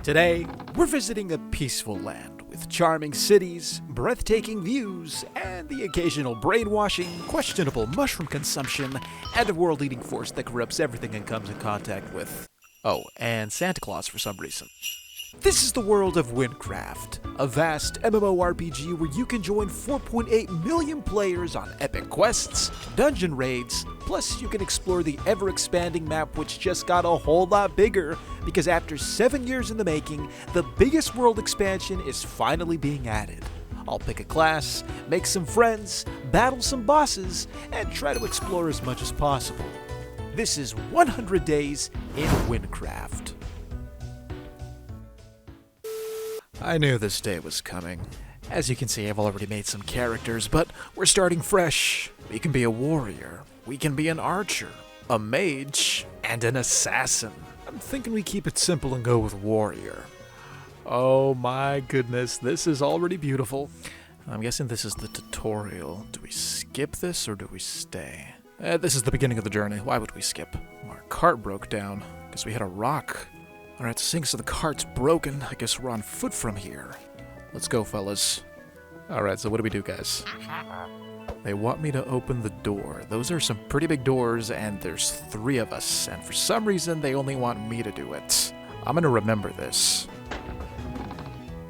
Today, we're visiting a peaceful land with charming cities, breathtaking views, and the occasional brainwashing, questionable mushroom consumption, and a world-eating force that corrupts everything it comes in contact with. Oh, and Santa Claus for some reason. This is the world of Wynncraft, a vast MMORPG where you can join 4.8 million players on epic quests, dungeon raids, plus you can explore the ever-expanding map which just got a whole lot bigger because after 7 years in the making, the biggest world expansion is finally being added. I'll pick a class, make some friends, battle some bosses, and try to explore as much as possible. This is 100 Days in Wynncraft. I knew this day was coming. As you can see, I've already made some characters, but we're starting fresh. We can be a warrior, we can be an archer, a mage, and an assassin. I'm thinking we keep it simple and go with warrior. Oh my goodness, this is already beautiful. I'm guessing this is the tutorial. Do we skip this or do we stay? This is the beginning of the journey. Why would we skip? Our cart broke down because we hit a rock. Alright, so the cart's broken. I guess we're on foot from here. Let's go, fellas. Alright, so what do we do, guys? They want me to open the door. Those are some pretty big doors, and there's 3 of us. And for some reason, they only want me to do it. I'm gonna remember this.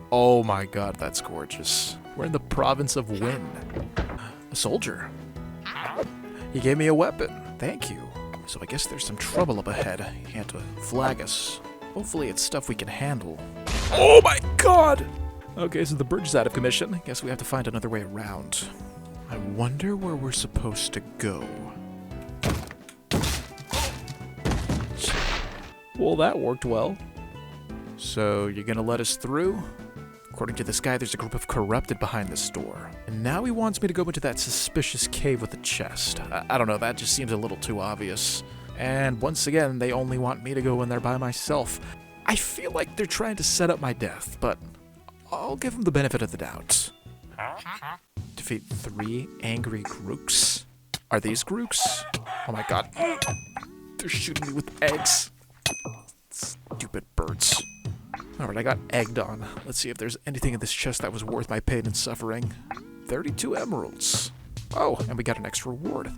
Oh my god, that's gorgeous. We're in the province of Wynn. A soldier. He gave me a weapon. Thank you. So I guess there's some trouble up ahead. He had to flag us. Hopefully it's stuff we can handle. Oh my god! Okay, so the bridge is out of commission. I guess we have to find another way around. I wonder where we're supposed to go. Well, that worked well. So, you're gonna let us through? According to this guy, there's a group of corrupted behind this door. And now he wants me to go into that suspicious cave with a chest. I don't know, that just seems a little too obvious. And once again, they only want me to go in there by myself. I feel like they're trying to set up my death, but I'll give them the benefit of the doubt. Defeat 3 angry Grooks. Are these Grooks? Oh my god. They're shooting me with eggs. Stupid birds. Alright, I got egged on. Let's see if there's anything in this chest that was worth my pain and suffering. 32 emeralds. Oh, and we got an extra reward.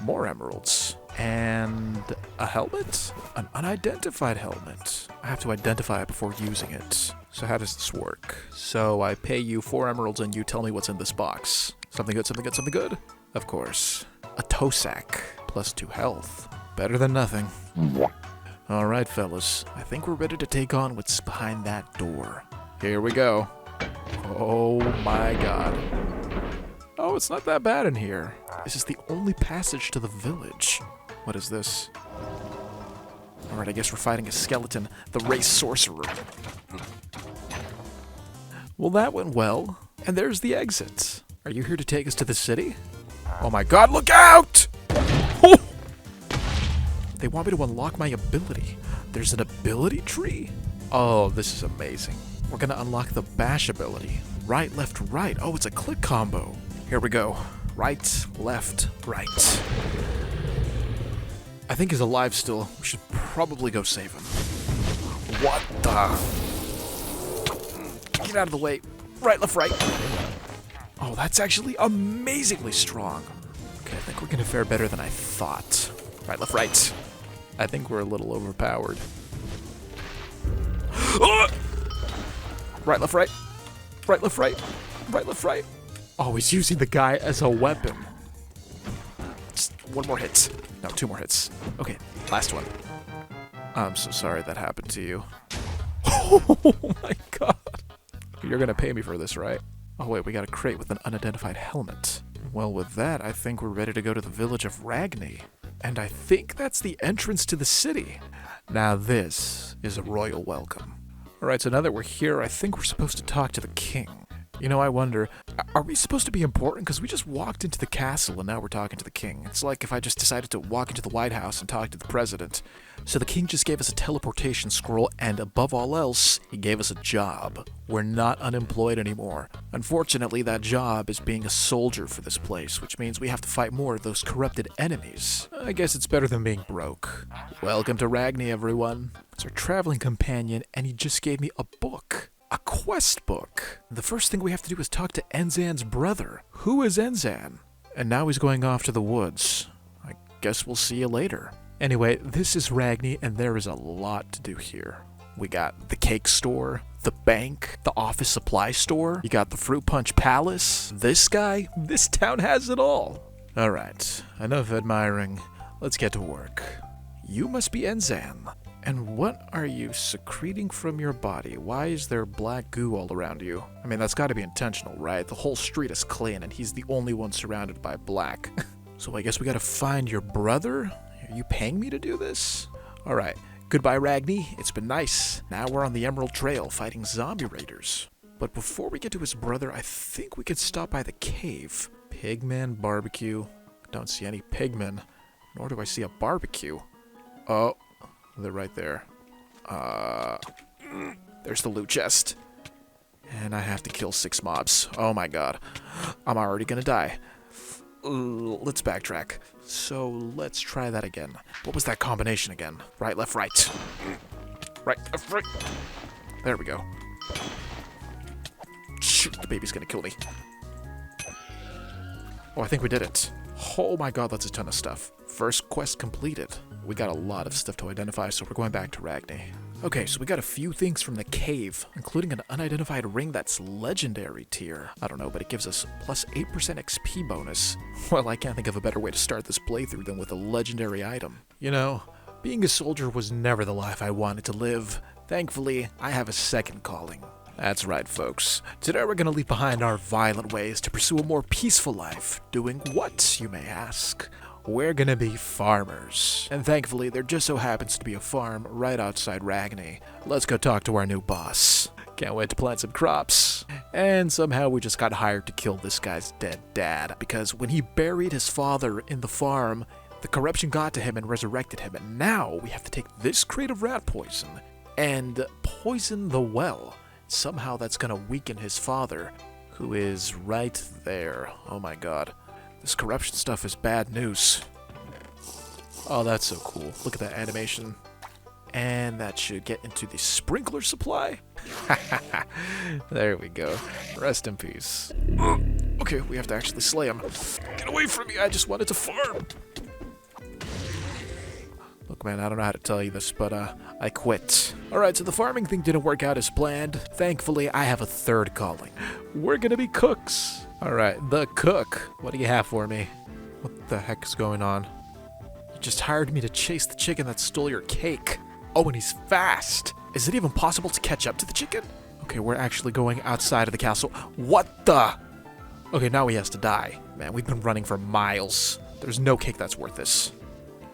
More emeralds. And a helmet? An unidentified helmet. I have to identify it before using it. So how does this work? So I pay you 4 emeralds and you tell me what's in this box. Something good, something good, something good? Of course. A toe sack. Plus 2 health. Better than nothing. Alright, fellas. I think we're ready to take on what's behind that door. Here we go. Oh my god. Oh, it's not that bad in here. This is the only passage to the village. What is this? Alright, I guess we're fighting a skeleton, the race sorcerer. Well, that went well. And there's the exit. Are you here to take us to the city? Oh my god, look out! Oh! They want me to unlock my ability. There's an ability tree? Oh, this is amazing. We're gonna unlock the bash ability. Right, left, right. Oh, it's a click combo. Here we go. Right, left, right. I think he's alive still. We should probably go save him. What the? Get out of the way. Right, left, right. Oh, that's actually amazingly strong. Okay, I think we're gonna fare better than I thought. Right, left, right. I think we're a little overpowered. Right, left, right. Right, left, right. Right, left, right. Oh, he's using the guy as a weapon. Just 1 more hit. No, 2 more hits. Okay, last one. I'm so sorry that happened to you. Oh my god. You're gonna pay me for this, right? Oh wait, we got a crate with an unidentified helmet. Well, with that, I think we're ready to go to the village of Ragny. And I think that's the entrance to the city. Now this is a royal welcome. Alright, so now that we're here, I think we're supposed to talk to the king. You know, I wonder, are we supposed to be important? Because we just walked into the castle and now we're talking to the king. It's like if I just decided to walk into the White House and talk to the president. So the king just gave us a teleportation scroll, and above all else, he gave us a job. We're not unemployed anymore. Unfortunately, that job is being a soldier for this place, which means we have to fight more of those corrupted enemies. I guess it's better than being broke. Welcome to Ragny, everyone. It's our traveling companion, and he just gave me a book. A quest book. The first thing we have to do is talk to Enzan's brother. Who is Enzan? And now he's going off to the woods. I guess we'll see you later. Anyway, this is Ragny, and there is a lot to do here. We got the cake store, the bank, the office supply store. You got the fruit punch palace. This guy, this town has it all. Alright, enough admiring. Let's get to work. You must be Enzan. And what are you secreting from your body? Why is there black goo all around you? I mean, that's gotta be intentional, right? The whole street is clean, and he's the only one surrounded by black. So I guess we gotta find your brother? Are you paying me to do this? Alright, goodbye Ragny, it's been nice. Now we're on the Emerald Trail fighting zombie raiders. But before we get to his brother, I think we could stop by the cave. Pigman barbecue. Don't see any pigmen, nor do I see a barbecue. Oh. They're right there. There's the loot chest. And I have to kill 6 mobs. Oh my god. I'm already gonna die. Let's backtrack. So let's try that again. What was that combination again? Right, left, right. Right, left, right. There we go. Shoot, the baby's gonna kill me. Oh, I think we did it. Oh my god, that's a ton of stuff. First quest completed. We got a lot of stuff to identify, so we're going back to Ragny. Okay, so we got a few things from the cave, including an unidentified ring that's legendary tier. I don't know, but it gives us plus 8% XP bonus. Well, I can't think of a better way to start this playthrough than with a legendary item. You know, being a soldier was never the life I wanted to live. Thankfully, I have a second calling. That's right, folks. Today we're gonna leave behind our violent ways to pursue a more peaceful life. Doing what, you may ask? We're gonna be farmers. And thankfully, there just so happens to be a farm right outside Ragny. Let's go talk to our new boss. Can't wait to plant some crops. And somehow we just got hired to kill this guy's dead dad, because when he buried his father in the farm, the corruption got to him and resurrected him, and now we have to take this crate of rat poison and poison the well. Somehow that's gonna weaken his father, who is right there. Oh my god. This corruption stuff is bad news. Oh, that's so cool. Look at that animation. And that should get into the sprinkler supply. There we go. Rest in peace. Okay, we have to actually slay him. Get away from me, I just wanted to farm. Look, man, I don't know how to tell you this, but I quit. Alright, so the farming thing didn't work out as planned. Thankfully, I have a third calling. We're gonna be cooks. Alright, the cook. What do you have for me? What the heck is going on? You just hired me to chase the chicken that stole your cake. Oh, and he's fast. Is it even possible to catch up to the chicken? Okay, we're actually going outside of the castle. What the? Okay, now he has to die. Man, we've been running for miles. There's no cake that's worth this.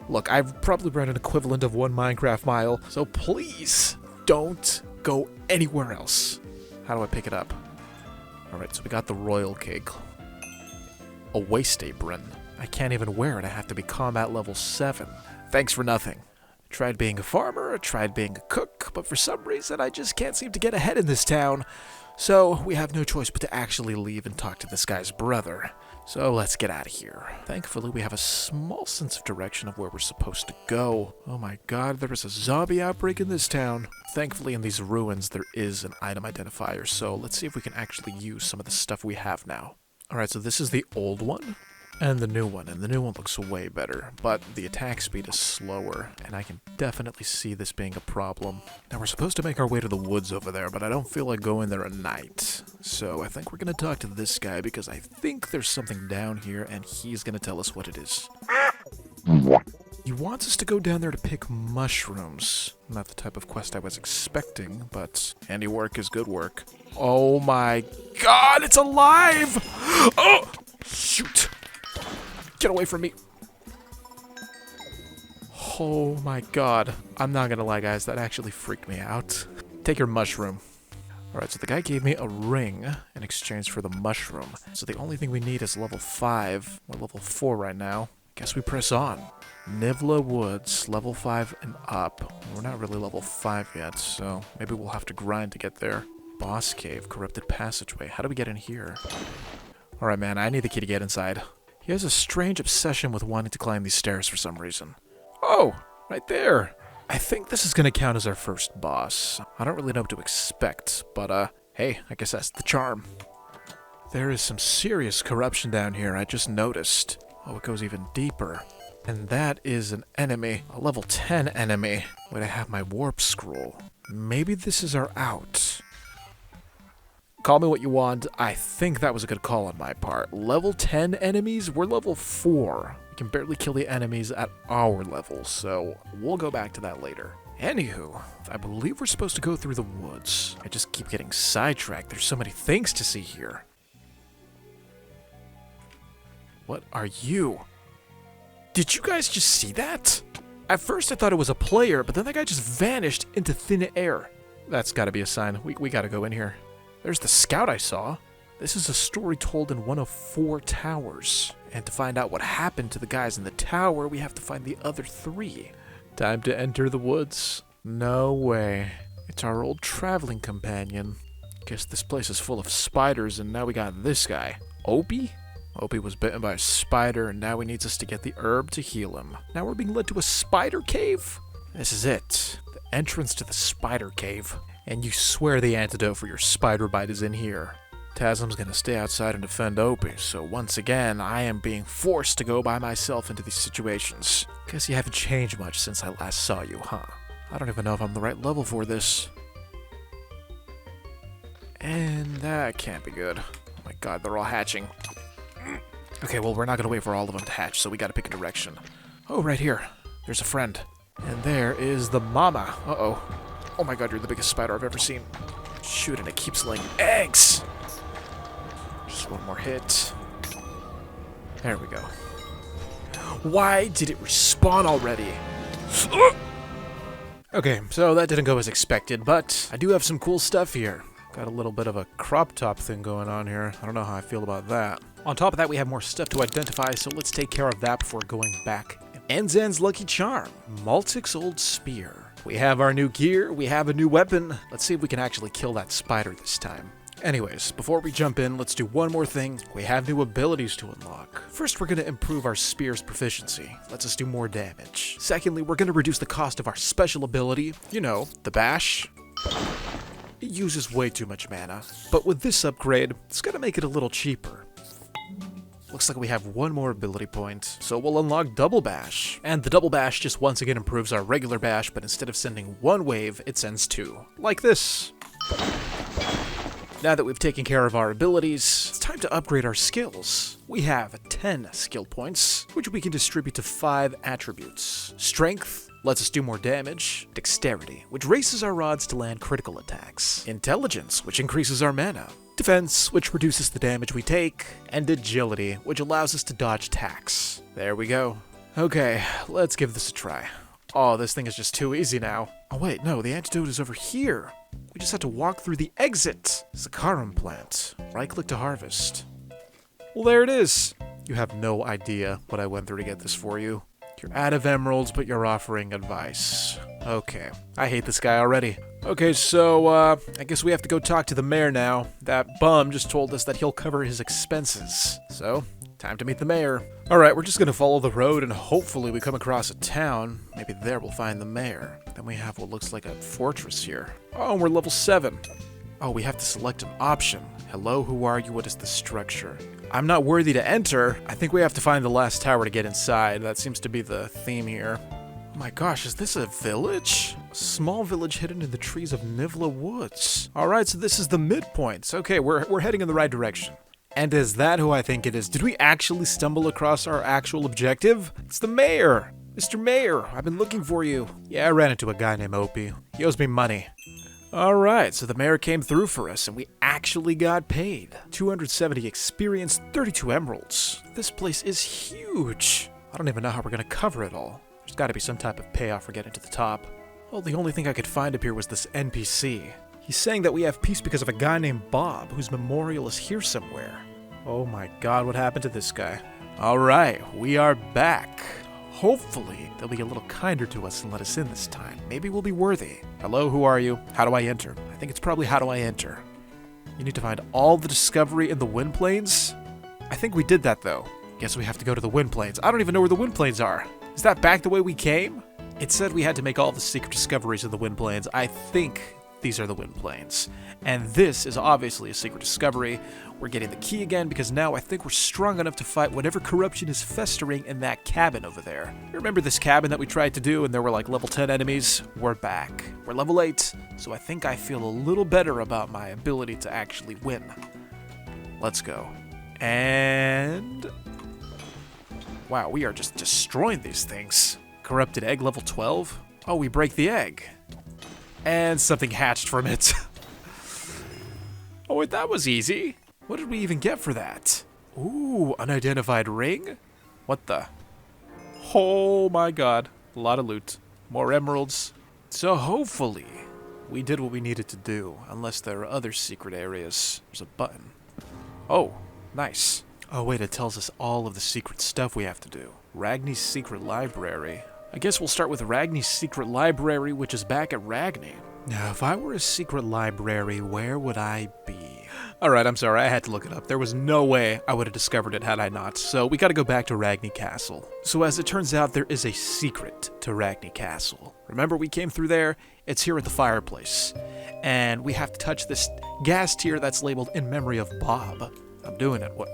Look, I've probably run an equivalent of 1 Minecraft mile, so please don't go anywhere else. How do I pick it up? Alright, so we got the royal cake. A waist apron. I can't even wear it, I have to be combat level 7. Thanks for nothing. I tried being a farmer, I tried being a cook, but for some reason I just can't seem to get ahead in this town. So we have no choice but to actually leave and talk to this guy's brother. So let's get out of here. Thankfully, we have a small sense of direction of where we're supposed to go. Oh my god, there is a zombie outbreak in this town. Thankfully, in these ruins, there is an item identifier, so let's see if we can actually use some of the stuff we have now. Alright, so this is the old one and the new one, and the new one looks way better, but the attack speed is slower, and I can definitely see this being a problem. Now, we're supposed to make our way to the woods over there, but I don't feel like going there at night. So I think we're gonna talk to this guy, because I think there's something down here, and he's gonna tell us what it is. He wants us to go down there to pick mushrooms. Not the type of quest I was expecting, but handiwork is good work. Oh my god, it's alive! Oh! Shoot! Get away from me! Oh my god. I'm not gonna lie, guys, that actually freaked me out. Take your mushroom. Alright, so the guy gave me a ring in exchange for the mushroom. So the only thing we need is level 5. We're level 4 right now. Guess we press on. Nivea Woods, level 5 and up. We're not really level 5 yet, so maybe we'll have to grind to get there. Boss Cave, corrupted passageway. How do we get in here? Alright, man, I need the key to get inside. He has a strange obsession with wanting to climb these stairs for some reason. Oh, right there. I think this is gonna count as our first boss. I don't really know what to expect, but hey, I guess that's the charm. There is some serious corruption down here, I just noticed. Oh, it goes even deeper. And that is an enemy, a level 10 enemy. Wait, I have my warp scroll. Maybe this is our out. Call me what you want, I think that was a good call on my part. Level 10 enemies? We're level 4. We can barely kill the enemies at our level, so we'll go back to that later. Anywho, I believe we're supposed to go through the woods. I just keep getting sidetracked, there's so many things to see here. What are you? Did you guys just see that? At first I thought it was a player, but then that guy just vanished into thin air. That's gotta be a sign, we gotta go in here. There's the scout I saw. This is a story told in one of 4 towers. And to find out what happened to the guys in the tower, we have to find the other 3. Time to enter the woods. No way. It's our old traveling companion. Guess this place is full of spiders, and now we got this guy. Opie? Opie was bitten by a spider, and now he needs us to get the herb to heal him. Now we're being led to a spider cave? This is it. The entrance to the spider cave. And you swear the antidote for your spider bite is in here. Tasm's gonna stay outside and defend Opie, so once again, I am being forced to go by myself into these situations. Guess you haven't changed much since I last saw you, huh? I don't even know if I'm the right level for this. And that can't be good. Oh my god, they're all hatching. Okay, well, we're not gonna wait for all of them to hatch, so we gotta pick a direction. Oh, right here. There's a friend. And there is the mama. Uh-oh. Oh my god, you're the biggest spider I've ever seen. Shoot, and it keeps laying eggs! Just one more hit. There we go. Why did it respawn already? Okay, so that didn't go as expected, but I do have some cool stuff here. Got a little bit of a crop top thing going on here. I don't know how I feel about that. On top of that, we have more stuff to identify, so let's take care of that before going back. Enzan's Lucky Charm. Maltic's Old Spear. We have our new gear, we have a new weapon. Let's see if we can actually kill that spider this time. Anyways, before we jump in, let's do one more thing. We have new abilities to unlock. First, we're going to improve our spear's proficiency. Lets us do more damage. Secondly, we're going to reduce the cost of our special ability. You know, the bash. It uses way too much mana. But with this upgrade, it's going to make it a little cheaper. Looks like we have one more ability point, so we'll unlock Double Bash. And the Double Bash just once again improves our regular bash, but instead of sending 1 wave, it sends 2. Like this. Now that we've taken care of our abilities, it's time to upgrade our skills. We have 10 skill points, which we can distribute to 5 attributes. Strength lets us do more damage. Dexterity, which raises our odds to land critical attacks. Intelligence, which increases our mana. Defense, which reduces the damage we take. And agility, which allows us to dodge attacks. There we go. Okay, let's give this a try. Oh, this thing is just too easy now. Oh wait, no, the antidote is over here. We just have to walk through the exit. Saccharum plant. Right-click to harvest. Well, there it is. You have no idea what I went through to get this for you. You're out of emeralds, but you're offering advice. Okay, I hate this guy already. Okay, so, I guess we have to go talk to the mayor now. That bum just told us that he'll cover his expenses. So, time to meet the mayor. Alright, we're just gonna follow the road and hopefully we come across a town. Maybe there we'll find the mayor. Then we have what looks like a fortress here. Oh, and we're level 7. Oh, we have to select an option. Hello, who are you? What is the structure? I'm not worthy to enter. I think we have to find the last tower to get inside. That seems to be the theme here. Oh my gosh, is this a village? A small village hidden in the trees of Nivea Woods. Alright, so this is the midpoint. Okay, we're heading in the right direction. And is that who I think it is? Did we actually stumble across our actual objective? It's the mayor! Mr. Mayor, I've been looking for you. Yeah, I ran into a guy named Opie. He owes me money. Alright, so the mayor came through for us, and we actually got paid. 270 experience, 32 emeralds. This place is huge. I don't even know how we're gonna cover it all. There's gotta be some type of payoff for getting to the top. Well, the only thing I could find up here was this NPC. He's saying that we have peace because of a guy named Bob, whose memorial is here somewhere. Oh my god, what happened to this guy? Alright, we are back. Hopefully, they'll be a little kinder to us and let us in this time. Maybe we'll be worthy. Hello, who are you? How do I enter? I think it's probably how do I enter. You need to find all the discovery in the Wind Plains? I think we did that, though. Guess we have to go to the Wind Plains. I don't even know where the Wind Plains are. Is that back the way we came? It said we had to make all the secret discoveries in the Wind Plains. I think these are the Wind Plains. And this is obviously a secret discovery. We're getting the key again because now I think we're strong enough to fight whatever corruption is festering in that cabin over there. You remember this cabin that we tried to do and there were like level 10 enemies? We're back. We're level 8, so I think I feel a little better about my ability to actually win. Let's go. And... wow, we are just destroying these things. Corrupted egg level 12? Oh, we break the egg. And something hatched from it. Oh, wait, that was easy. What did we even get for that? Ooh, unidentified ring? What the? Oh my god. A lot of loot. More emeralds. So hopefully, we did what we needed to do. Unless there are other secret areas. There's a button. Oh, nice. Oh wait, it tells us all of the secret stuff we have to do. Ragny's secret library. I guess we'll start with Ragny's secret library, which is back at Ragny. Now, if I were a secret library, where would I be? Alright, I'm sorry, I had to look it up. There was no way I would have discovered it had I not, so we gotta go back to Ragny Castle. So as it turns out, there is a secret to Ragny Castle. Remember we came through there? It's here at the fireplace. And we have to touch this gas tier that's labeled in memory of Bob. I'm doing it. What?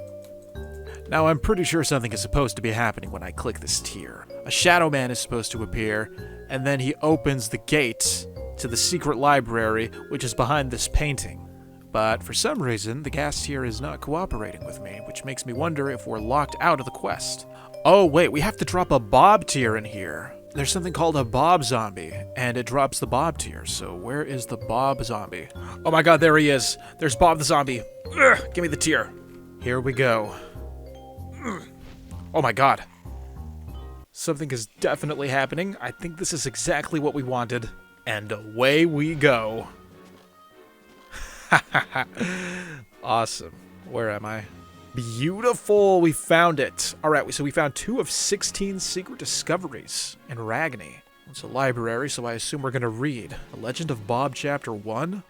Now, I'm pretty sure something is supposed to be happening when I click this tier. A shadow man is supposed to appear, and then he opens the gate to the secret library, which is behind this painting. But for some reason, the gas tier is not cooperating with me, which makes me wonder if we're locked out of the quest. Oh, wait, we have to drop a Bob tier in here. There's something called a Bob zombie, and it drops the Bob tier, so where is the Bob zombie? Oh my god, there he is. There's Bob the zombie. Ugh, give me the tier. Here we go. Oh my god. Something is definitely happening. I think this is exactly what we wanted. And away we go. Awesome. Where am I? Beautiful. We found it. Alright, so we found 2 of 16 secret discoveries in Ragny. It's a library, so I assume we're going to read. The Legend of Bob Chapter 1.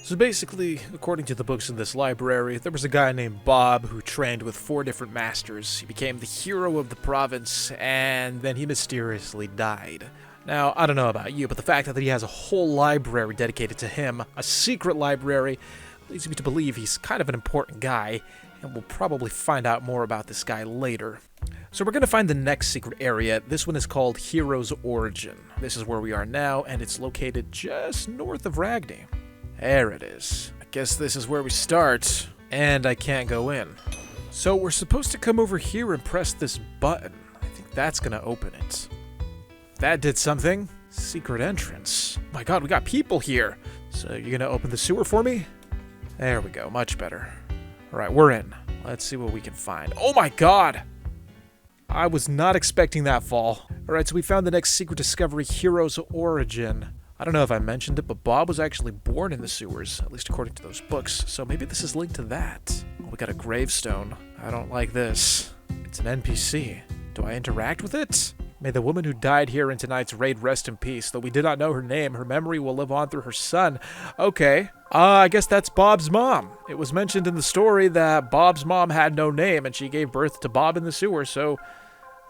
So basically, according to the books in this library, there was a guy named Bob who trained with 4 different masters. He became the hero of the province, and then he mysteriously died. Now, I don't know about you, but the fact that he has a whole library dedicated to him, a secret library, leads me to believe he's kind of an important guy, and we'll probably find out more about this guy later. So we're going to find the next secret area. This one is called Hero's Origin. This is where we are now, and it's located just north of Ragny. There it is. I guess this is where we start, and I can't go in. So we're supposed to come over here and press this button. I think that's going to open it. That did something. Secret entrance. My god, we got people here. So you're going to open the sewer for me? There we go, much better. Alright, we're in. Let's see what we can find. Oh my god! I was not expecting that fall. Alright, so we found the next secret discovery, Hero's Origin. I don't know if I mentioned it, but Bob was actually born in the sewers, at least according to those books, so maybe this is linked to that. Oh, we got a gravestone. I don't like this. It's an NPC. Do I interact with it? May the woman who died here in tonight's raid rest in peace. Though we did not know her name, her memory will live on through her son. Okay. I guess that's Bob's mom. It was mentioned in the story that Bob's mom had no name, and she gave birth to Bob in the sewer, so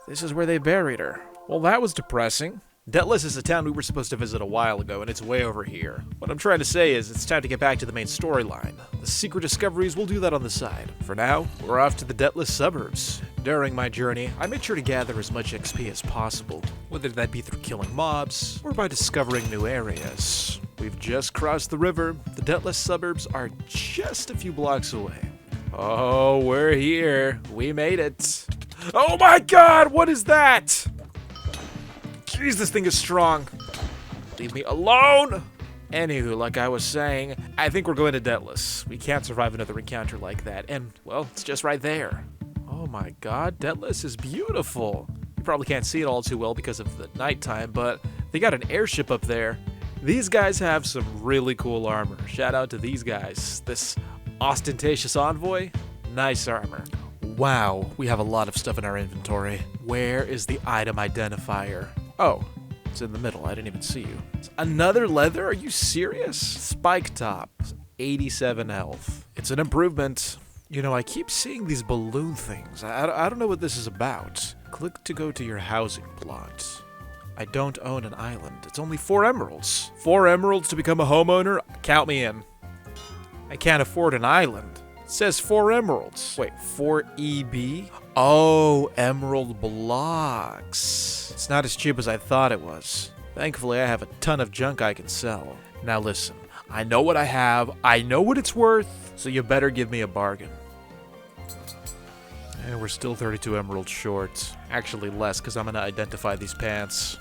this is where they buried her. Well, that was depressing. Debtless is a town we were supposed to visit a while ago, and it's way over here. What I'm trying to say is it's time to get back to the main storyline. The secret discoveries, we'll do that on the side. For now, we're off to the Debtless suburbs. During my journey, I made sure to gather as much XP as possible, whether that be through killing mobs or by discovering new areas. We've just crossed the river. The Debtless suburbs are just a few blocks away. Oh, we're here. We made it. Oh my god, what is that? Jeez, this thing is strong. Leave me alone! Anywho, like I was saying, I think we're going to Debtless. We can't survive another encounter like that, and, well, it's just right there. Oh my god, Debtless is beautiful. You probably can't see it all too well because of the nighttime, but they got an airship up there. These guys have some really cool armor. Shout out to these guys. This ostentatious envoy, nice armor. Wow, we have a lot of stuff in our inventory. Where is the item identifier? Oh, it's in the middle. I didn't even see you. Another leather? Are you serious? Spike top, 87 health. It's an improvement. You know, I keep seeing these balloon things. I don't know what this is about. Click to go to your housing plot. I don't own an island. It's only 4 emeralds. 4 emeralds to become a homeowner? Count me in. I can't afford an island. It says 4 emeralds. Wait, 4 EB? Oh, emerald blocks. It's not as cheap as I thought it was. Thankfully, I have a ton of junk I can sell. Now listen, I know what I have, I know what it's worth, so you better give me a bargain. And we're still 32 emeralds short. Actually less, because I'm going to identify these pants.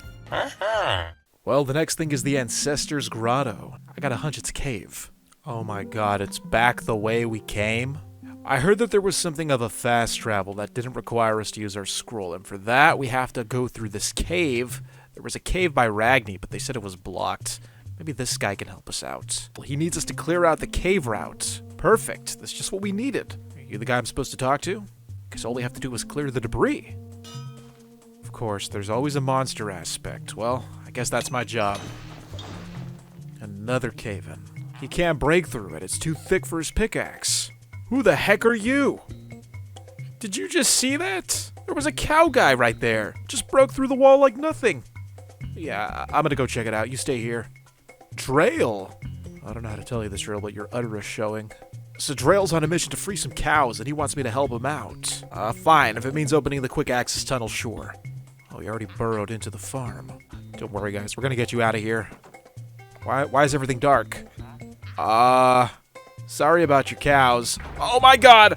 Well, the next thing is the Ancestor's Grotto. I got a hunch it's a cave. Oh my god, it's back the way we came? I heard that there was something of a fast travel that didn't require us to use our scroll, and for that we have to go through this cave. There was a cave by Ragny, but they said it was blocked. Maybe this guy can help us out. Well, he needs us to clear out the cave route. Perfect, that's just what we needed. Are you the guy I'm supposed to talk to? Because all we have to do is clear the debris. Of course, there's always a monster aspect. Well, I guess that's my job. Another cave-in. He can't break through it. It's too thick for his pickaxe. Who the heck are you? Did you just see that? There was a cow guy right there. Just broke through the wall like nothing. Yeah, I'm gonna go check it out. You stay here. Drail. I don't know how to tell you this, Drail, but your udder is showing. So Drail's on a mission to free some cows, and he wants me to help him out. Fine. If it means opening the quick access tunnel, sure. Oh, he already burrowed into the farm. Don't worry, guys. We're gonna get you out of here. Why is everything dark? Sorry about your cows. Oh my god!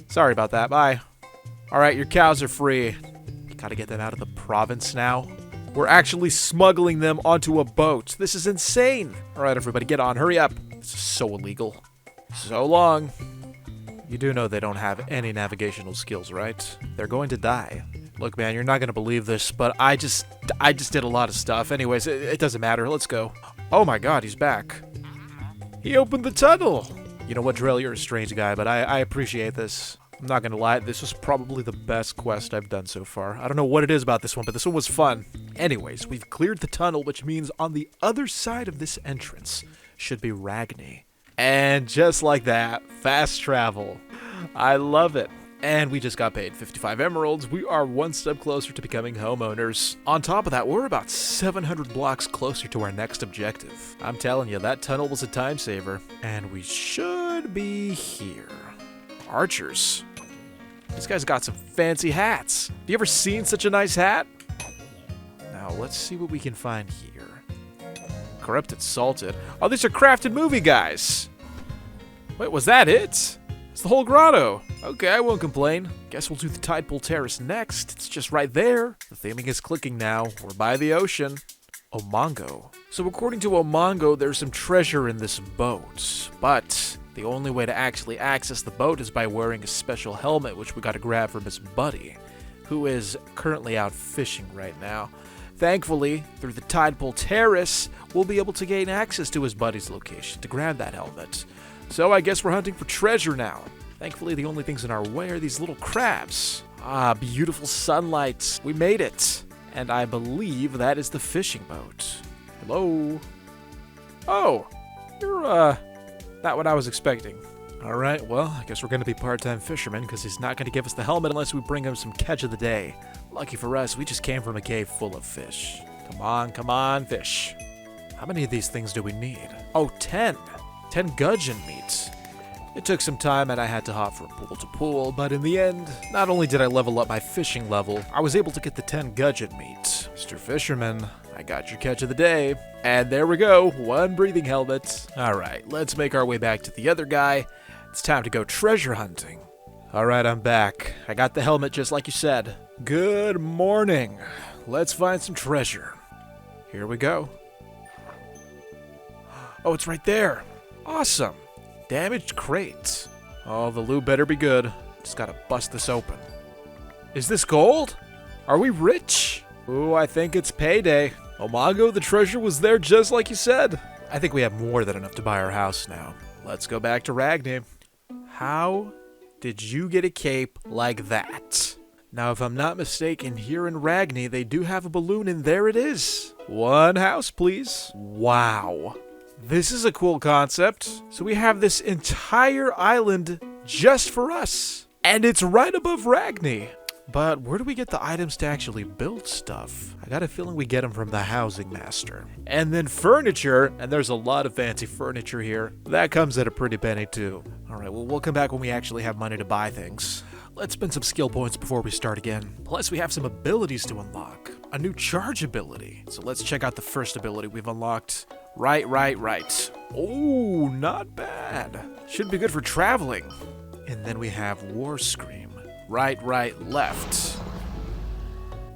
Sorry about that. Bye. Alright, your cows are free. Gotta get them out of the province now. We're actually smuggling them onto a boat. This is insane. Alright, everybody, get on. Hurry up. This is so illegal. So long. You do know they don't have any navigational skills, right? They're going to die. Look, man, you're not gonna believe this, but I just did a lot of stuff. Anyways, it doesn't matter. Let's go. Oh my god, he's back. He opened the tunnel. You know what, Drill, you're a strange guy, but I appreciate this. I'm not gonna lie, this was probably the best quest I've done so far. I don't know what it is about this one, but this one was fun. Anyways, we've cleared the tunnel, which means on the other side of this entrance should be Ragny. And just like that, fast travel. I love it. And we just got paid 55 emeralds. We are one step closer to becoming homeowners. On top of that, we're about 700 blocks closer to our next objective. I'm telling you, that tunnel was a time saver. And we should be here. Archers. These guys got some fancy hats. Have you ever seen such a nice hat? Now, let's see what we can find here. Corrupted salted. Oh, these are crafted movie guys. Wait, was that it? It's the whole grotto. Okay, I won't complain. Guess we'll do the Tidal Terrace next. It's just right there. The theming is clicking now. We're by the ocean. Omongo. So according to Omongo, there's some treasure in this boat. But the only way to actually access the boat is by wearing a special helmet, which we gotta grab from his buddy, who is currently out fishing right now. Thankfully, through the Tidal Terrace, we'll be able to gain access to his buddy's location to grab that helmet. So I guess we're hunting for treasure now. Thankfully, the only things in our way are these little crabs. Ah, beautiful sunlight. We made it. And I believe that is the fishing boat. Hello? Oh, you're, not what I was expecting. Alright, well, I guess we're gonna be part-time fishermen, because he's not gonna give us the helmet unless we bring him some catch of the day. Lucky for us, we just came from a cave full of fish. Come on, fish. How many of these things do we need? Oh, 10. 10 gudgeon meats. It took some time and I had to hop from pool to pool, but in the end, not only did I level up my fishing level, I was able to get the 10 gudgeon meats. Mr. Fisherman, I got your catch of the day. And there we go, 1 breathing helmet. Alright, let's make our way back to the other guy. It's time to go treasure hunting. Alright, I'm back. I got the helmet just like you said. Good morning. Let's find some treasure. Here we go. Oh, it's right there. Awesome. Damaged crate. Oh, the loot better be good. Just gotta bust this open. Is this gold? Are we rich? Ooh, I think it's payday. Omago, the treasure was there just like you said. I think we have more than enough to buy our house now. Let's go back to Ragny. How did you get a cape like that? Now, if I'm not mistaken, here in Ragny, they do have a balloon, and there it is. One house, please. Wow. This is a cool concept. So we have this entire island just for us. And it's right above Ragny. But where do we get the items to actually build stuff? I got a feeling we get them from the housing master. And then furniture, and there's a lot of fancy furniture here. That comes at a pretty penny too. Alright, well, we'll come back when we actually have money to buy things. Let's spend some skill points before we start again. Plus, we have some abilities to unlock. A new charge ability. So let's check out the first ability we've unlocked. Right. Oh, not bad. Should be good for traveling. And then we have War Scream. Right, left.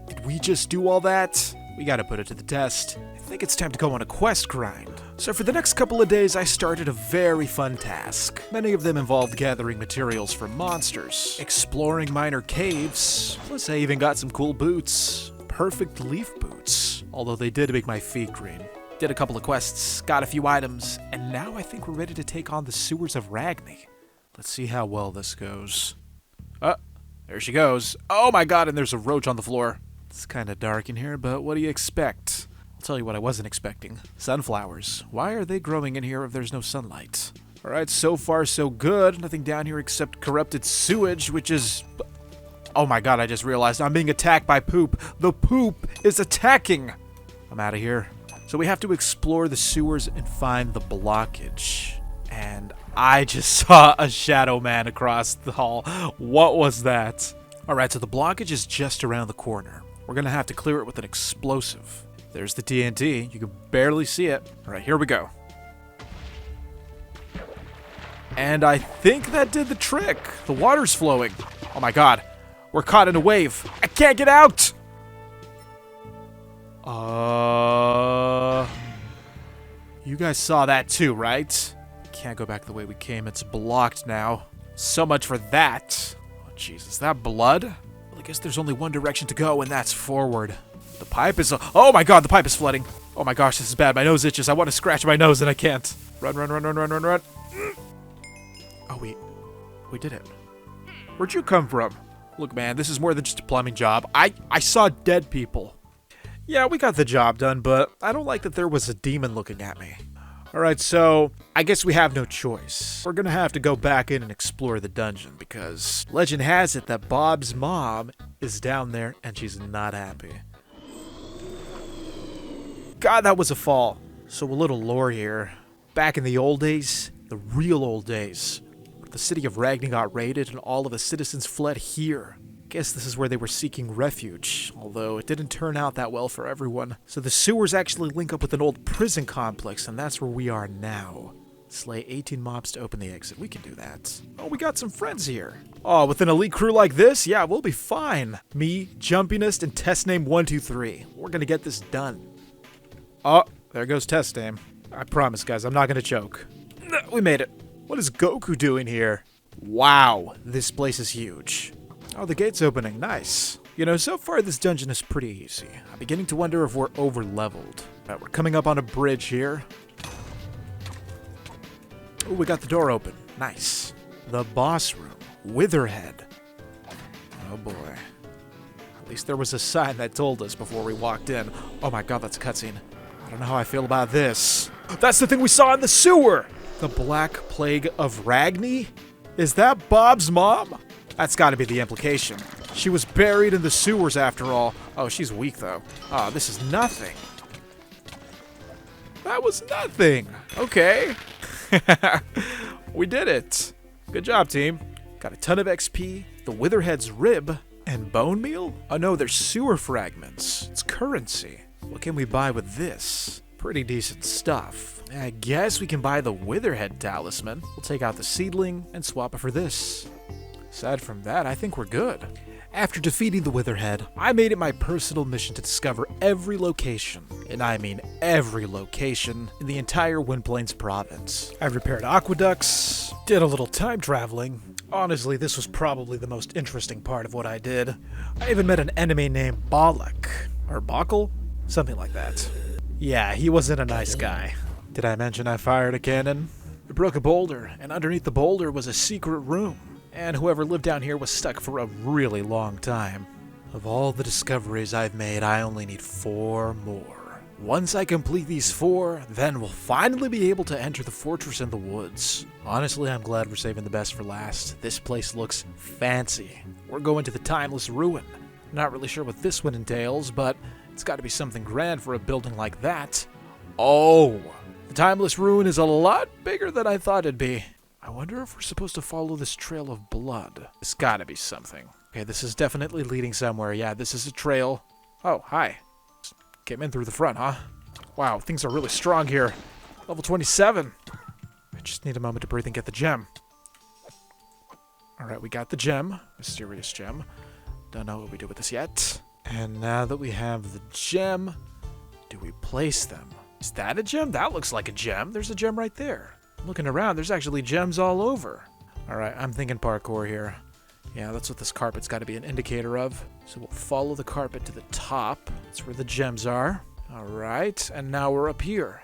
Did we just do all that? We gotta put it to the test. I think it's time to go on a quest grind. So for the next couple of days, I started a very fun task. Many of them involved gathering materials from monsters, exploring minor caves, plus I even got some cool boots. Perfect leaf boots. Although they did make my feet green. Did a couple of quests, got a few items, and now I think we're ready to take on the sewers of Ragny. Let's see how well this goes. There she goes. Oh my god, and there's a roach on the floor. It's kind of dark in here, but what do you expect? I'll tell you what I wasn't expecting. Sunflowers. Why are they growing in here if there's no sunlight? Alright, so far so good. Nothing down here except corrupted sewage, which is... Oh my god, I just realized I'm being attacked by poop. The poop is attacking! I'm out of here. So we have to explore the sewers and find the blockage. And I just saw a shadow man across the hall. What was that? Alright, so the blockage is just around the corner. We're gonna have to clear it with an explosive. There's the TNT. You can barely see it. Alright, here we go. And I think that did the trick. The water's flowing. Oh my god. We're caught in a wave. I can't get out! You guys saw that too, right? Can't go back the way we came. It's blocked now. So much for that. Oh, Jesus. That blood? Well, I guess there's only one direction to go, and that's forward. The pipe is... Oh my god, the pipe is flooding. Oh my gosh, this is bad. My nose itches. I want to scratch my nose, and I can't. Run. Oh, we did it. Where'd you come from? Look, man, this is more than just a plumbing job. I saw dead people. Yeah, we got the job done, but I don't like that there was a demon looking at me. Alright, so I guess we have no choice. We're gonna have to go back in and explore the dungeon because legend has it that Bob's mom is down there and she's not happy. God, that was a fall. So a little lore here. Back in the old days, the real old days, the city of Ragny got raided and all of the citizens fled here. Guess this is where they were seeking refuge, although it didn't turn out that well for everyone. So the sewers actually link up with an old prison complex, and that's where we are now. Slay 18 mobs to open the exit. We can do that. Oh, we got some friends here. Oh, with an elite crew like this? Yeah, we'll be fine. Me, Jumpiness, and Test Name 123. We're gonna get this done. Oh, there goes Test Name. I promise, guys, I'm not gonna choke. We made it. What is Goku doing here? Wow, this place is huge. Oh, the gate's opening. Nice. You know, so far this dungeon is pretty easy. I'm beginning to wonder if we're over-leveled. Alright, we're coming up on a bridge here. Oh, we got the door open. Nice. The boss room. Witherhead. Oh boy. At least there was a sign that told us before we walked in. Oh my god, that's a cutscene. I don't know how I feel about this. That's the thing we saw in the sewer! The Black Plague of Ragny? Is that Bob's mom? That's gotta be the implication. She was buried in the sewers after all. Oh, she's weak though. Oh, this is nothing. That was nothing. Okay. We did it. Good job, team. Got a ton of XP, the Witherhead's rib, and bone meal? Oh no, they're sewer fragments. It's currency. What can we buy with this? Pretty decent stuff. I guess we can buy the Witherhead talisman. We'll take out the seedling and swap it for this. Aside from that, I think we're good. After defeating the Witherhead, I made it my personal mission to discover every location, and I mean every location, in the entire Windplains province. I repaired aqueducts, did a little time traveling. Honestly, this was probably the most interesting part of what I did. I even met an enemy named Bollock. Or Buckle? Something like that. Yeah, he wasn't a nice guy. Did I mention I fired a cannon? It broke a boulder, and underneath the boulder was a secret room. And whoever lived down here was stuck for a really long time. Of all the discoveries I've made, I only need 4 more. Once I complete these 4, then we'll finally be able to enter the fortress in the woods. Honestly, I'm glad we're saving the best for last. This place looks fancy. We're going to the Timeless Ruin. Not really sure what this one entails, but it's got to be something grand for a building like that. Oh, the Timeless Ruin is a lot bigger than I thought it'd be. I wonder if we're supposed to follow this trail of blood. It's got to be something. Okay, this is definitely leading somewhere. Yeah, this is a trail. Oh, hi. Came in through the front, huh? Wow, things are really strong here. Level 27. I just need a moment to breathe and get the gem. Alright, we got the gem. Mysterious gem. Don't know what we do with this yet. And now that we have the gem, do we place them? Is that a gem? That looks like a gem. There's a gem right there. Looking around, there's actually gems all over. Alright, I'm thinking parkour here. Yeah, that's what this carpet's got to be an indicator of. So we'll follow the carpet to the top. That's where the gems are. Alright, and now we're up here.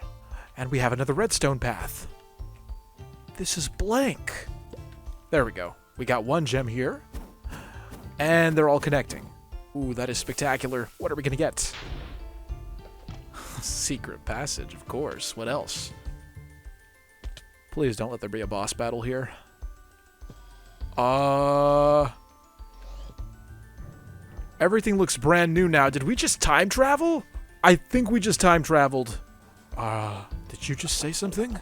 And we have another redstone path. This is blank. There we go. We got 1 gem here. And they're all connecting. Ooh, that is spectacular. What are we going to get? Secret passage, of course. What else? Please don't let there be a boss battle here. Everything looks brand new now. Did we just time travel? I think we just time traveled. Did you just say something?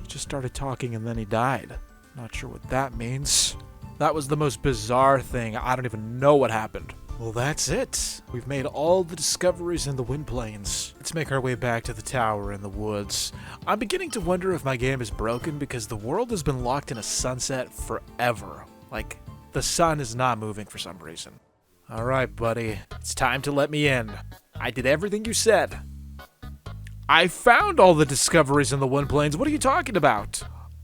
He just started talking and then he died. Not sure what that means. That was the most bizarre thing. I don't even know what happened. Well, that's it. We've made all the discoveries in the Wind Plains. Let's make our way back to the tower in the woods. I'm beginning to wonder if my game is broken because the world has been locked in a sunset forever. Like, the sun is not moving for some reason. Alright, buddy. It's time to let me in. I did everything you said. I found all the discoveries in the Wind Plains. What are you talking about?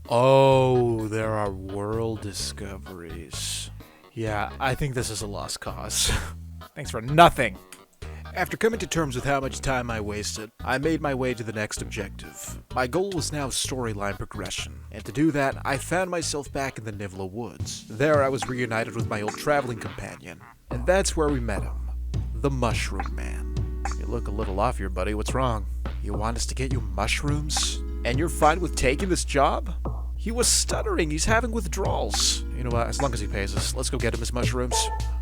Oh, there are world discoveries. Yeah, I think this is a lost cause. Thanks for nothing. After coming to terms with how much time I wasted, I made my way to the next objective. My goal was now storyline progression, and to do that, I found myself back in the Nivea woods. There I was reunited with my old traveling companion, and that's where we met him, the Mushroom Man. You look a little off here, buddy. What's wrong? You want us to get you mushrooms? And you're fine with taking this job? He was stuttering. He's having withdrawals. You know what? As long as he pays us, let's go get him his mushrooms.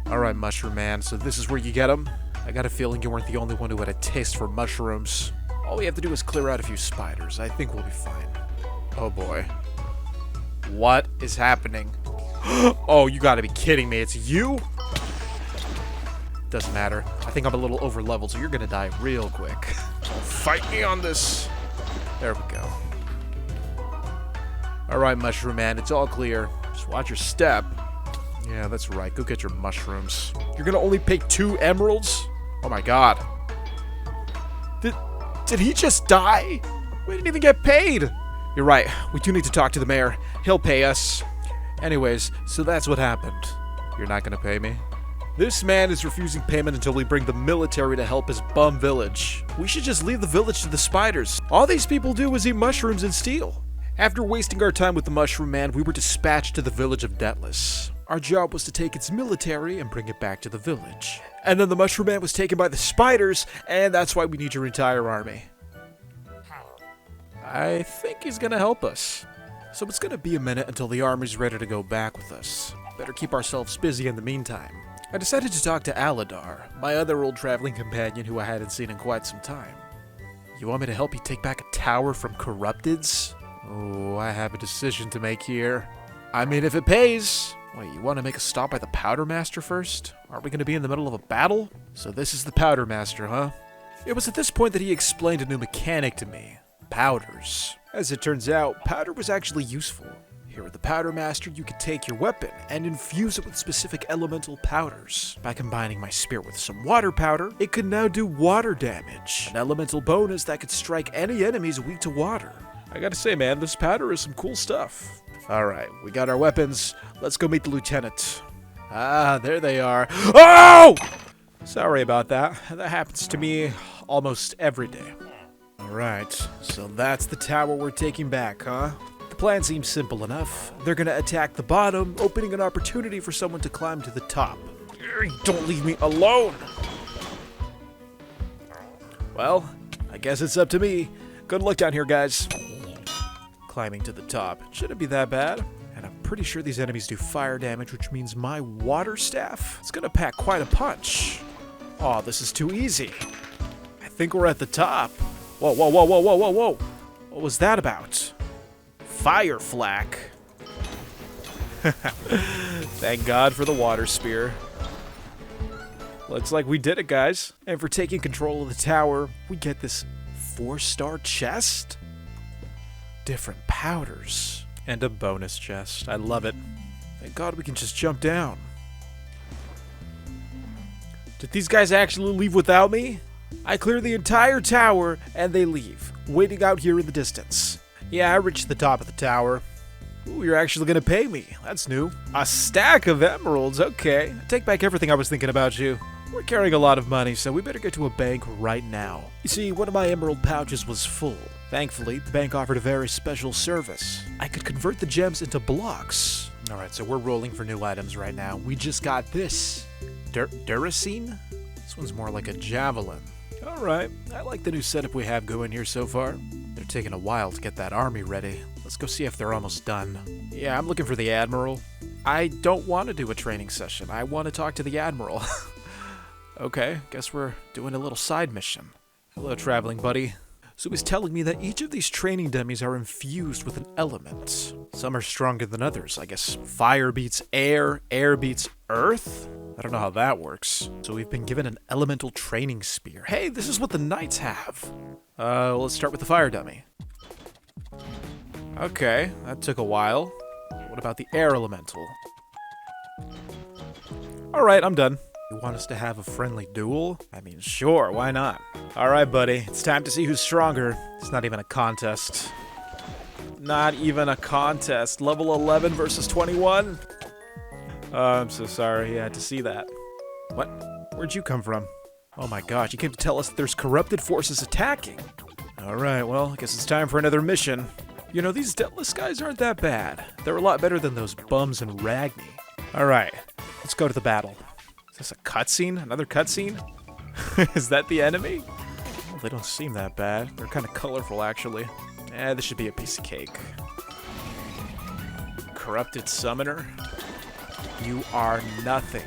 Alright, Mushroom Man, so this is where you get them? I got a feeling you weren't the only one who had a taste for mushrooms. All we have to do is clear out a few spiders. I think we'll be fine. Oh boy. What is happening? Oh, you gotta be kidding me. It's you? Doesn't matter. I think I'm a little over leveled, so you're gonna die real quick. Fight me on this. There we go. Alright, Mushroom Man, it's all clear. Just watch your step. Yeah, that's right. Go get your mushrooms. You're gonna only pay 2 emeralds? Oh my god. Did he just die? We didn't even get paid. You're right. We do need to talk to the mayor. He'll pay us. Anyways, so that's what happened. You're not gonna pay me? This man is refusing payment until we bring the military to help his bum village. We should just leave the village to the spiders. All these people do is eat mushrooms and steal. After wasting our time with the Mushroom Man, we were dispatched to the village of Debtless. Our job was to take its military and bring it back to the village. And then the Mushroom Man was taken by the spiders, and that's why we need your entire army. I think he's gonna help us. So it's gonna be a minute until the army's ready to go back with us. Better keep ourselves busy in the meantime. I decided to talk to Aladar, my other old traveling companion who I hadn't seen in quite some time. You want me to help you take back a tower from corrupteds? Oh, I have a decision to make here. I mean, if it pays. Wait, you want to make a stop by the Powder Master first? Aren't we going to be in the middle of a battle? So this is the Powder Master, huh? It was at this point that he explained a new mechanic to me. Powders. As it turns out, powder was actually useful. Here at the Powder Master, you could take your weapon and infuse it with specific elemental powders. By combining my spear with some water powder, it could now do water damage, an elemental bonus that could strike any enemies weak to water. I gotta say, man, this powder is some cool stuff. Alright, we got our weapons. Let's go meet the lieutenant. Ah, there they are. Oh! Sorry about that. That happens to me almost every day. Alright, so that's the tower we're taking back, huh? The plan seems simple enough. They're gonna attack the bottom, opening an opportunity for someone to climb to the top. Don't leave me alone! Well, I guess it's up to me. Good luck down here, guys. Climbing to the top. Shouldn't be that bad. And I'm pretty sure these enemies do fire damage, which means my water staff is gonna pack quite a punch. Oh, this is too easy. I think we're at the top. Whoa, whoa, whoa, whoa, whoa, whoa, whoa. What was that about? Fire flak. Thank God for the water spear. Looks like we did it, guys. And for taking control of the tower, we get this 4-star chest. Different powders. And a bonus chest. I love it. Thank God we can just jump down. Did these guys actually leave without me? I clear the entire tower, and they leave, waiting out here in the distance. Yeah, I reached the top of the tower. Ooh, you're actually gonna pay me. That's new. A stack of emeralds, okay. I take back everything I was thinking about you. We're carrying a lot of money, so we better get to a bank right now. You see, one of my emerald pouches was full. Thankfully, the bank offered a very special service. I could convert the gems into blocks. Alright, so we're rolling for new items right now. We just got this. Duracine? This one's more like a javelin. Alright, I like the new setup we have going here so far. They're taking a while to get that army ready. Let's go see if they're almost done. Yeah, I'm looking for the Admiral. I don't want to do a training session. I want to talk to the Admiral. Okay, guess we're doing a little side mission. Hello, traveling buddy. So he's telling me that each of these training dummies are infused with an element. Some are stronger than others. I guess fire beats air, air beats earth? I don't know how that works. So we've been given an elemental training spear. Hey, this is what the knights have. Let's start with the fire dummy. Okay, that took a while. What about the air elemental? Alright, I'm done. You want us to have a friendly duel? I mean, sure, why not? Alright, buddy, it's time to see who's stronger. It's not even a contest. Not even a contest. Level 11 versus 21? I'm so sorry you had to see that. What? Where'd you come from? Oh my gosh, you came to tell us that there's corrupted forces attacking. Alright, well, I guess it's time for another mission. You know, these Debtless guys aren't that bad. They're a lot better than those bums in Ragny. Alright, let's go to the battle. Is this a cutscene? Another cutscene? Is that the enemy? Well, they don't seem that bad. They're kind of colorful, actually. This should be a piece of cake. Corrupted summoner? You are nothing.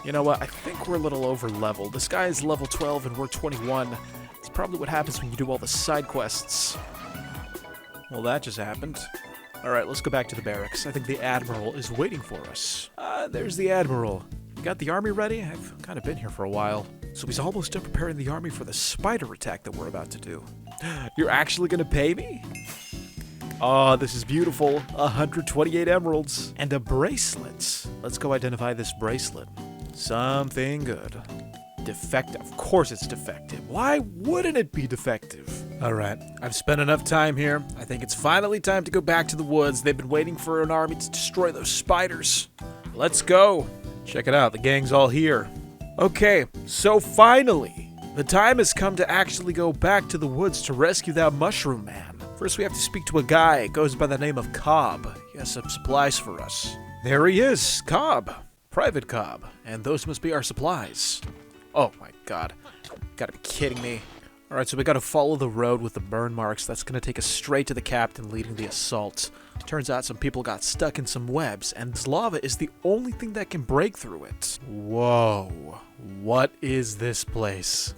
You know what? I think we're a little over-leveled. This guy is level 12 and we're 21. It's probably what happens when you do all the side quests. Well, that just happened. Alright, let's go back to the barracks. I think the Admiral is waiting for us. There's the Admiral. You got the army ready? I've kind of been here for a while. So he's almost done preparing the army for the spider attack that we're about to do. You're actually gonna pay me? Oh, this is beautiful. 128 emeralds. And a bracelet. Let's go identify this bracelet. Something good. Defective. Of course it's defective. Why wouldn't it be defective? Alright, I've spent enough time here. I think it's finally time to go back to the woods. They've been waiting for an army to destroy those spiders. Let's go. Check it out, the gang's all here. Okay, so finally, the time has come to actually go back to the woods to rescue that mushroom man. First we have to speak to a guy. It goes by the name of Cobb. He has some supplies for us. There he is, Cobb. Private Cobb. And those must be our supplies. Oh my god. Gotta be kidding me. Alright, so we gotta follow the road with the burn marks. That's gonna take us straight to the captain leading the assault. Turns out some people got stuck in some webs, and this lava is the only thing that can break through it. Whoa. What is this place?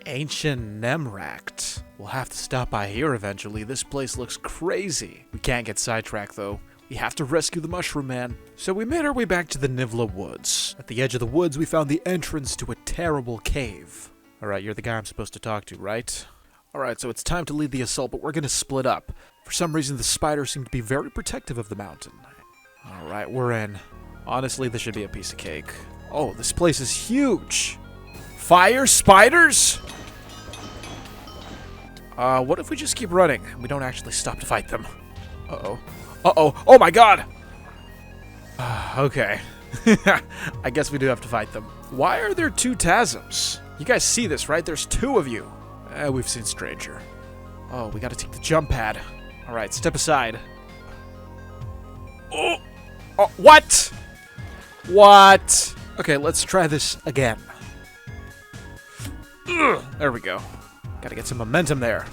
Ancient Nemract. We'll have to stop by here eventually. This place looks crazy. We can't get sidetracked though. We have to rescue the Mushroom Man. So we made our way back to the Nivea Woods. At the edge of the woods, we found the entrance to a terrible cave. Alright, you're the guy I'm supposed to talk to, right? Alright, so it's time to lead the assault, but we're gonna split up. For some reason, the spiders seem to be very protective of the mountain. Alright, we're in. Honestly, this should be a piece of cake. Oh, this place is huge! Fire spiders?! What if we just keep running? We don't actually stop to fight them. Uh-oh. Uh-oh. Oh my god! Okay. I guess we do have to fight them. Why are there 2 Tasms? You guys see this, right? There's 2 of you. We've seen Stranger. Oh, we gotta take the jump pad. Alright, step aside. Oh! Oh, what? What? Okay, let's try this again. Ugh, there we go. Gotta get some momentum there.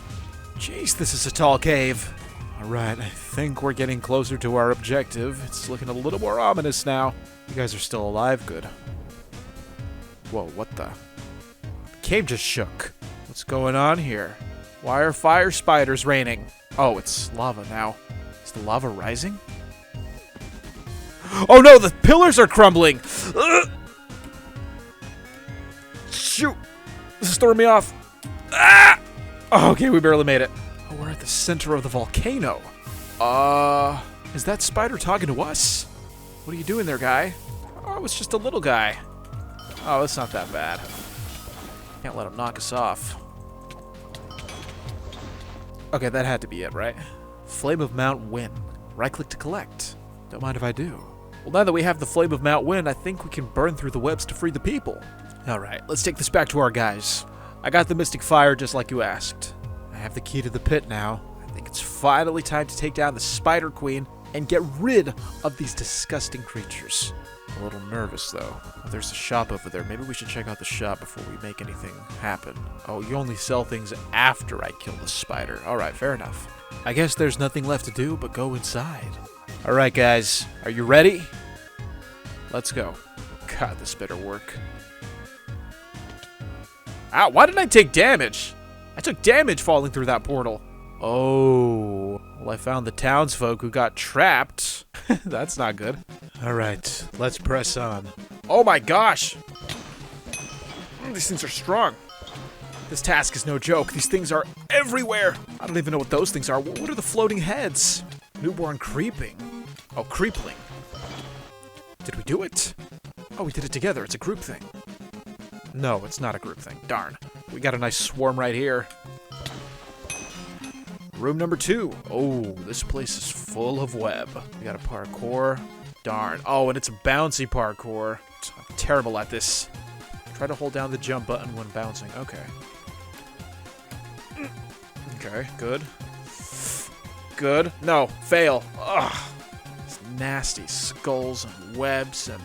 Jeez, this is a tall cave. Alright, I think we're getting closer to our objective. It's looking a little more ominous now. You guys are still alive, good. Whoa, what the? The cave just shook. What's going on here? Why are fire spiders raining? Oh, it's lava now. Is the lava rising? Oh no, the pillars are crumbling! Ugh! Shoot! This is throwing me off. Ah! Oh, okay, we barely made it. Oh, we're at the center of the volcano. Is that spider talking to us? What are you doing there, guy? Oh, it's just a little guy. Oh, it's not that bad. Can't let him knock us off. Okay, that had to be it, right? Flame of Mount Wynn. Right-click to collect. Don't mind if I do. Well, now that we have the Flame of Mount Wynn, I think we can burn through the webs to free the people. Alright, let's take this back to our guys. I got the Mystic Fire just like you asked. I have the key to the pit now. I think it's finally time to take down the Spider Queen and get rid of these disgusting creatures. A little nervous, though. Oh, there's a shop over there. Maybe we should check out the shop before we make anything happen. Oh, you only sell things after I kill the spider. Alright, fair enough. I guess there's nothing left to do but go inside. Alright, guys. Are you ready? Let's go. God, this better work. Ow, why didn't I take damage? I took damage falling through that portal. Oh. Well, I found the townsfolk who got trapped. That's not good. Alright, let's press on. Oh my gosh! These things are strong. This task is no joke. These things are everywhere. I don't even know what those things are. What are the floating heads? Newborn creeping. Oh, creepling. Did we do it? Oh, we did it together. It's a group thing. No, it's not a group thing. Darn. We got a nice swarm right here. Room number 2. Oh, this place is full of web. We got a parkour. Darn. Oh, and it's a bouncy parkour. I'm terrible at this. Try to hold down the jump button when bouncing. Okay. Okay, good. Good. No, fail. Ugh. It's nasty. Skulls and webs and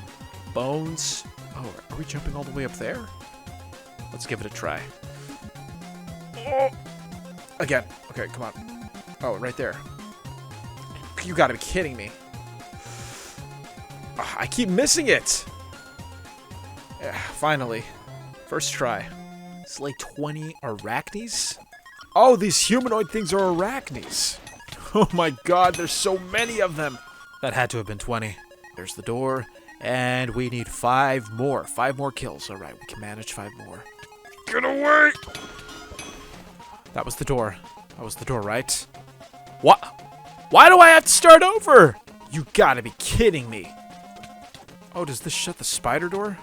bones. Oh, are we jumping all the way up there? Let's give it a try. Oh. Again. Okay, come on. Oh, right there. You gotta be kidding me. Ugh, I keep missing it. Yeah, finally. First try. Slay 20 arachnes? Oh, these humanoid things are arachnes. Oh my god, there's so many of them. That had to have been 20. There's the door. And we need 5 more. 5 more kills. Alright, we can manage 5 more. Get away! That was the door. That was the door, right? What? Why do I have to start over? You gotta be kidding me. Oh, does this shut the spider door?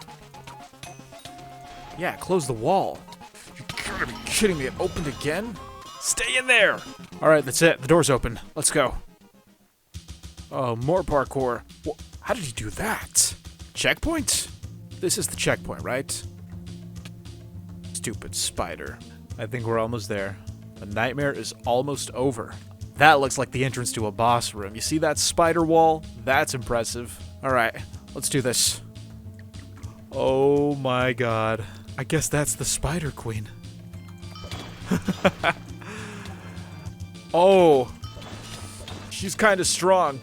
Yeah, close the wall. You gotta be kidding me. It opened again? Stay in there! Alright, that's it. The door's open. Let's go. Oh, more parkour. How did he do that? Checkpoint? This is the checkpoint, right? Stupid spider. I think we're almost there. The nightmare is almost over. That looks like the entrance to a boss room. You see that spider wall? That's impressive. Alright, let's do this. Oh my god. I guess that's the Spider Queen. Oh. She's kind of strong.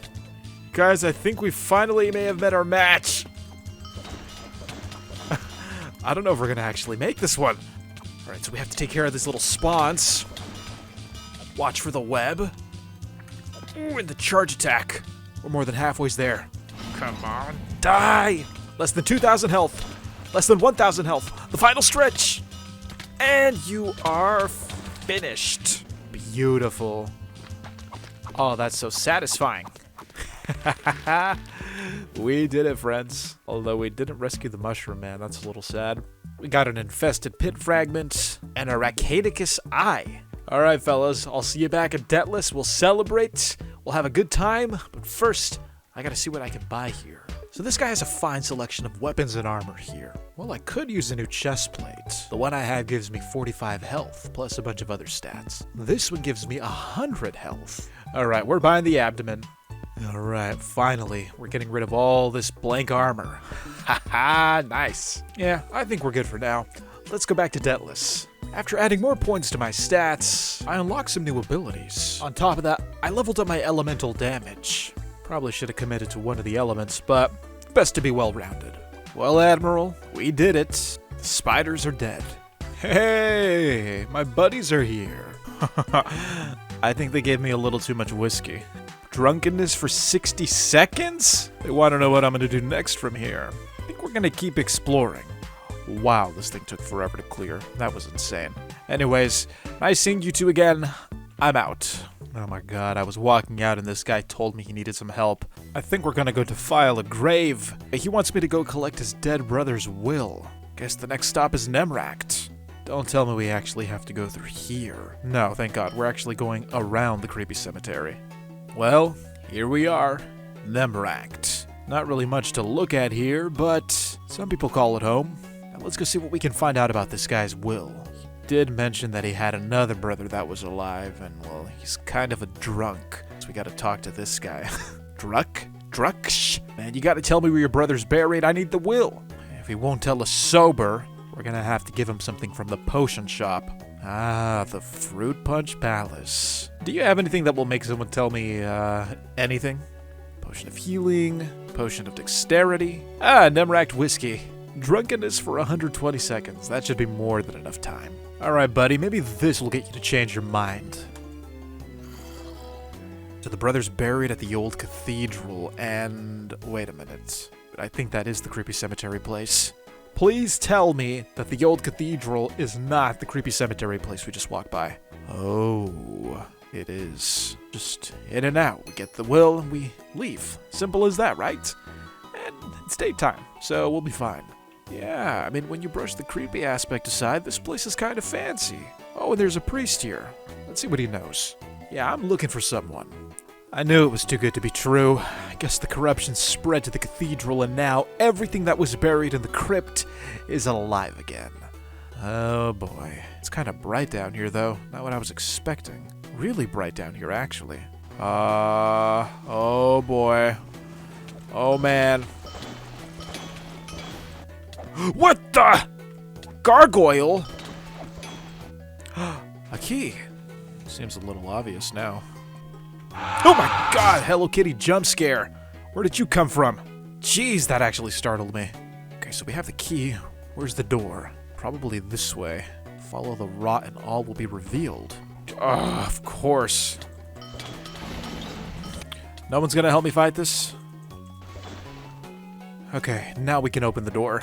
Guys, I think we finally may have met our match. I don't know if we're going to actually make this one. Alright, so we have to take care of these little spawns. Watch for the web. Ooh, and the charge attack. We're more than halfway there. Come on, die! Less than 2,000 health. Less than 1,000 health. The final stretch. And you are finished. Beautiful. Oh, that's so satisfying. We did it, friends. Although we didn't rescue the mushroom man. That's a little sad. We got an infested pit fragment and a Racadicus eye. Alright, fellas. I'll see you back at Debtless. We'll celebrate. We'll have a good time. But first, I gotta see what I can buy here. So this guy has a fine selection of weapons and armor here. Well, I could use a new chest plate. The one I have gives me 45 health, plus a bunch of other stats. This one gives me 100 health. Alright, we're buying the abdomen. Alright, finally, we're getting rid of all this blank armor. Haha, nice. Yeah, I think we're good for now. Let's go back to Debtless. After adding more points to my stats, I unlocked some new abilities. On top of that, I leveled up my elemental damage. Probably should have committed to one of the elements, but best to be well-rounded. Well, Admiral, we did it. The spiders are dead. Hey, my buddies are here. I think they gave me a little too much whiskey. Drunkenness for 60 seconds? They want to know what I'm going to do next from here. I think we're going to keep exploring. Wow, this thing took forever to clear. That was insane. Anyways, nice seeing you two again. I'm out. Oh my god, I was walking out and this guy told me he needed some help. I think we're gonna go defile a grave. He wants me to go collect his dead brother's will. Guess the next stop is Nemract. Don't tell me we actually have to go through here. No, thank god, we're actually going around the creepy cemetery. Well, here we are. Nemract. Not really much to look at here, but some people call it home. Now let's go see what we can find out about this guy's will. He did mention that he had another brother that was alive, and well, he's kind of a drunk. So we gotta talk to this guy. Drunk? Shh. Man, you gotta tell me where your brother's buried. I need the will. If he won't tell us sober, we're gonna have to give him something from the potion shop. Ah, the Fruit Punch Palace. Do you have anything that will make someone tell me, anything? Potion of healing, potion of dexterity. Ah, Nemract whiskey. Drunkenness for 120 seconds. That should be more than enough time. Alright, buddy, maybe this will get you to change your mind. So the brother's buried at the old cathedral, and wait a minute. I think that is the creepy cemetery place. Please tell me that the old cathedral is not the creepy cemetery place we just walked by. Oh, it is. Just in and out. We get the will and we leave. Simple as that, right? And it's daytime, so we'll be fine. Yeah, I mean, when you brush the creepy aspect aside, this place is kind of fancy. Oh, and there's a priest here. Let's see what he knows. Yeah, I'm looking for someone. I knew it was too good to be true. I guess the corruption spread to the cathedral, and now everything that was buried in the crypt is alive again. Oh boy. It's kind of bright down here, though. Not what I was expecting. Really bright down here, actually. Oh boy. Oh man. What the? Gargoyle? A key. Seems a little obvious now. Oh my god, Hello Kitty jump scare. Where did you come from? Jeez, that actually startled me. Okay, so we have the key. Where's the door? Probably this way. Follow the rot and all will be revealed. Of course. No one's gonna help me fight this? Okay, now we can open the door.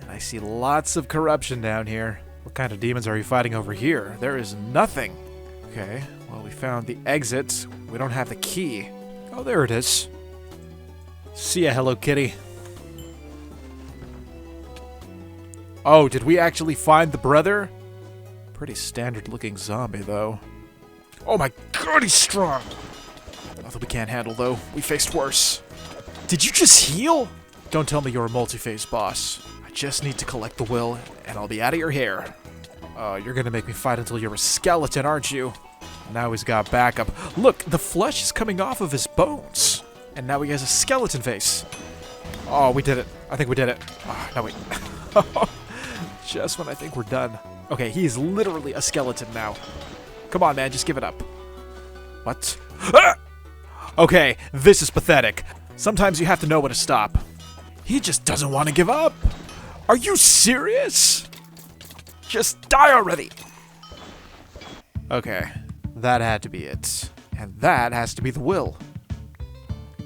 And I see lots of corruption down here. What kind of demons are you fighting over here? There is nothing. Okay, well, we found the exit. We don't have the key. Oh, there it is. See ya, Hello Kitty. Oh, did we actually find the brother? Pretty standard-looking zombie, though. Oh my god, he's strong! Nothing we can't handle, though. We faced worse. Did you just heal? Don't tell me you're a multi-phase boss. I just need to collect the will, and I'll be out of your hair. Oh, you're gonna make me fight until you're a skeleton, aren't you? Now he's got backup. Look, the flesh is coming off of his bones. And now he has a skeleton face. Oh, we did it. I think we did it. Oh, no, wait. Just when I think we're done. Okay, he's literally a skeleton now. Come on, man, just give it up. What? Ah! Okay, this is pathetic. Sometimes you have to know when to stop. He just doesn't want to give up. Are you serious? Just die already! Okay, that had to be it. And that has to be the will.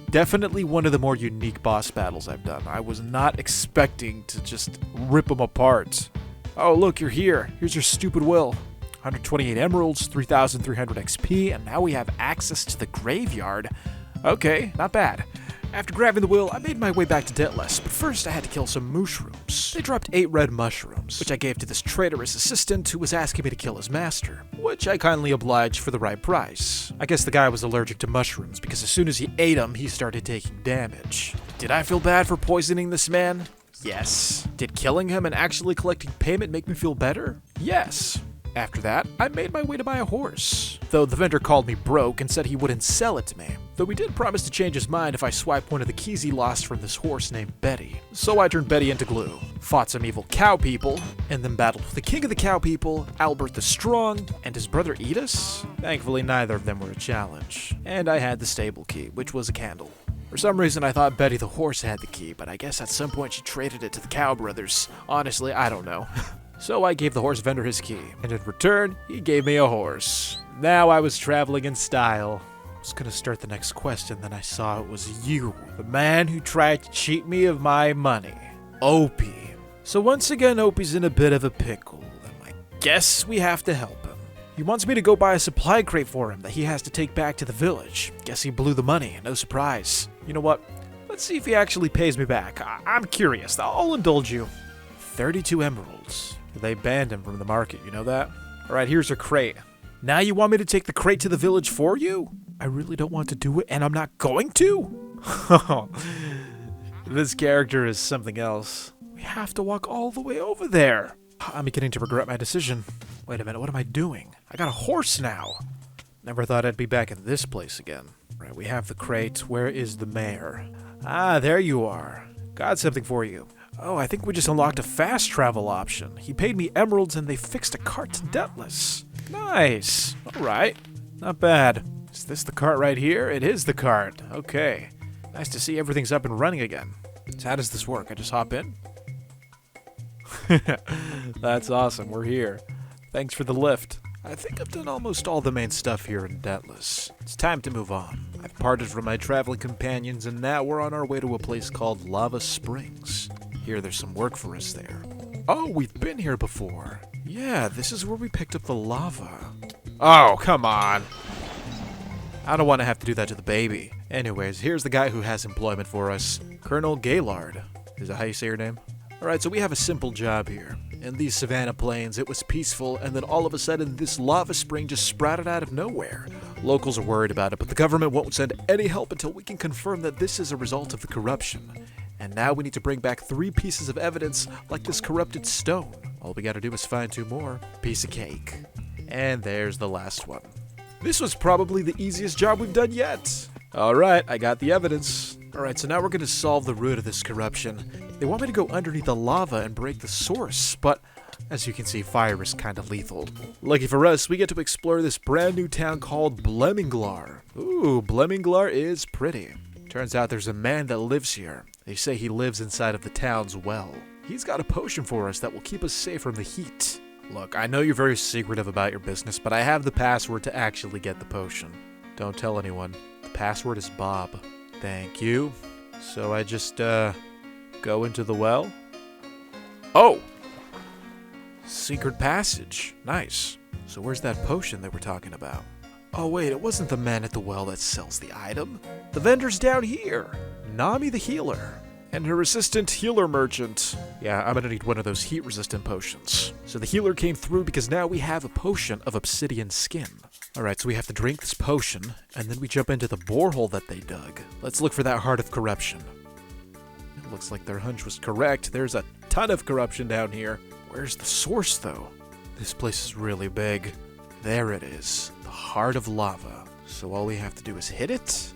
Definitely one of the more unique boss battles I've done. I was not expecting to just rip them apart. Oh, look, you're here. Here's your stupid will. 128 emeralds, 3,300 XP, and now we have access to the graveyard. Okay, not bad. After grabbing the wheel, I made my way back to Debtless, but first I had to kill some mushrooms. They dropped 8 red mushrooms, which I gave to this traitorous assistant who was asking me to kill his master, which I kindly obliged for the right price. I guess the guy was allergic to mushrooms because as soon as he ate them, he started taking damage. Did I feel bad for poisoning this man? Yes. Did killing him and actually collecting payment make me feel better? Yes. After that, I made my way to buy a horse, though the vendor called me broke and said he wouldn't sell it to me, though he did promise to change his mind if I swiped one of the keys he lost from this horse named Betty. So I turned Betty into glue, fought some evil cow people, and then battled with the king of the cow people, Albert the Strong, and his brother Edis. Thankfully, neither of them were a challenge, and I had the stable key, which was a candle. For some reason, I thought Betty the horse had the key, but I guess at some point she traded it to the cow brothers. Honestly, I don't know. So I gave the horse vendor his key, and in return, he gave me a horse. Now I was traveling in style. I was gonna start the next quest, and then I saw it was you, the man who tried to cheat me of my money, Opie. So once again, Opie's in a bit of a pickle, and I guess we have to help him. He wants me to go buy a supply crate for him that he has to take back to the village. Guess he blew the money, no surprise. You know what? Let's see if he actually pays me back. I'm curious. I'll indulge you. 32 emeralds. They banned him from the market, you know that? Alright, here's your crate. Now you want me to take the crate to the village for you? I really don't want to do it, and I'm not going to? This character is something else. We have to walk all the way over there. I'm beginning to regret my decision. Wait a minute, what am I doing? I got a horse now. Never thought I'd be back in this place again. Right, we have the crate. Where is the mayor? Ah, there you are. Got something for you. Oh, I think we just unlocked a fast travel option. He paid me emeralds and they fixed a cart to Debtless. Nice. Alright. Not bad. Is this the cart right here? It is the cart. Okay. Nice to see everything's up and running again. So how does this work? I just hop in? That's awesome. We're here. Thanks for the lift. I think I've done almost all the main stuff here in Debtless. It's time to move on. I've parted from my traveling companions and now we're on our way to a place called Lava Springs. Here, there's some work for us there. Oh, we've been here before. Yeah, this is where we picked up the lava. Oh, come on. I don't want to have to do that to the baby. Anyways, here's the guy who has employment for us. Colonel Gaylord. Is that how you say your name? Alright, so we have a simple job here. In these savanna plains, it was peaceful, and then all of a sudden, this lava spring just sprouted out of nowhere. Locals are worried about it, but the government won't send any help until we can confirm that this is a result of the corruption. And now we need to bring back 3 pieces of evidence, like this corrupted stone. All we gotta do is find 2 more. Piece of cake. And there's the last one. This was probably the easiest job we've done yet. Alright, I got the evidence. Alright, so now we're gonna solve the root of this corruption. They want me to go underneath the lava and break the source, but as you can see, fire is kinda lethal. Lucky for us, we get to explore this brand new town called Blemminglar. Ooh, Blemminglar is pretty. Turns out there's a man that lives here. They say he lives inside of the town's well. He's got a potion for us that will keep us safe from the heat. Look, I know you're very secretive about your business, but I have the password to actually get the potion. Don't tell anyone. The password is Bob. Thank you. So I just, go into the well? Oh! Secret passage. Nice. So where's that potion they were talking about? Oh wait, it wasn't the man at the well that sells the item. The vendor's down here. Nami the healer. And her assistant healer merchant. Yeah, I'm gonna need one of those heat-resistant potions. So the healer came through because now we have a potion of obsidian skin. Alright, so we have to drink this potion, and then we jump into the borehole that they dug. Let's look for that heart of corruption. It looks like their hunch was correct. There's a ton of corruption down here. Where's the source, though? This place is really big. There it is. The heart of lava. So all we have to do is hit it?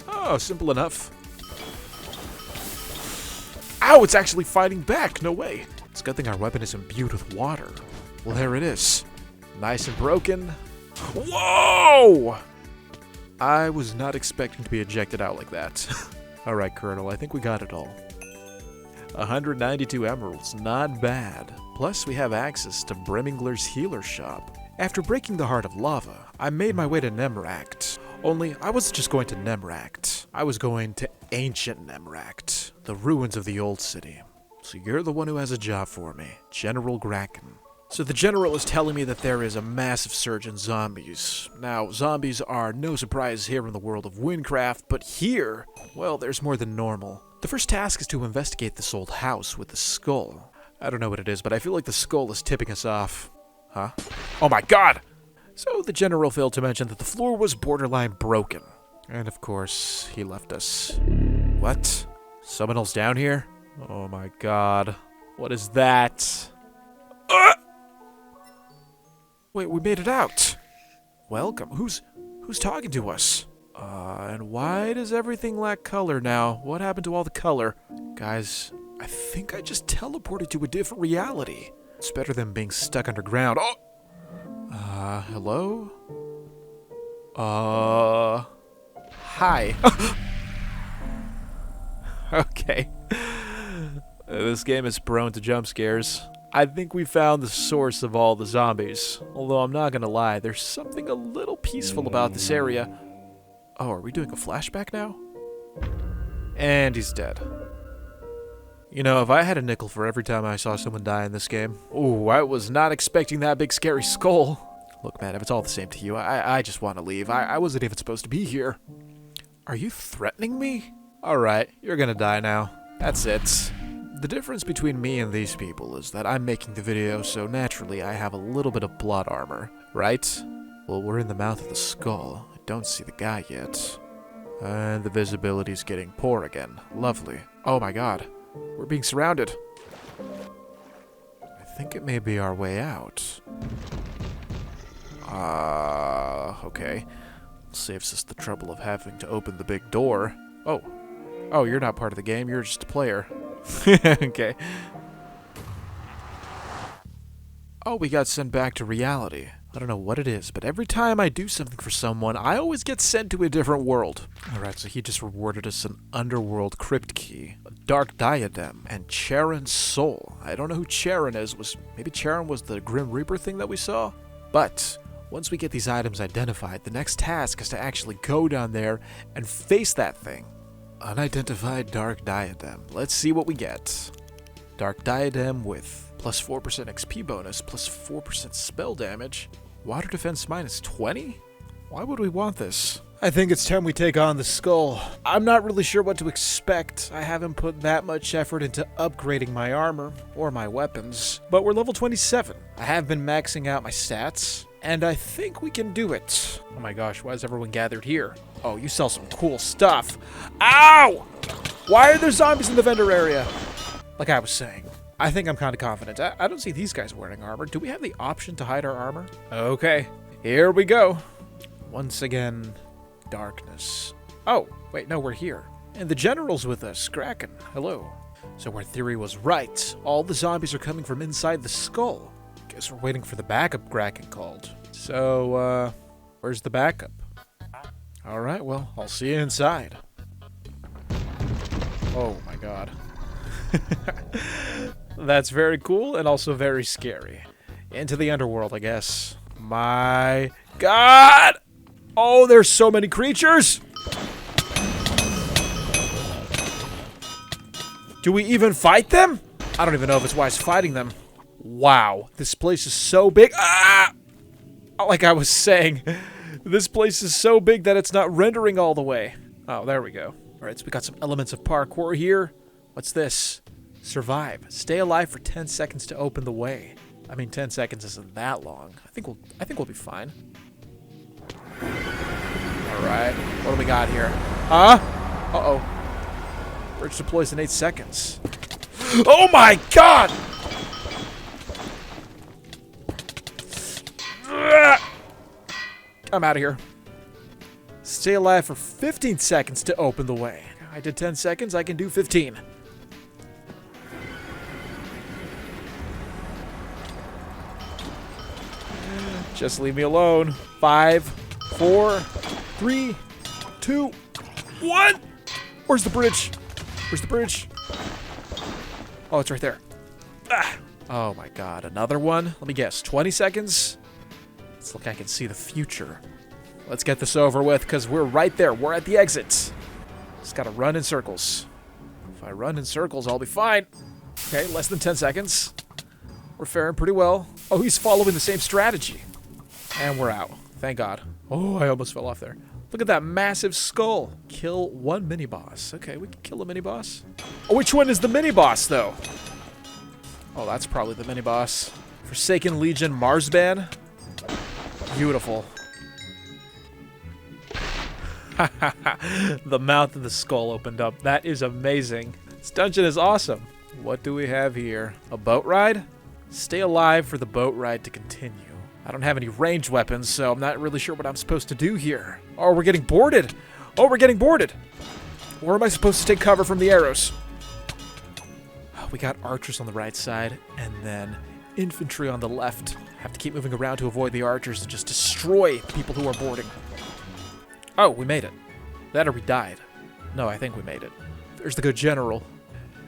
Oh, simple enough. Ow, it's actually fighting back! No way! It's a good thing our weapon is imbued with water. Well, there it is. Nice and broken. Whoa! I was not expecting to be ejected out like that. Alright, Colonel, I think we got it all. 192 emeralds, not bad. Plus, we have access to Bremmingler's healer shop. After breaking the heart of lava, I made my way to Nemract. Only, I wasn't just going to Nemract. I was going to ancient Nemract, the ruins of the old city. So you're the one who has a job for me, General Gracken. So the general is telling me that there is a massive surge in zombies. Now, zombies are no surprise here in the world of Wynncraft, but here, well, there's more than normal. The first task is to investigate this old house with the skull. I don't know what it is, but I feel like the skull is tipping us off. Huh? Oh my god! So the general failed to mention that the floor was borderline broken. And of course, he left us. What? Someone else down here? Oh my god. What is that? Wait, we made it out. Welcome. Who's talking to us? And why does everything lack color now? What happened to all the color? Guys, I think I just teleported to a different reality. It's better than being stuck underground. Oh! Hello? Hi. Okay. This game is prone to jump scares. I think we found the source of all the zombies. Although I'm not gonna lie, there's something a little peaceful about this area. Oh, are we doing a flashback now? And he's dead. You know, if I had a nickel for every time I saw someone die in this game... Ooh, I was not expecting that big scary skull. Look, man, if it's all the same to you, I just want to leave. I wasn't even supposed to be here. Are you threatening me? Alright, you're gonna die now. That's it. The difference between me and these people is that I'm making the video, so naturally I have a little bit of blood armor, right? Well, we're in the mouth of the skull. I don't see the guy yet. And the visibility's getting poor again. Lovely. Oh my god. We're being surrounded. I think it may be our way out. Okay. Saves us the trouble of having to open the big door. Oh. Oh, you're not part of the game. You're just a player. Okay. Oh, we got sent back to reality. I don't know what it is, but every time I do something for someone, I always get sent to a different world. Alright, so he just rewarded us an underworld crypt key, a dark diadem, and Charon's soul. I don't know who Charon is. Maybe Charon was the Grim Reaper thing that we saw? But once we get these items identified, the next task is to actually go down there and face that thing. Unidentified dark diadem. Let's see what we get. Dark diadem with plus 4% XP bonus, plus 4% spell damage. Water defense minus 20? Why would we want this? I think it's time we take on the skull. I'm not really sure what to expect. I haven't put that much effort into upgrading my armor or my weapons. But we're level 27. I have been maxing out my stats, and I think we can do it. Oh my gosh, why is everyone gathered here? Oh, you sell some cool stuff. Ow! Why are there zombies in the vendor area? Like I was saying, I think I'm kind of confident. I don't see these guys wearing armor. Do we have the option to hide our armor? Okay, here we go. Once again, darkness. Oh, wait, no, we're here. And the general's with us, Kraken. Hello. So our theory was right. All the zombies are coming from inside the skull. Guess we're waiting for the backup Kraken called. So, where's the backup? Alright, well, I'll see you inside. Oh my god. That's very cool and also very scary. Into the underworld, I guess. My god! Oh, there's so many creatures! Do we even fight them? I don't even know if it's wise fighting them. Wow, this place is so big. Ah! Like I was saying, this place is so big that it's not rendering all the way. Oh, there we go. Alright, so we got some elements of parkour here. What's this? Survive. Stay alive for 10 seconds to open the way. I mean, 10 seconds isn't that long. I think we'll be fine. Alright, what do we got here? Huh? Uh-oh. Bridge deploys in 8 seconds. Oh my god! I'm out of here. Stay alive for 15 seconds to open the way. I did 10 seconds, I can do 15. Just leave me alone. 5, 4, 3, 2, 1! Where's the bridge? Where's the bridge? Oh, it's right there. Ah. Oh my god, another one? Let me guess, 20 seconds? It's like I can see the future. Let's get this over with, because we're right there. We're at the exit. Just gotta run in circles. If I run in circles, I'll be fine. Okay, less than 10 seconds. We're faring pretty well. Oh, he's following the same strategy. And we're out. Thank God. Oh, I almost fell off there. Look at that massive skull. Kill one mini-boss. Okay, we can kill a mini-boss. Oh, which one is the mini-boss, though? Oh, that's probably the mini-boss. Forsaken Legion Marsban. Beautiful. The mouth of the skull opened up. That is amazing. This dungeon is awesome. What do we have here? A boat ride? Stay alive for the boat ride to continue. I don't have any ranged weapons, so I'm not really sure what I'm supposed to do here. Oh, we're getting boarded. Oh, we're getting boarded. Where am I supposed to take cover from the arrows? We got archers on the right side, and then infantry on the left. Have to keep moving around to avoid the archers and just destroy people who are boarding. Oh, we made it. That or we died. No, I think we made it. There's the good general.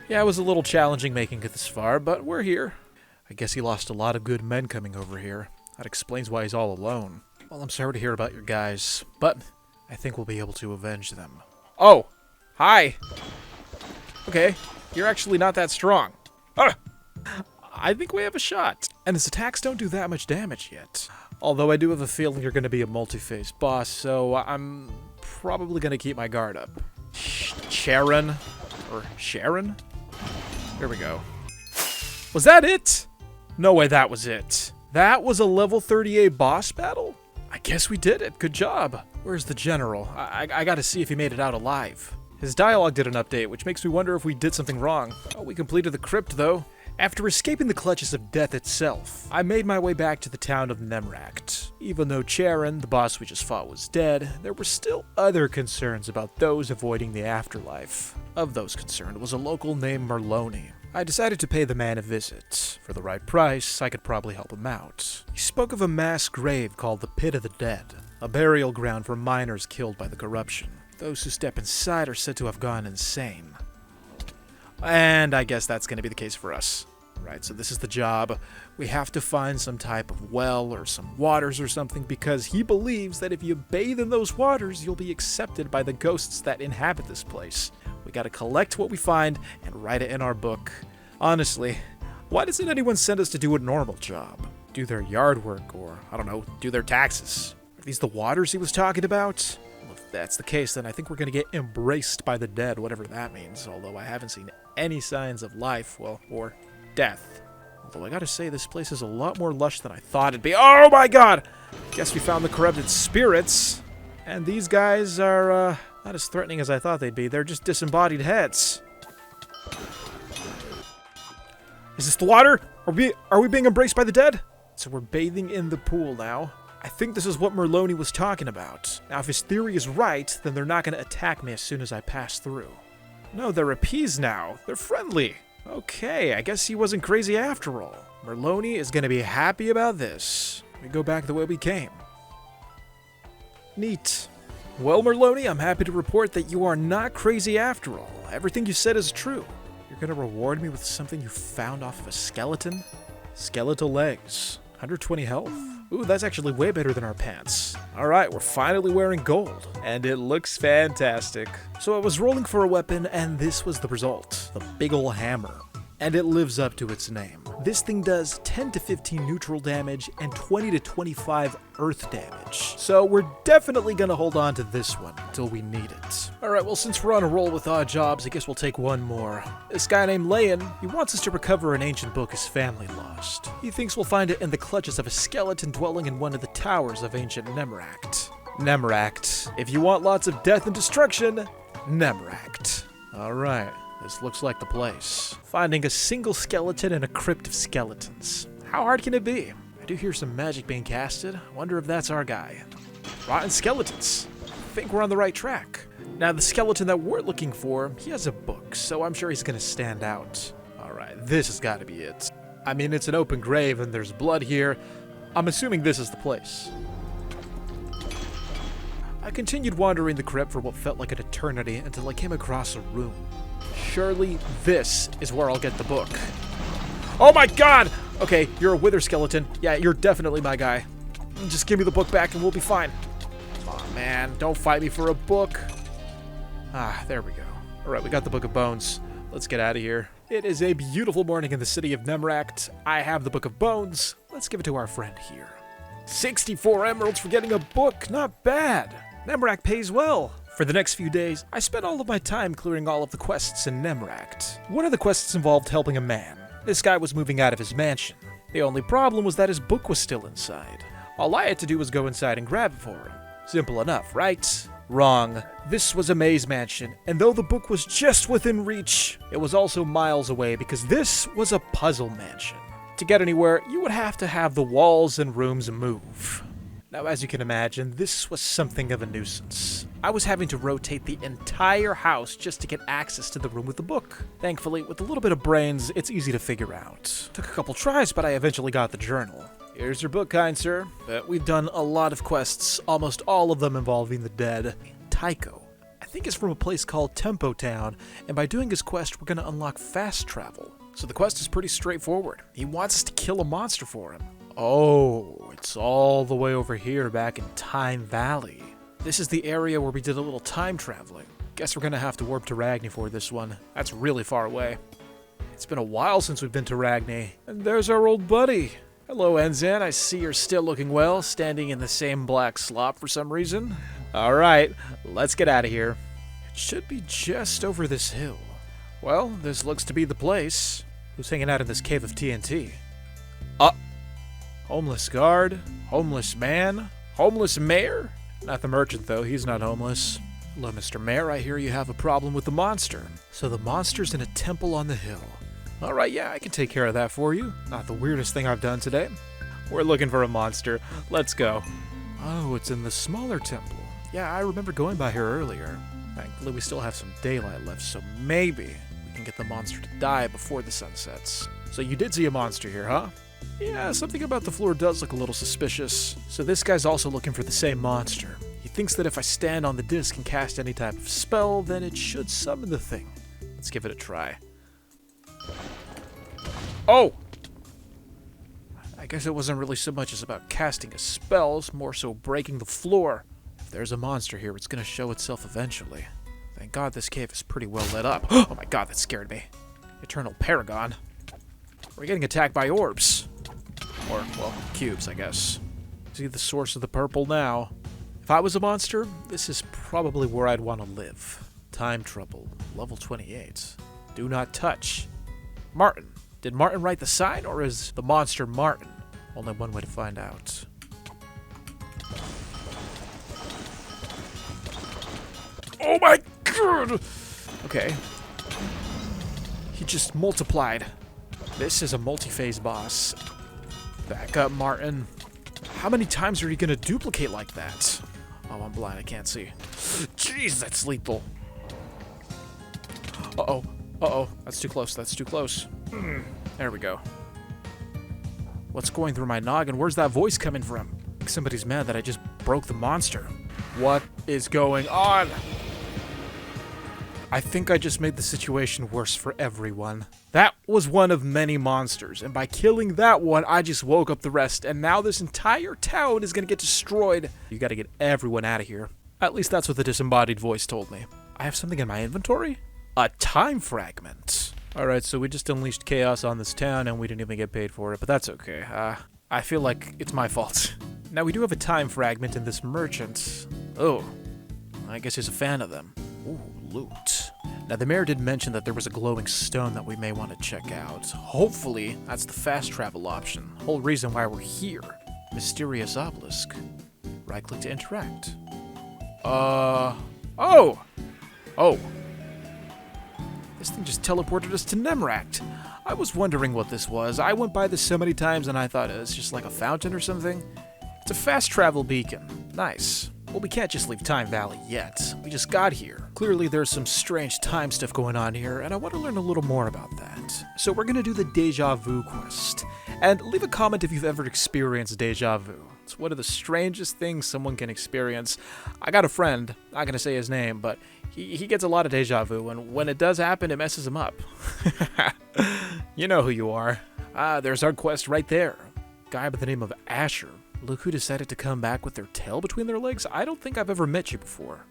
Yeah, it was a little challenging making it this far, but we're here. I guess he lost a lot of good men coming over here. That explains why he's all alone. Well, I'm sorry to hear about your guys, but I think we'll be able to avenge them. Oh! Hi! Okay, you're actually not that strong. Ah! I think we have a shot. And his attacks don't do that much damage yet. Although I do have a feeling you're going to be a multi-phase boss, so I'm probably going to keep my guard up. Sharon? Or Sharon? Here we go. Was that it? No way that was it. That was a level 38 boss battle? I guess we did it. Good job. Where's the general? I gotta see if he made it out alive. His dialogue did an update, which makes me wonder if we did something wrong. Oh, we completed the crypt, though. After escaping the clutches of death itself, I made my way back to the town of Nemract. Even though Charon, the boss we just fought, was dead, there were still other concerns about those avoiding the afterlife. Of those concerned was a local named Merloni. I decided to pay the man a visit. For the right price, I could probably help him out. He spoke of a mass grave called the Pit of the Dead, a burial ground for miners killed by the corruption. Those who step inside are said to have gone insane. And I guess that's going to be the case for us. Right, so this is the job. We have to find some type of well or some waters or something because he believes that if you bathe in those waters, you'll be accepted by the ghosts that inhabit this place. We gotta collect what we find and write it in our book. Honestly, why doesn't anyone send us to do a normal job? Do their yard work or, I don't know, do their taxes? Are these the waters he was talking about? Well, if that's the case, then I think we're gonna get embraced by the dead, whatever that means, although I haven't seen any signs of life, well, or death. Although I gotta say, this place is a lot more lush than I thought it'd be. Oh my god! Guess we found the corrupted spirits. And these guys are, not as threatening as I thought they'd be. They're just disembodied heads. Is this the water? Are we being embraced by the dead? So we're bathing in the pool now. I think this is what Merloni was talking about. Now, if his theory is right, then they're not gonna attack me as soon as I pass through. No, they're appeased now. They're friendly. Okay, I guess he wasn't crazy after all. Merloni is going to be happy about this. We go back the way we came. Neat. Well, Merloni, I'm happy to report that you are not crazy after all. Everything you said is true. You're going to reward me with something you found off of a skeleton? Skeletal legs. 120 health. Ooh, that's actually way better than our pants. Alright, we're finally wearing gold. And it looks fantastic. So I was rolling for a weapon, and this was the result. The big ol' hammer. And it lives up to its name. This thing does 10 to 15 neutral damage and 20 to 25 earth damage. So we're definitely gonna hold on to this one until we need it. Alright, well, since we're on a roll with odd jobs, I guess we'll take one more. This guy named Leon, he wants us to recover an ancient book his family lost. He thinks we'll find it in the clutches of a skeleton dwelling in one of the towers of ancient Nemract. Nemract. If you want lots of death and destruction, Nemract. Alright. This looks like the place. Finding a single skeleton in a crypt of skeletons. How hard can it be? I do hear some magic being casted. I wonder if that's our guy. Rotten skeletons. I think we're on the right track. Now, the skeleton that we're looking for, he has a book, so I'm sure he's gonna stand out. Alright, this has gotta be it. I mean, it's an open grave and there's blood here. I'm assuming this is the place. I continued wandering the crypt for what felt like an eternity until I came across a room. Surely this is where I'll get the book. Oh my god! Okay, you're a wither skeleton. Yeah, you're definitely my guy. Just give me the book back and we'll be fine. Aw, man, don't fight me for a book. Ah, there we go. Alright, we got the Book of Bones. Let's get out of here. It is a beautiful morning in the city of Nemract. I have the Book of Bones. Let's give it to our friend here. 64 emeralds for getting a book, not bad. Nemract pays well. For the next few days, I spent all of my time clearing all of the quests in Nemract. One of the quests involved helping a man. This guy was moving out of his mansion. The only problem was that his book was still inside. All I had to do was go inside and grab it for him. Simple enough, right? Wrong. This was a maze mansion, and though the book was just within reach, it was also miles away because this was a puzzle mansion. To get anywhere, you would have to have the walls and rooms move. Now, as you can imagine, this was something of a nuisance. I was having to rotate the entire house just to get access to the room with the book. Thankfully, with a little bit of brains, it's easy to figure out. Took a couple tries, but I eventually got the journal. Here's your book, kind sir. But we've done a lot of quests, almost all of them involving the dead. Tycho, I think it's from a place called Tempo Town, and by doing his quest, we're going to unlock fast travel. So the quest is pretty straightforward. He wants us to kill a monster for him. Oh, it's all the way over here back in Time Valley. This is the area where we did a little time traveling. Guess we're going to have to warp to Ragny for this one. That's really far away. It's been a while since we've been to Ragny. And there's our old buddy. Hello, Enzen. I see you're still looking well, standing in the same black slop for some reason. All right, let's get out of here. It should be just over this hill. Well, this looks to be the place. Who's hanging out in this cave of TNT? Homeless guard, homeless man, homeless mayor? Not the merchant, though. He's not homeless. Hello, Mr. Mayor. I hear you have a problem with the monster. So the monster's in a temple on the hill. All right, yeah, I can take care of that for you. Not the weirdest thing I've done today. We're looking for a monster. Let's go. Oh, it's in the smaller temple. Yeah, I remember going by here earlier. Thankfully, we still have some daylight left, so maybe we can get the monster to die before the sun sets. So you did see a monster here, huh? Yeah, something about the floor does look a little suspicious. So this guy's also looking for the same monster. He thinks that if I stand on the disc and cast any type of spell, then it should summon the thing. Let's give it a try. Oh! I guess it wasn't really so much as about casting a spell, it's more so breaking the floor. If there's a monster here, it's gonna show itself eventually. Thank God this cave is pretty well lit up. Oh my God, that scared me. Eternal Paragon. We're getting attacked by orbs. Or, well, cubes, I guess. See the source of the purple now. If I was a monster, this is probably where I'd want to live. Time trouble, level 28. Do not touch. Martin. Did Martin write the sign, or is the monster Martin? Only one way to find out. Oh my God! Okay. He just multiplied. This is a multi-phase boss. Back up, Martin. How many times are you gonna duplicate like that? Oh, I'm blind, I can't see. Jeez, that's lethal. Uh-oh. Uh-oh. That's too close, that's too close. There we go. What's going through my noggin? Where's that voice coming from? I think somebody's mad that I just broke the monster. What is going on? I think I just made the situation worse for everyone. That was one of many monsters, and by killing that one, I just woke up the rest, and now this entire town is gonna get destroyed. You gotta get everyone out of here. At least that's what the disembodied voice told me. I have something in my inventory? A time fragment. Alright, so we just unleashed chaos on this town, and we didn't even get paid for it, but that's okay. I feel like it's my fault. Now, we do have a time fragment in this merchant. Oh, I guess he's a fan of them. Ooh, loot. Now, the mayor did mention that there was a glowing stone that we may want to check out. Hopefully, that's the fast travel option. Whole reason why we're here. Mysterious obelisk. Right-click to interact. Oh! Oh! This thing just teleported us to Nemract. I was wondering what this was. I went by this so many times and I thought it's just like a fountain or something. It's a fast travel beacon. Nice. Well, we can't just leave Time Valley yet. We just got here. Clearly there's some strange time stuff going on here, and I want to learn a little more about that. So we're going to do the Deja Vu quest. And leave a comment if you've ever experienced Deja Vu. It's one of the strangest things someone can experience. I got a friend, not going to say his name, but he gets a lot of Deja Vu, and when it does happen, it messes him up. You know who you are. There's our quest right there. Guy by the name of Asher. Look who decided to come back with their tail between their legs. I don't think I've ever met you before.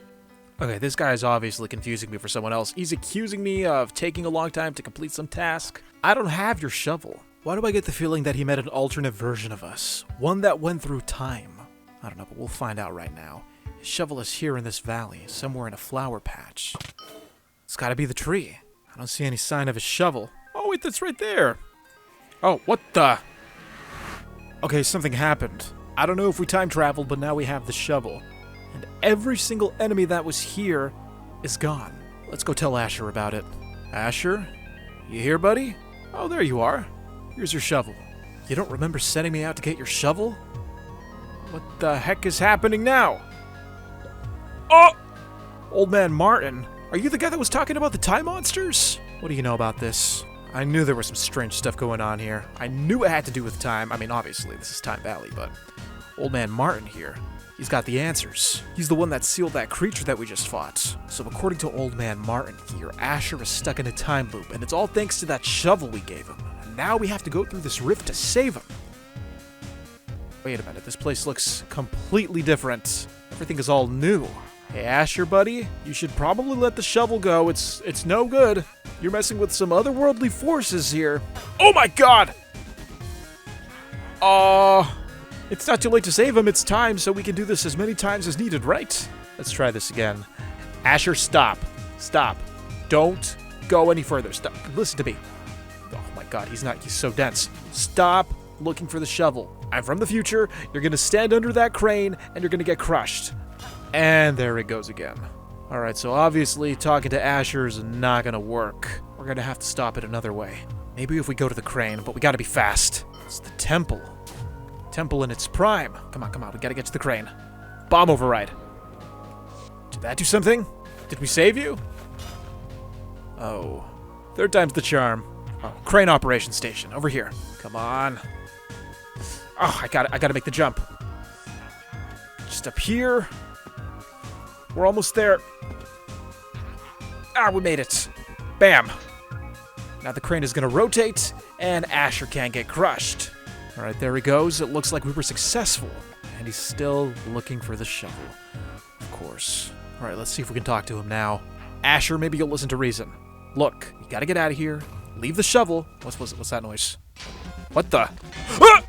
Okay, this guy is obviously confusing me for someone else. He's accusing me of taking a long time to complete some task. I don't have your shovel. Why do I get the feeling that he met an alternate version of us? One that went through time. I don't know, but we'll find out right now. His shovel is here in this valley, somewhere in a flower patch. It's gotta be the tree. I don't see any sign of his shovel. Oh, wait, that's right there. Oh, what the? Okay, something happened. I don't know if we time traveled, but now we have the shovel. And every single enemy that was here is gone. Let's go tell Asher about it. Asher? You here, buddy? Oh, there you are. Here's your shovel. You don't remember sending me out to get your shovel? What the heck is happening now? Oh! Old man Martin, are you the guy that was talking about the time monsters? What do you know about this? I knew there was some strange stuff going on here. I knew it had to do with time. I mean, obviously, this is Time Valley, but Old man Martin here, he's got the answers. He's the one that sealed that creature that we just fought. So according to Old man Martin here, Asher is stuck in a time loop, and it's all thanks to that shovel we gave him. And now we have to go through this rift to save him. Wait a minute, this place looks completely different. Everything is all new. Hey Asher, buddy, you should probably let the shovel go. It's no good. You're messing with some otherworldly forces here. Oh my god! It's not too late to save him, it's time, so we can do this as many times as needed, right? Let's try this again. Asher, stop. Stop. Don't go any further. Stop. Listen to me. Oh my god, he's so dense. Stop looking for the shovel. I'm from the future. You're gonna stand under that crane, and you're gonna get crushed. And there it goes again. Alright, so obviously talking to Asher is not gonna work. We're gonna have to stop it another way. Maybe if we go to the crane, but we gotta be fast. It's the temple. Temple in its prime. Come on, we gotta get to the crane. Bomb override. Did that do something? Did we save you? Oh. Third time's the charm. Oh, crane operation station, over here. Come on. Oh, I gotta make the jump. Just up here. We're almost there. Ah, we made it. Bam. Now the crane is gonna rotate, and Asher can't get crushed. Alright, there he goes. It looks like we were successful. And he's still looking for the shovel. Of course. Alright, let's see if we can talk to him now. Asher, maybe you'll listen to reason. Look, you gotta get out of here. Leave the shovel. What's that noise? What the? Ah!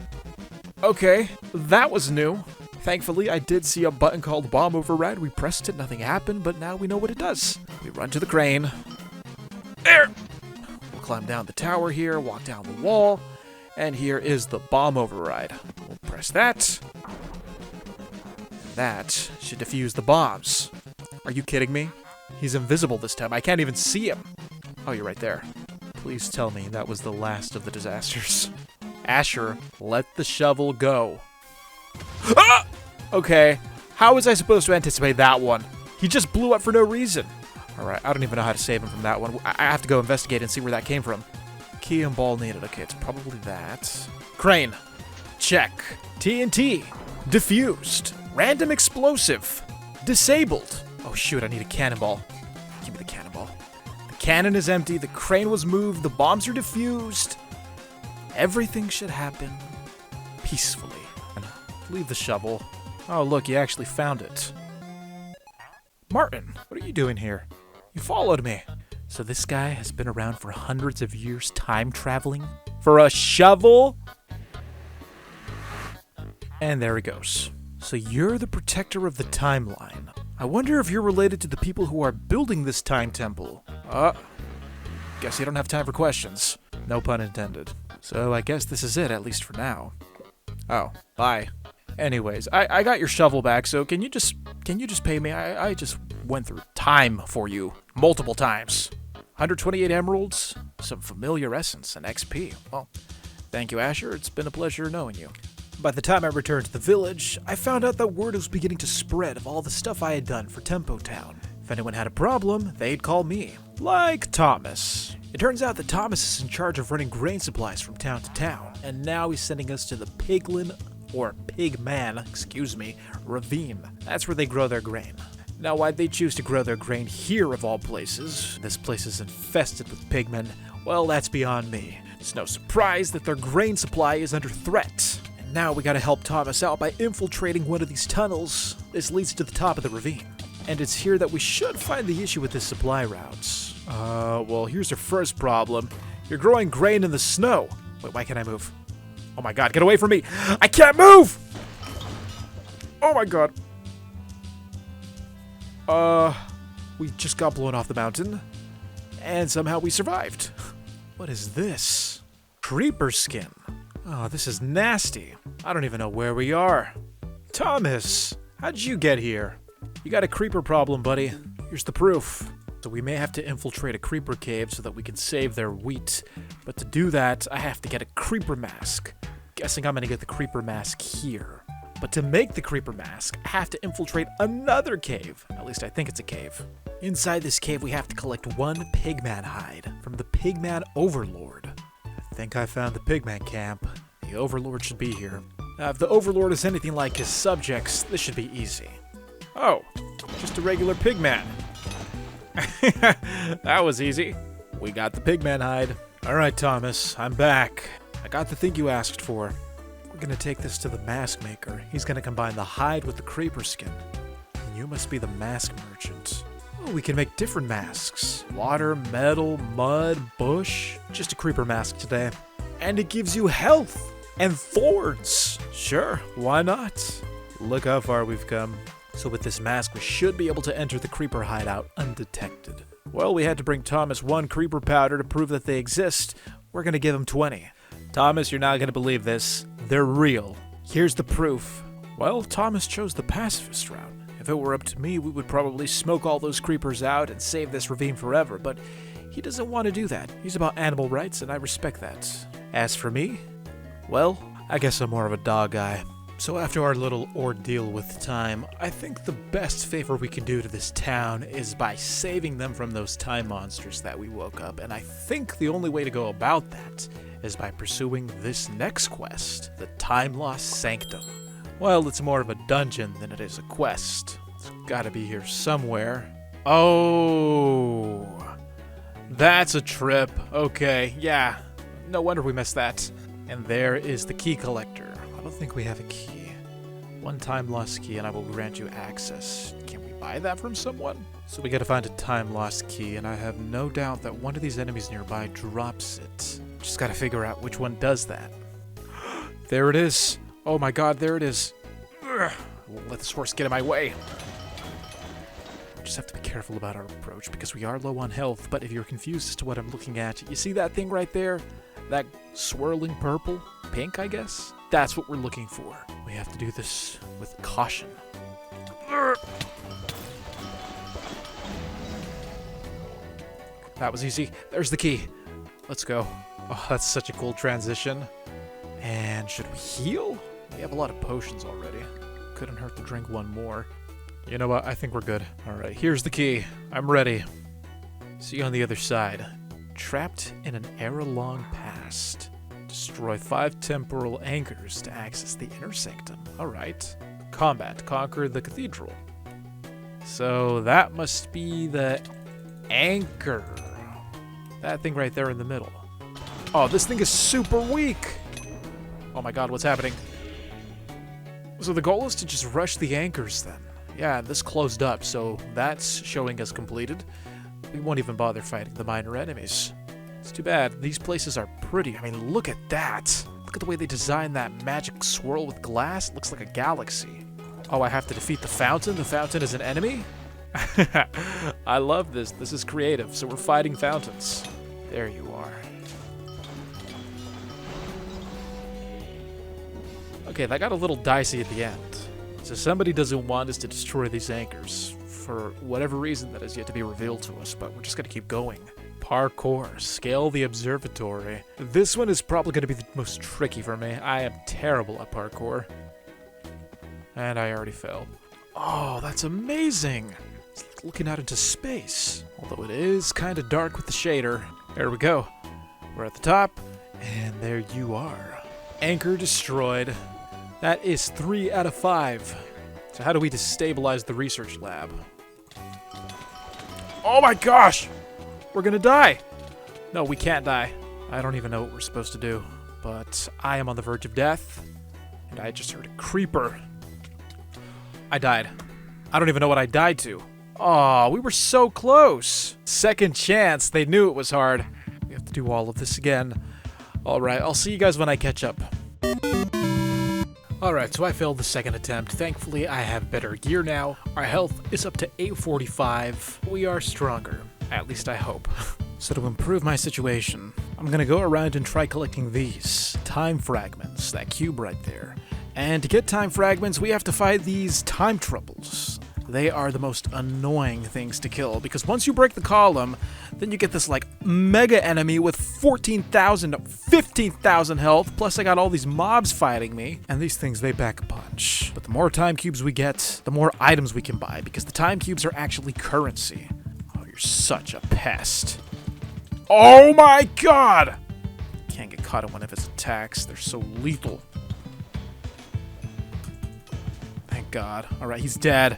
Okay, that was new. Thankfully, I did see a button called Bomb Override. We pressed it, nothing happened, but now we know what it does. We run to the crane. There! We'll climb down the tower here, walk down the wall, and here is the Bomb Override. We'll press that. That should defuse the bombs. Are you kidding me? He's invisible this time. I can't even see him. Oh, you're right there. Please tell me that was the last of the disasters. Asher, let the shovel go. Ah! Okay, how was I supposed to anticipate that one? He just blew up for no reason. Alright, I don't even know how to save him from that one. I have to go investigate and see where that came from. Key and ball needed. Okay, it's probably that. Crane. Check. TNT. Diffused. Random explosive. Disabled. Oh shoot, I need a cannonball. Give me the cannonball. The cannon is empty, the crane was moved, the bombs are diffused. Everything should happen peacefully. Leave the shovel. Oh, look, you actually found it. Martin, what are you doing here? You followed me. So this guy has been around for hundreds of years time traveling? For a shovel? And there he goes. So you're the protector of the timeline. I wonder if you're related to the people who are building this time temple. Guess you don't have time for questions. No pun intended. So I guess this is it, at least for now. Oh, bye. Anyways, I got your shovel back, so can you just pay me? I just went through time for you multiple times. 128 emeralds, some familiar essence, and XP. Well, thank you, Asher. It's been a pleasure knowing you. By the time I returned to the village, I found out that word was beginning to spread of all the stuff I had done for Tempo Town. If anyone had a problem, they'd call me. Like Thomas. It turns out that Thomas is in charge of running grain supplies from town to town, and now he's sending us to the Pigman ravine. That's where they grow their grain. Now, why'd they choose to grow their grain here of all places? This place is infested with pigmen. Well, that's beyond me. It's no surprise that their grain supply is under threat. And now we gotta help Thomas out by infiltrating one of these tunnels. This leads to the top of the ravine. And it's here that we should find the issue with the supply routes. Well, here's your first problem. You're growing grain in the snow. Wait, why can't I move? Oh my god, get away from me! I can't move! Oh my god. We just got blown off the mountain. And somehow we survived. What is this? Creeper skin. Oh, this is nasty. I don't even know where we are. Thomas, how'd you get here? You got a creeper problem, buddy. Here's the proof. So we may have to infiltrate a creeper cave so that we can save their wheat. But to do that, I have to get a creeper mask. Guessing I'm gonna get the creeper mask here. But to make the creeper mask, I have to infiltrate another cave. At least I think it's a cave. Inside this cave, we have to collect one pigman hide from the pigman overlord. I think I found the pigman camp. The overlord should be here. Now, if the overlord is anything like his subjects, this should be easy. Oh, just a regular pigman. That was easy. We got the pigman hide. All right, Thomas, I'm back. I got the thing you asked for. We're gonna take this to the mask maker. He's gonna combine the hide with the creeper skin. And you must be the mask merchant. Oh, we can make different masks. Water, metal, mud, bush. Just a creeper mask today. And it gives you health and thorns. Sure, why not? Look how far we've come. So with this mask, we should be able to enter the creeper hideout undetected. Well, we had to bring Thomas 1 creeper powder to prove that they exist. We're gonna give him 20. Thomas, you're not gonna believe this. They're real. Here's the proof. Well, Thomas chose the pacifist route. If it were up to me, we would probably smoke all those creepers out and save this ravine forever, but he doesn't want to do that. He's about animal rights, and I respect that. As for me, well, I guess I'm more of a dog guy. So after our little ordeal with time, I think the best favor we can do to this town is by saving them from those time monsters that we woke up, and I think the only way to go about that is by pursuing this next quest, the time-lost sanctum. Well, it's more of a dungeon than it is a quest. It's gotta be here somewhere. Oh, that's a trip. Okay, yeah, no wonder we missed that. And there is the key collector. I don't think we have a key. One time-lost key and I will grant you access. Can we buy that from someone? So we gotta find a time-lost key, and I have no doubt that one of these enemies nearby drops it. Just gotta figure out which one does that. There it is. Oh my god, there it is. Ugh. I won't let this horse get in my way. We just have to be careful about our approach because we are low on health, but if you're confused as to what I'm looking at, you see that thing right there? That swirling purple? Pink, I guess? That's what we're looking for. We have to do this with caution. That was easy. There's the key. Let's go. Oh, that's such a cool transition. And should we heal? We have a lot of potions already. Couldn't hurt to drink one more. You know what? I think we're good. Alright, here's the key. I'm ready. See you on the other side. Trapped in an era-long past. Destroy 5 temporal anchors to access the inner sanctum. Alright. Combat. Conquer the cathedral. So that must be the anchor. That thing right there in the middle. Oh, this thing is super weak! Oh my god, what's happening? So the goal is to just rush the anchors then. Yeah, this closed up, so that's showing us completed. We won't even bother fighting the minor enemies. It's too bad. These places are pretty. I mean, look at that. Look at the way they designed that magic swirl with glass. It looks like a galaxy. Oh, I have to defeat the fountain? The fountain is an enemy? I love this. This is creative. So we're fighting fountains. There you are. Okay, that got a little dicey at the end. So somebody doesn't want us to destroy these anchors for whatever reason that is yet to be revealed to us, but we're just gonna keep going. Parkour, scale the observatory. This one is probably gonna be the most tricky for me. I am terrible at parkour. And I already fell. Oh, that's amazing! It's like looking out into space. Although it is kind of dark with the shader. There we go. We're at the top, and there you are. Anchor destroyed. That is 3 out of 5. So how do we destabilize the research lab? Oh my gosh! We're gonna die! No, we can't die. I don't even know what we're supposed to do. But I am on the verge of death. And I just heard a creeper. I died. I don't even know what I died to. Aw, we were so close. Second chance. They knew it was hard. We have to do all of this again. Alright, I'll see you guys when I catch up. Alright, so I failed the second attempt. Thankfully, I have better gear now. Our health is up to 845. We are stronger. At least I hope. So to improve my situation, I'm gonna go around and try collecting these time fragments, that cube right there. And to get time fragments, we have to fight these time troubles. They are the most annoying things to kill, because once you break the column, then you get this like mega enemy with 14,000 to 15,000 health, plus I got all these mobs fighting me, and these things, they back a punch. But the more time cubes we get, the more items we can buy, because the time cubes are actually currency. Oh, you're such a pest. Oh my god! Can't get caught in one of his attacks, they're so lethal. Thank god. Alright, he's dead.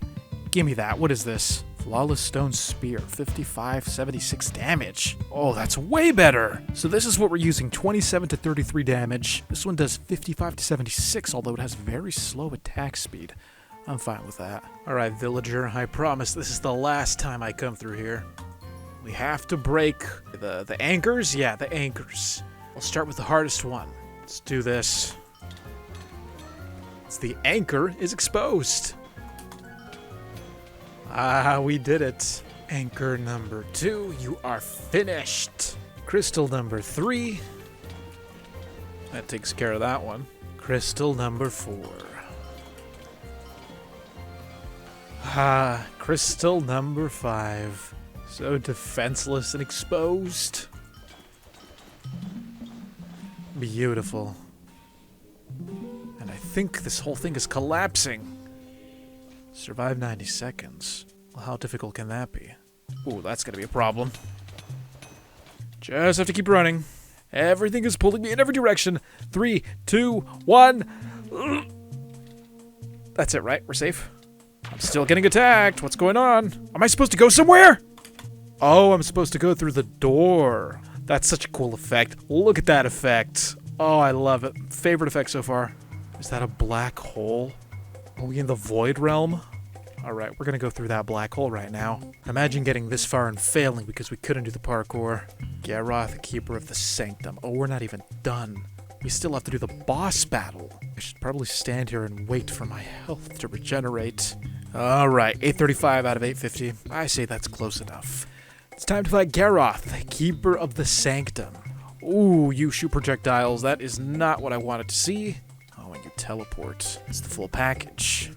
Give me that. What is this? Flawless Stone Spear. 55, 76 damage. Oh, that's way better. So this is what we're using. 27 to 33 damage. This one does 55 to 76, although it has very slow attack speed. I'm fine with that. Alright, villager. I promise this is the last time I come through here. We have to break the anchors? Yeah, the anchors. I'll start with the hardest one. Let's do this. It's the anchor is exposed. Ah, we did it. Anchor number 2, you are finished. Crystal number 3. That takes care of that one. Crystal number 4. Ah, crystal number 5. So defenseless and exposed. Beautiful. And I think this whole thing is collapsing. Survive 90 seconds. Well, how difficult can that be? Ooh, that's gonna be a problem. Just have to keep running. Everything is pulling me in every direction. 3, 2, 1. That's it, right? We're safe? I'm still getting attacked. What's going on? Am I supposed to go somewhere? Oh, I'm supposed to go through the door. That's such a cool effect. Look at that effect. Oh, I love it. Favorite effect so far. Is that a black hole? Are we in the void realm? Alright, we're gonna go through that black hole right now. Imagine getting this far and failing because we couldn't do the parkour. Garroth, Keeper of the Sanctum. Oh, we're not even done. We still have to do the boss battle. I should probably stand here and wait for my health to regenerate. Alright, 835 out of 850. I say that's close enough. It's time to fight Garroth, Keeper of the Sanctum. Ooh, you shoot projectiles. That is not what I wanted to see. Oh, and you teleport. It's the full package.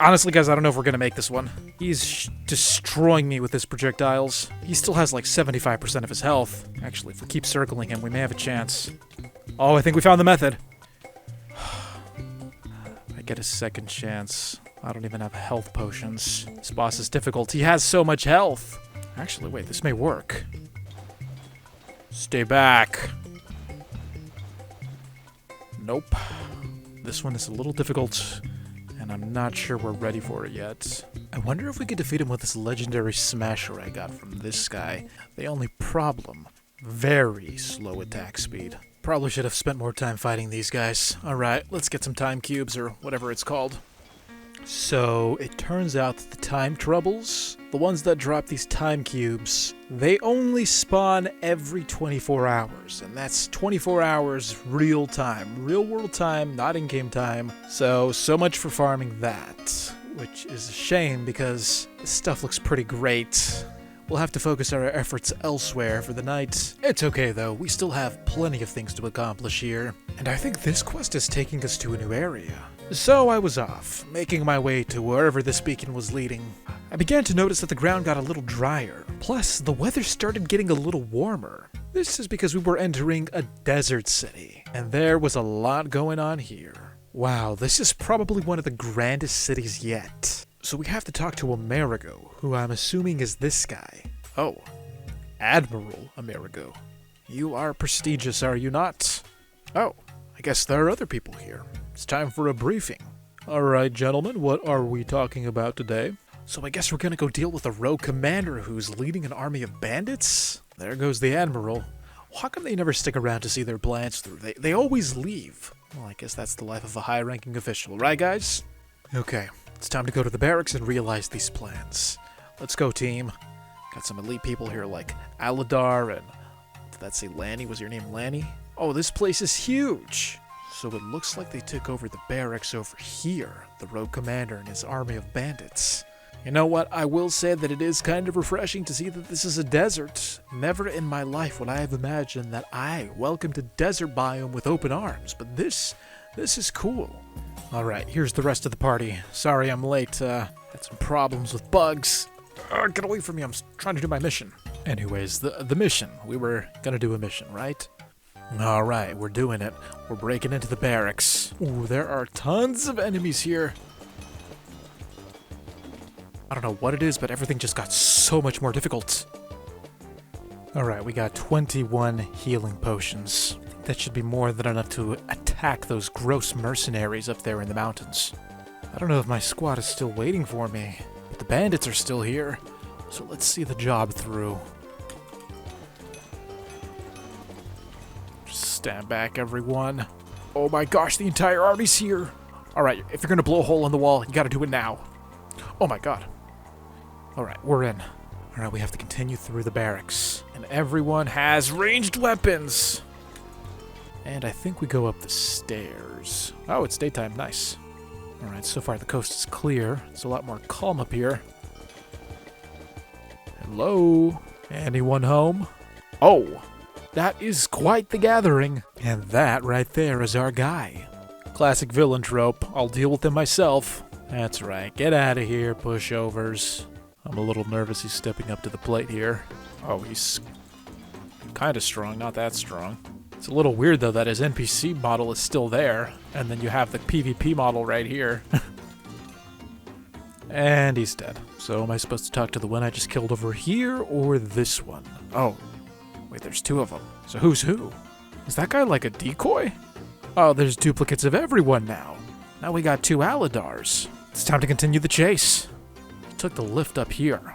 Honestly, guys, I don't know if we're gonna make this one. He's destroying me with his projectiles. He still has like 75% of his health. Actually, if we keep circling him, we may have a chance. Oh, I think we found the method. I get a second chance. I don't even have health potions. This boss is difficult. He has so much health. Actually, wait, this may work. Stay back. Nope. This one is a little difficult, and I'm not sure we're ready for it yet. I wonder if we could defeat him with this legendary smasher I got from this guy. The only problem, very slow attack speed. Probably should have spent more time fighting these guys. Alright, let's get some time cubes, or whatever it's called. So, it turns out that the time troubles, the ones that drop these time cubes, they only spawn every 24 hours, and that's 24 hours real time. Real world time, not in-game time. So much for farming that, which is a shame because this stuff looks pretty great. We'll have to focus our efforts elsewhere for the night. It's okay though, we still have plenty of things to accomplish here. And I think this quest is taking us to a new area. So I was off, making my way to wherever this beacon was leading. I began to notice that the ground got a little drier. Plus, the weather started getting a little warmer. This is because we were entering a desert city, and there was a lot going on here. Wow, this is probably one of the grandest cities yet. So we have to talk to Amerigo, who I'm assuming is this guy. Oh, Admiral Amerigo. You are prestigious, are you not? Oh, I guess there are other people here. It's time for a briefing. Alright, gentlemen, what are we talking about today? So I guess we're gonna go deal with a rogue commander who's leading an army of bandits? There goes the Admiral. How come they never stick around to see their plans through? They always leave. Well, I guess that's the life of a high-ranking official, right guys? Okay, it's time to go to the barracks and realize these plans. Let's go, team. Got some elite people here like Aladar and... Did that say Lanny? Was your name Lanny? Oh, this place is huge! So it looks like they took over the barracks over here, the rogue commander and his army of bandits. You know what, I will say that it is kind of refreshing to see that this is a desert. Never in my life would I have imagined that I welcomed a desert biome with open arms, but this is cool. Alright, here's the rest of the party. Sorry I'm late, had some problems with bugs. Get away from me, I'm trying to do my mission. Anyways, the mission. We were gonna do a mission, right? Alright, we're doing it. We're breaking into the barracks. Ooh, there are tons of enemies here. I don't know what it is, but everything just got so much more difficult. Alright, we got 21 healing potions. That should be more than enough to attack those gross mercenaries up there in the mountains. I don't know if my squad is still waiting for me, but the bandits are still here. So let's see the job through. Just stand back, everyone. Oh my gosh, the entire army's here. Alright, if you're gonna blow a hole in the wall, you gotta do it now. Oh my god. Alright, we're in. Alright, we have to continue through the barracks. And everyone has ranged weapons! And I think we go up the stairs. Oh, it's daytime, nice. Alright, so far the coast is clear. It's a lot more calm up here. Hello? Anyone home? Oh! That is quite the gathering. And that right there is our guy. Classic villain trope. I'll deal with him myself. That's right. Get out of here, pushovers. I'm a little nervous he's stepping up to the plate here. Oh, he's kind of strong, not that strong. It's a little weird, though, that his NPC model is still there, and then you have the PvP model right here. And he's dead. So am I supposed to talk to the one I just killed over here, or this one? Oh, wait, there's two of them. So who's who? Is that guy like a decoy? Oh, there's duplicates of everyone now. Now we got two Aladars. It's time to continue the chase. Took the lift up here.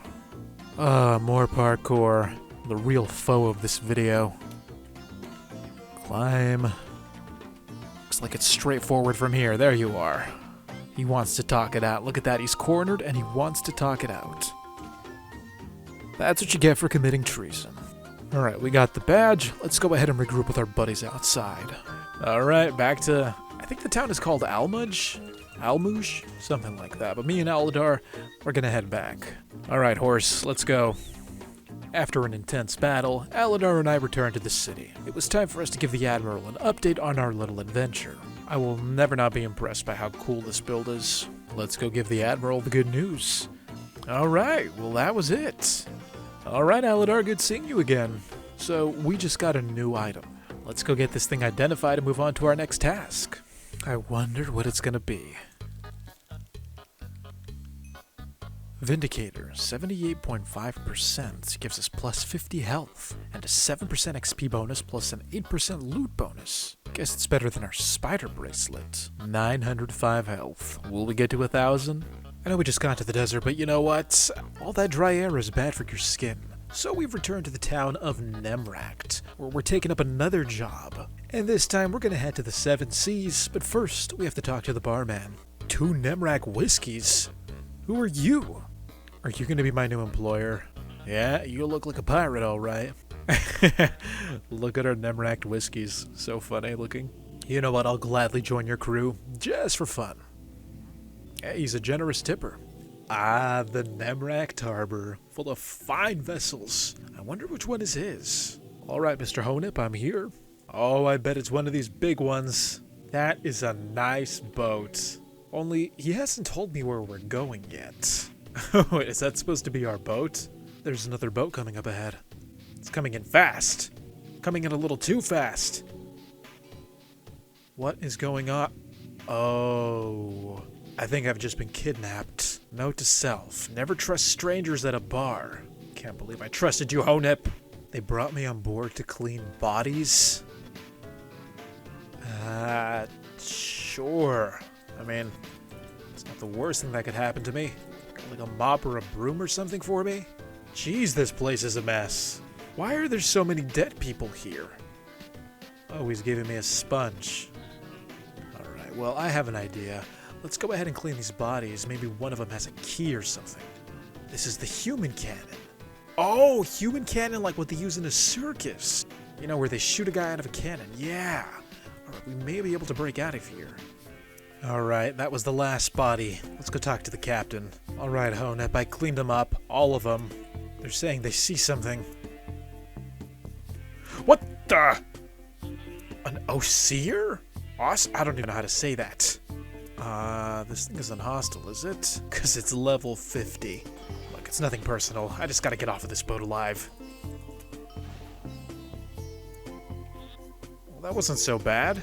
More parkour. The real foe of this video. Climb. Looks like it's straightforward from here. There you are. He wants to talk it out. Look at that. He's cornered and he wants to talk it out. That's what you get for committing treason. Alright, we got the badge. Let's go ahead and regroup with our buddies outside. Alright, back to... I think the town is called Almuj? Almuj? Something like that. But me and Aladar, we're gonna head back. Alright, horse, let's go. After an intense battle, Aladar and I returned to the city. It was time for us to give the Admiral an update on our little adventure. I will never not be impressed by how cool this build is. Let's go give the Admiral the good news. Alright, well that was it. Alright, Aladar, good seeing you again. So, we just got a new item. Let's go get this thing identified and move on to our next task. I wonder what it's gonna be. Vindicator, 78.5% gives us plus 50 health, and a 7% XP bonus plus an 8% loot bonus. Guess it's better than our spider bracelet. 905 health. Will we get to 1,000? I know we just got to the desert, but you know what? All that dry air is bad for your skin. So we've returned to the town of Nemract, where we're taking up another job. And this time we're gonna head to the 7 Seas, but first we have to talk to the barman. 2 Nemract whiskeys? Who are you? Are you gonna be my new employer? Yeah, you look like a pirate, alright. Look at our Nemract whiskeys. So funny looking. You know what, I'll gladly join your crew, just for fun. Hey, he's a generous tipper. Ah, the Nemract harbor, full of fine vessels. I wonder which one is his. Alright, Mr. Honip, I'm here. Oh, I bet it's one of these big ones. That is a nice boat. Only, he hasn't told me where we're going yet. Oh, is that supposed to be our boat? There's another boat coming up ahead. It's coming in fast. Coming in a little too fast. What is going on? Oh, I think I've just been kidnapped. Note to self, never trust strangers at a bar. Can't believe I trusted you, Honip. They brought me on board to clean bodies? Sure. I mean, it's not the worst thing that could happen to me. Like a mop or a broom or something for me? Jeez, this place is a mess. Why are there so many dead people here? Oh, he's giving me a sponge. Alright, well, I have an idea. Let's go ahead and clean these bodies. Maybe one of them has a key or something. This is the human cannon. Oh, human cannon like what they use in a circus. You know, where they shoot a guy out of a cannon. Yeah. Alright, we may be able to break out of here. Alright, that was the last body. Let's go talk to the captain. Alright, Honep, I cleaned them up. All of them. They're saying they see something. What the? An Oseer? I don't even know how to say that. This thing isn't hostile, is it? Because it's level 50. Look, it's nothing personal. I just gotta get off of this boat alive. Well, that wasn't so bad.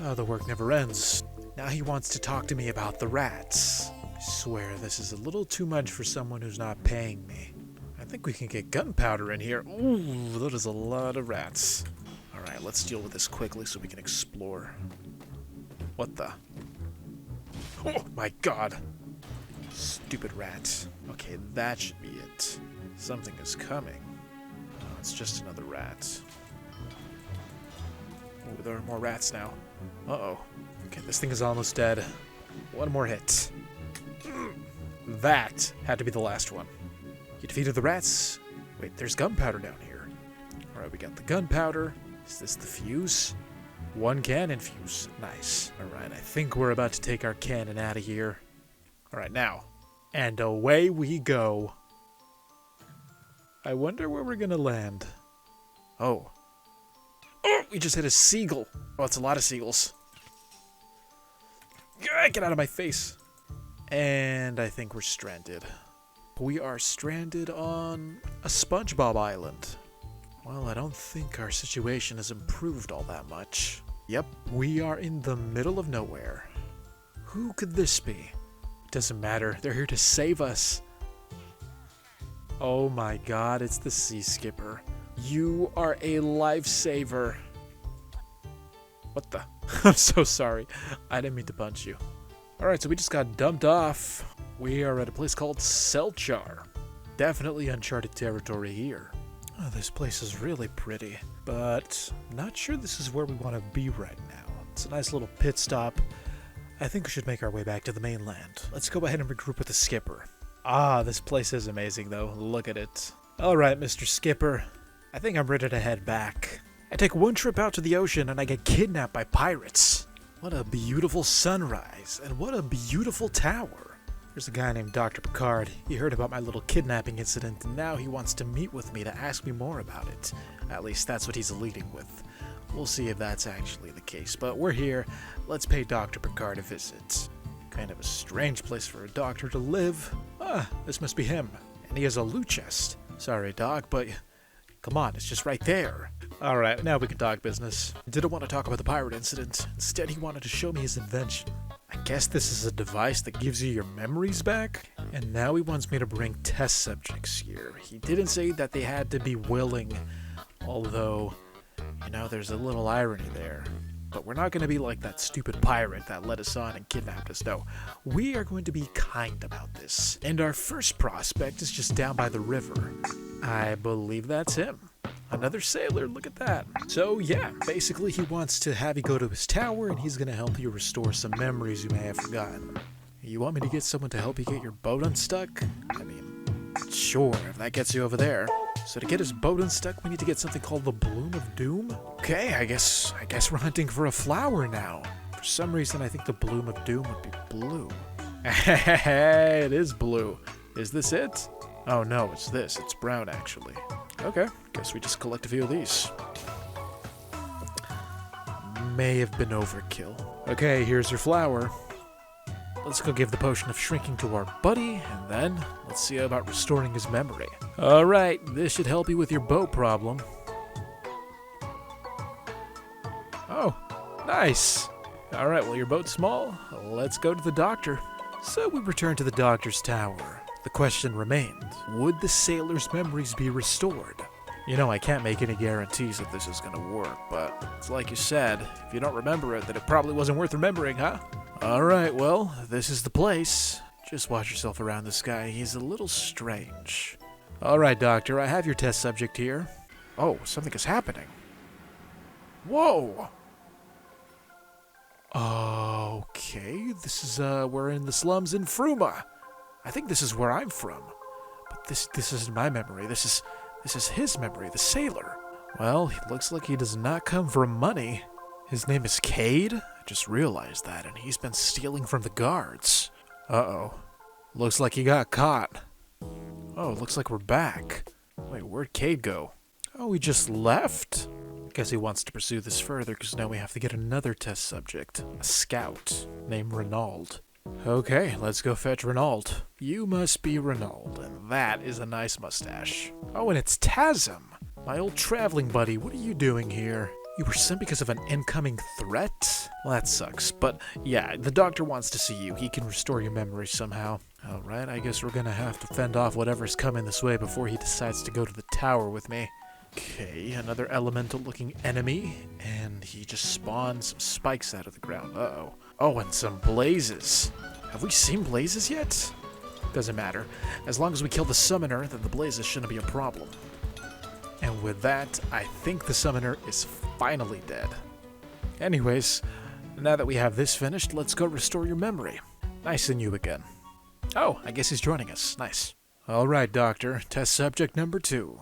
Oh, the work never ends. Now he wants to talk to me about the rats. I swear, this is a little too much for someone who's not paying me. I think we can get gunpowder in here. Ooh, that is a lot of rats. Alright, let's deal with this quickly so we can explore. What the? Oh my god! Stupid rat. Okay, that should be it. Something is coming. Oh, it's just another rat. Oh, there are more rats now. Uh-oh. Okay, this thing is almost dead. One more hit. That had to be the last one. You defeated the rats. Wait, there's gunpowder down here. Alright, we got the gunpowder. Is this the fuse? One cannon fuse. Nice. Alright, I think we're about to take our cannon out of here. Alright, now. And away we go. I wonder where we're gonna land. Oh. Oh, we just hit a seagull. Oh, it's a lot of seagulls. Get out of my face. And I think we're stranded. We are stranded on a SpongeBob island. Well, I don't think our situation has improved all that much. Yep, we are in the middle of nowhere. Who could this be? Doesn't matter, they're here to save us. Oh my god, it's the Sea Skipper. You are a lifesaver. What the? I'm so sorry. I didn't mean to punch you. Alright, so we just got dumped off. We are at a place called Selchar. Definitely uncharted territory here. Oh, this place is really pretty, but I'm not sure this is where we want to be right now. It's a nice little pit stop. I think we should make our way back to the mainland. Let's go ahead and regroup with the skipper. Ah, this place is amazing though. Look at it. Alright, Mr. Skipper. I think I'm ready to head back. I take one trip out to the ocean and I get kidnapped by pirates. What a beautiful sunrise, and what a beautiful tower. There's a guy named Dr. Picard. He heard about my little kidnapping incident, and now he wants to meet with me to ask me more about it. At least that's what he's leading with. We'll see if that's actually the case, but we're here. Let's pay Dr. Picard a visit. Kind of a strange place for a doctor to live. Ah, this must be him. And he has a loot chest. Sorry, Doc, but come on, it's just right there. Alright, now we can talk business. Didn't want to talk about the pirate incident. Instead, he wanted to show me his invention. I guess this is a device that gives you your memories back? And now he wants me to bring test subjects here. He didn't say that they had to be willing, although, you know, there's a little irony there. But we're not going to be like that stupid pirate that led us on and kidnapped us. No, we are going to be kind about this. And our first prospect is just down by the river. I believe that's him. Another sailor, look at that. So yeah, basically he wants to have you go to his tower and he's going to help you restore some memories you may have forgotten. You want me to get someone to help you get your boat unstuck? I mean, sure, if that gets you over there. So to get his boat unstuck, we need to get something called the Bloom of Doom? Okay, I guess we're hunting for a flower now. For some reason, I think the Bloom of Doom would be blue. It is blue. Is this it? Oh no, it's this. It's brown, actually. Okay, guess we just collect a few of these. May have been overkill. Okay, here's your flower. Let's go give the potion of shrinking to our buddy, and then let's see about restoring his memory. Alright, this should help you with your boat problem. Oh, nice. Alright, well your boat's small. Let's go to the doctor. So we return to the doctor's tower. The question remained, would the sailor's memories be restored? You know, I can't make any guarantees that this is gonna work, but it's like you said, if you don't remember it, then it probably wasn't worth remembering, huh? Alright, well, this is the place. Just watch yourself around this guy, he's a little strange. Alright, Doctor, I have your test subject here. Oh, something is happening. Whoa! Okay, this is, we're in the slums in Fruma. I think this is where I'm from. This isn't my memory. This is his memory, the sailor. Well, it looks like he does not come from money. His name is Cade? I just realized that, and he's been stealing from the guards. Uh-oh. Looks like he got caught. Oh, looks like we're back. Wait, where'd Cade go? Oh, he just left? Guess he wants to pursue this further, because now we have to get another test subject. A scout named Renaud. Okay, let's go fetch Renaud. You must be Renaud, and that is a nice mustache. Oh, and it's Tasm, my old traveling buddy. What are you doing here? You were sent because of an incoming threat? Well, that sucks, but yeah, the doctor wants to see you. He can restore your memory somehow. Alright, I guess we're gonna have to fend off whatever's coming this way before he decides to go to the tower with me. Okay, another elemental-looking enemy, and he just spawned some spikes out of the ground. Uh-oh. Oh, and some blazes. Have we seen blazes yet? Doesn't matter. As long as we kill the summoner, then the blazes shouldn't be a problem. And with that, I think the summoner is finally dead. Anyways, now that we have this finished, let's go restore your memory. Nice seeing you again. Oh, I guess he's joining us. Nice. Alright, Doctor. Test subject number 2.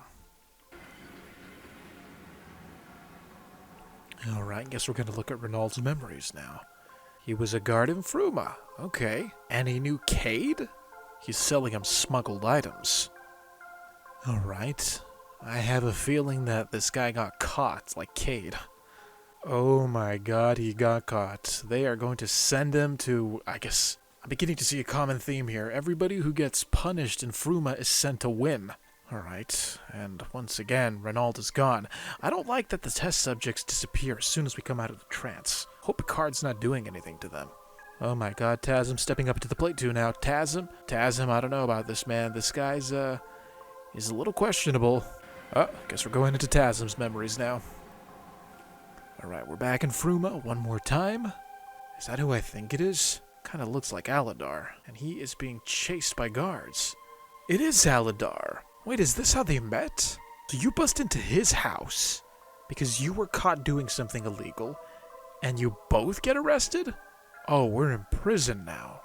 Alright, guess we're going to look at Renaud's memories now. He was a guard in Fruma. Okay. And he knew Cade? He's selling him smuggled items. Alright. I have a feeling that this guy got caught, like Cade. Oh my god, he got caught. They are going to send him to, I guess, I'm beginning to see a common theme here. Everybody who gets punished in Fruma is sent to Wynn. Alright, and once again, Renaud is gone. I don't like that the test subjects disappear as soon as we come out of the trance. Hope Picard's not doing anything to them. Oh my god, Tasm stepping up to the plate too now. Tasm, I don't know about this, man. This guy's, is a little questionable. Oh, guess we're going into Tasm's memories now. Alright, we're back in Fruma one more time. Is that who I think it is? Kinda looks like Aladar, and he is being chased by guards. It is Aladar! Wait, is this how they met? So you bust into his house because you were caught doing something illegal, and you both get arrested? Oh, we're in prison now.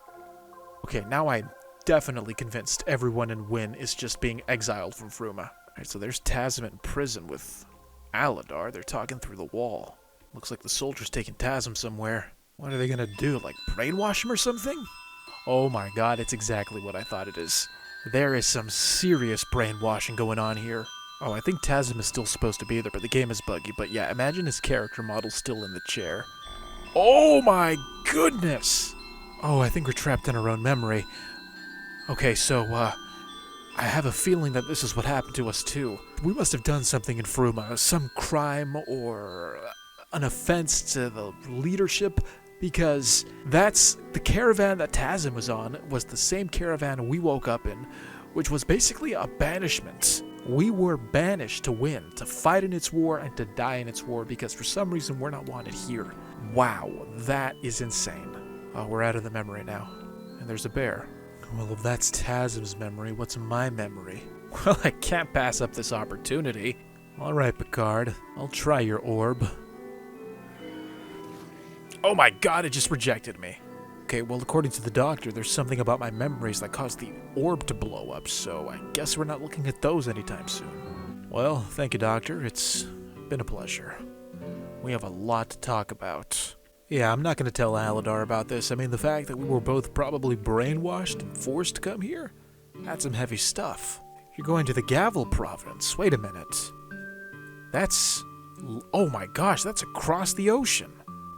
Okay, now I'm definitely convinced everyone in Wynn is just being exiled from Fruma. Alright, so there's Tasm in prison with Aladar. They're talking through the wall. Looks like the soldier's taking Tasm somewhere. What are they gonna do, like brainwash him or something? Oh my god, it's exactly what I thought it is. There is some serious brainwashing going on here. Oh, I think Tasm is still supposed to be there, but the game is buggy. But yeah, imagine his character model still in the chair. Oh my goodness! Oh, I think we're trapped in our own memory. Okay, so, I have a feeling that this is what happened to us too. We must have done something in Fruma, some crime or an offense to the leadership, because that's the caravan that Tasm was on was the same caravan we woke up in, which was basically a banishment. We were banished to Wynn, to fight in its war and to die in its war, because for some reason we're not wanted here. Wow, that is insane. Oh, we're out of the memory now. And there's a bear. Well, if that's Tasm's memory, what's my memory? Well, I can't pass up this opportunity. Alright, Picard. I'll try your orb. Oh my god, it just rejected me. Okay, well, according to the doctor, there's something about my memories that caused the orb to blow up, so I guess we're not looking at those anytime soon. Well, thank you, Doctor. It's been a pleasure. We have a lot to talk about. Yeah, I'm not going to tell Aladar about this. I mean, the fact that we were both probably brainwashed and forced to come here? That's some heavy stuff. You're going to the Gavel province. Wait a minute. That's... oh my gosh, that's across the ocean.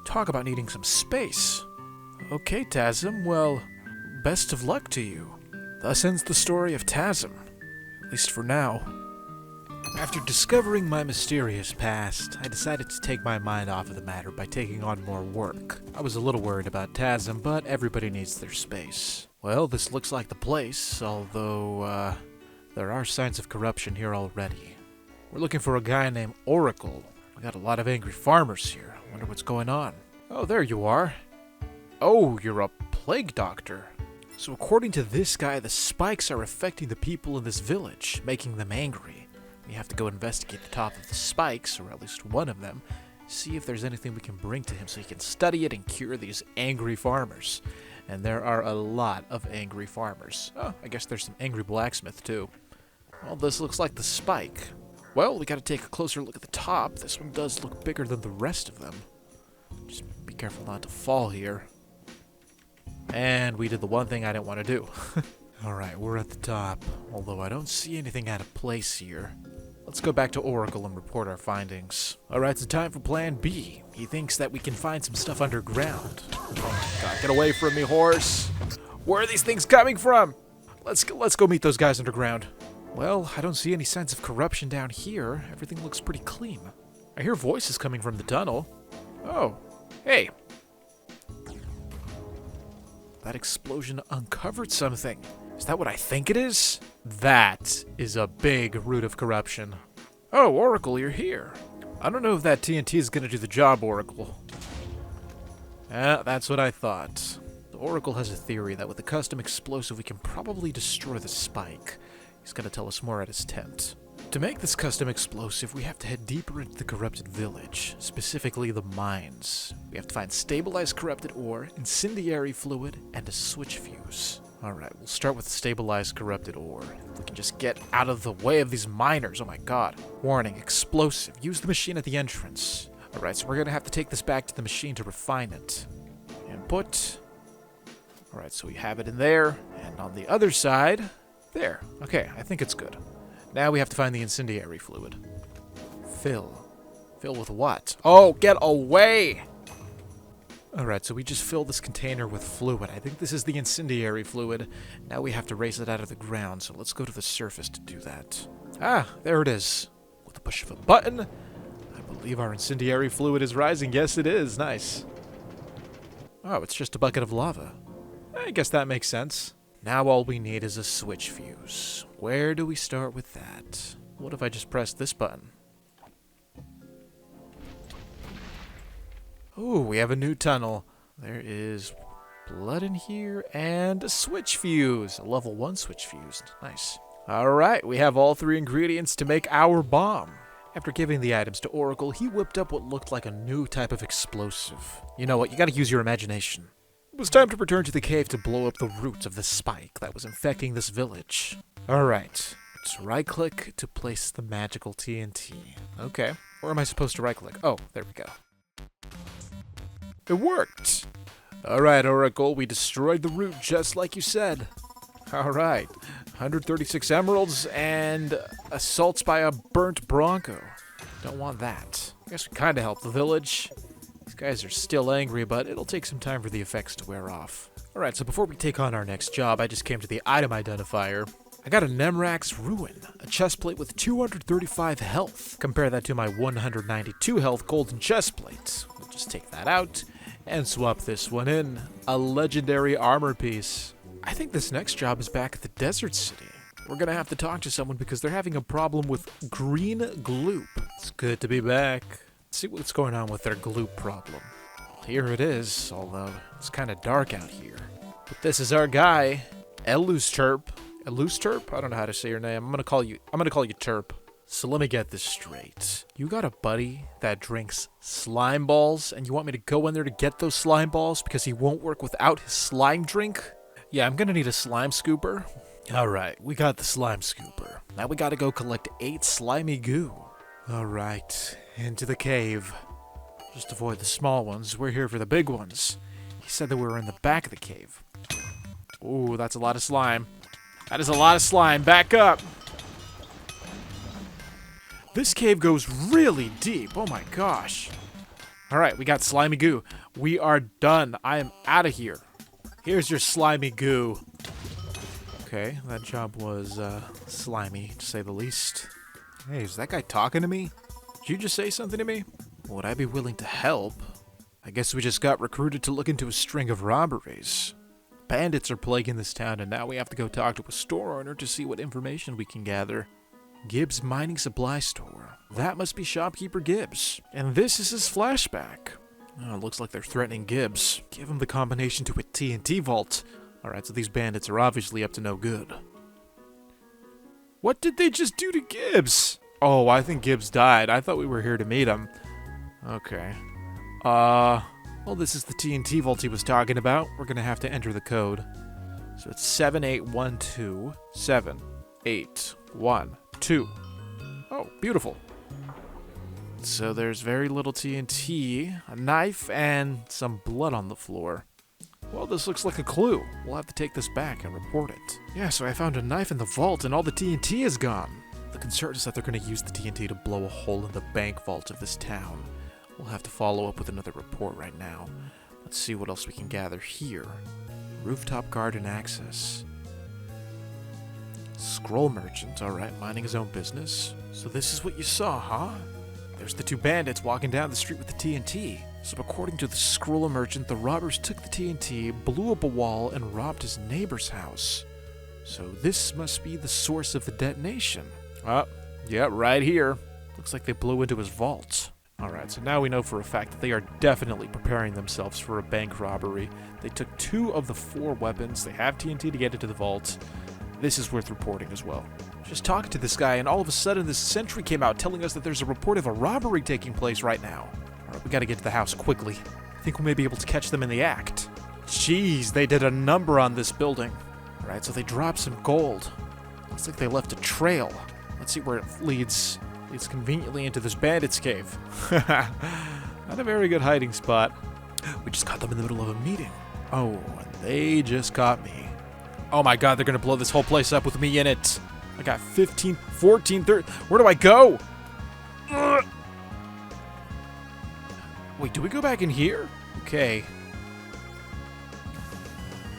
Talk about needing some space. Okay, Tasm, well, best of luck to you. Thus ends the story of Tasm, at least for now. After discovering my mysterious past, I decided to take my mind off of the matter by taking on more work. I was a little worried about Tasm, but everybody needs their space. Well, this looks like the place, although, there are signs of corruption here already. We're looking for a guy named Oracle. We got a lot of angry farmers here. I wonder what's going on. Oh, there you are. Oh, you're a plague doctor. So according to this guy, the spikes are affecting the people in this village, making them angry. We have to go investigate the top of the spikes, or at least one of them, see if there's anything we can bring to him so he can study it and cure these angry farmers. And there are a lot of angry farmers. Oh, I guess there's some angry blacksmith too. Well, this looks like the spike. Well, we gotta take a closer look at the top. This one does look bigger than the rest of them. Just be careful not to fall here. And we did the one thing I didn't want to do. Alright, we're at the top. Although I don't see anything out of place here. Let's go back to Oracle and report our findings. Alright, so time for plan B. He thinks that we can find some stuff underground. Oh my god, get away from me, horse! Where are these things coming from? Let's go meet those guys underground. Well, I don't see any signs of corruption down here. Everything looks pretty clean. I hear voices coming from the tunnel. Oh, hey. That explosion uncovered something. Is that what I think it is? That is a big root of corruption. Oh, Oracle, you're here. I don't know if that TNT is gonna do the job, Oracle. That's what I thought. The Oracle has a theory that with the custom explosive we can probably destroy the spike. He's gonna tell us more at his tent. To make this custom explosive, we have to head deeper into the corrupted village, specifically the mines. We have to find stabilized corrupted ore, incendiary fluid, and a switch fuse. Alright, we'll start with stabilized corrupted ore. If we can just get out of the way of these miners, oh my god. Warning, explosive. Use the machine at the entrance. Alright, so we're gonna have to take this back to the machine to refine it. Input. Alright, so we have it in there, and on the other side, there. Okay, I think it's good. Now we have to find the incendiary fluid. Fill. Fill with what? Oh, get away! Alright, so we just filled this container with fluid. I think this is the incendiary fluid. Now we have to raise it out of the ground, so let's go to the surface to do that. Ah, there it is. With the push of a button, I believe our incendiary fluid is rising. Yes, it is. Nice. Oh, it's just a bucket of lava. I guess that makes sense. Now all we need is a switch fuse. Where do we start with that? What if I just press this button? Ooh, we have a new tunnel. There is blood in here and a switch fuse. A level 1 switch fuse. Nice. Alright, we have all 3 ingredients to make our bomb. After giving the items to Oracle, he whipped up what looked like a new type of explosive. You know what, you gotta use your imagination. It was time to return to the cave to blow up the roots of the spike that was infecting this village. Alright, let's right-click to place the magical TNT. Okay, where am I supposed to right-click? Oh, there we go. It worked! Alright, Oracle, we destroyed the root just like you said. Alright, 136 emeralds and assaults by a burnt bronco. Don't want that. I guess we kinda helped the village. These guys are still angry, but it'll take some time for the effects to wear off. Alright, so before we take on our next job, I just came to the item identifier. I got a Nemrak's Ruin, a chestplate with 235 health. Compare that to my 192 health golden chestplate. We'll just take that out and swap this one in. A legendary armor piece. I think this next job is back at the desert city. We're gonna have to talk to someone because they're having a problem with green gloop. It's good to be back. Let's see what's going on with their gloop problem. Here it is, although it's kind of dark out here. But this is our guy, Elusterp. Elusterp? I don't know how to say your name. I'm gonna call you Terp. So let me get this straight. You got a buddy that drinks slime balls, and you want me to go in there to get those slime balls because he won't work without his slime drink? Yeah, I'm gonna need a slime scooper. Alright, we got the slime scooper. Now we gotta go collect 8 slimy goo. Alright, into the cave. Just avoid the small ones, we're here for the big ones. He said that we were in the back of the cave. Ooh, that's a lot of slime. That is a lot of slime, back up! This cave goes really deep, oh my gosh. Alright, we got slimy goo. We are done, I am out of here. Here's your slimy goo. Okay, that job was, slimy, to say the least. Hey, is that guy talking to me? Did you just say something to me? Would I be willing to help? I guess we just got recruited to look into a string of robberies. Bandits are plaguing this town, and now we have to go talk to a store owner to see what information we can gather. Gibbs Mining Supply Store. That must be shopkeeper Gibbs. And this is his flashback. Oh, it looks like they're threatening Gibbs. Give him the combination to a TNT vault. Alright, so these bandits are obviously up to no good. What did they just do to Gibbs? Oh, I think Gibbs died. I thought we were here to meet him. Okay. Well, this is the TNT vault he was talking about. We're gonna have to enter the code. So it's 7812 781 1, 2. Oh, beautiful. So there's very little TNT, a knife, and some blood on the floor. Well, this looks like a clue. We'll have to take this back and report it. Yeah, so I found a knife in the vault and all the TNT is gone. The concern is that they're going to use the TNT to blow a hole in the bank vault of this town. We'll have to follow up with another report right now. Let's see what else we can gather here. Rooftop garden access. Scroll merchant, alright, minding his own business. So this is what you saw, huh? There's the two bandits walking down the street with the TNT. So according to the scroll merchant, the robbers took the TNT, blew up a wall, and robbed his neighbor's house. So this must be the source of the detonation. Yeah, right here. Looks like they blew into his vault. Alright, so now we know for a fact that they are definitely preparing themselves for a bank robbery. They took 2 of the 4 weapons. They have TNT to get into the vault. This is worth reporting as well. Just talking to this guy, and all of a sudden this sentry came out telling us that there's a report of a robbery taking place right now. Alright, we gotta get to the house quickly. I think we may be able to catch them in the act. Jeez, they did a number on this building. Alright, so they dropped some gold. Looks like they left a trail. Let's see where it leads. It's conveniently into this bandit's cave. Not a very good hiding spot. We just caught them in the middle of a meeting. Oh, and they just caught me. Oh my god, they're gonna blow this whole place up with me in it. I got 15, 14, 13. Where do I go? Ugh. Wait, do we go back in here? Okay.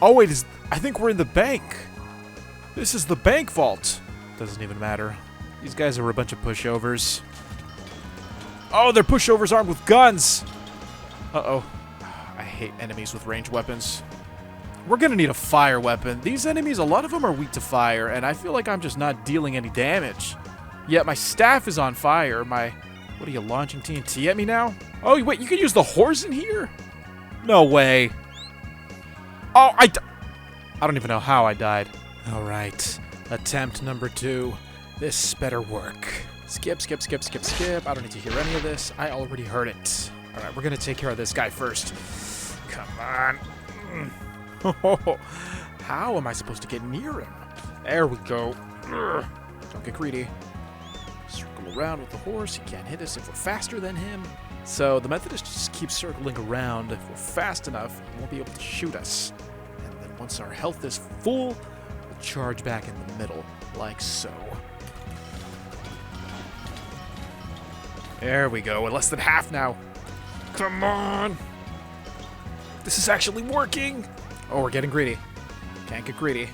Oh wait, I think we're in the bank. This is the bank vault. Doesn't even matter. These guys are a bunch of pushovers. Oh, they're pushovers armed with guns! Uh-oh. I hate enemies with ranged weapons. We're gonna need a fire weapon. These enemies, a lot of them are weak to fire, and I feel like I'm just not dealing any damage. Yet my staff is on fire. What are you, launching TNT at me now? Oh, wait, you can use the horse in here? No way. Oh, I don't even know how I died. Alright, attempt number 2. This better work. Skip, skip, skip, skip, skip. I don't need to hear any of this. I already heard it. Alright, we're gonna take care of this guy first. Come on. How am I supposed to get near him? There we go. Don't get greedy. Circle around with the horse. He can't hit us if we're faster than him. So the method is to just keep circling around. If we're fast enough, he won't be able to shoot us. And then once our health is full, we'll charge back in the middle, like so. There we go. We're less than half now. Come on. This is actually working. Oh, we're getting greedy. Can't get greedy.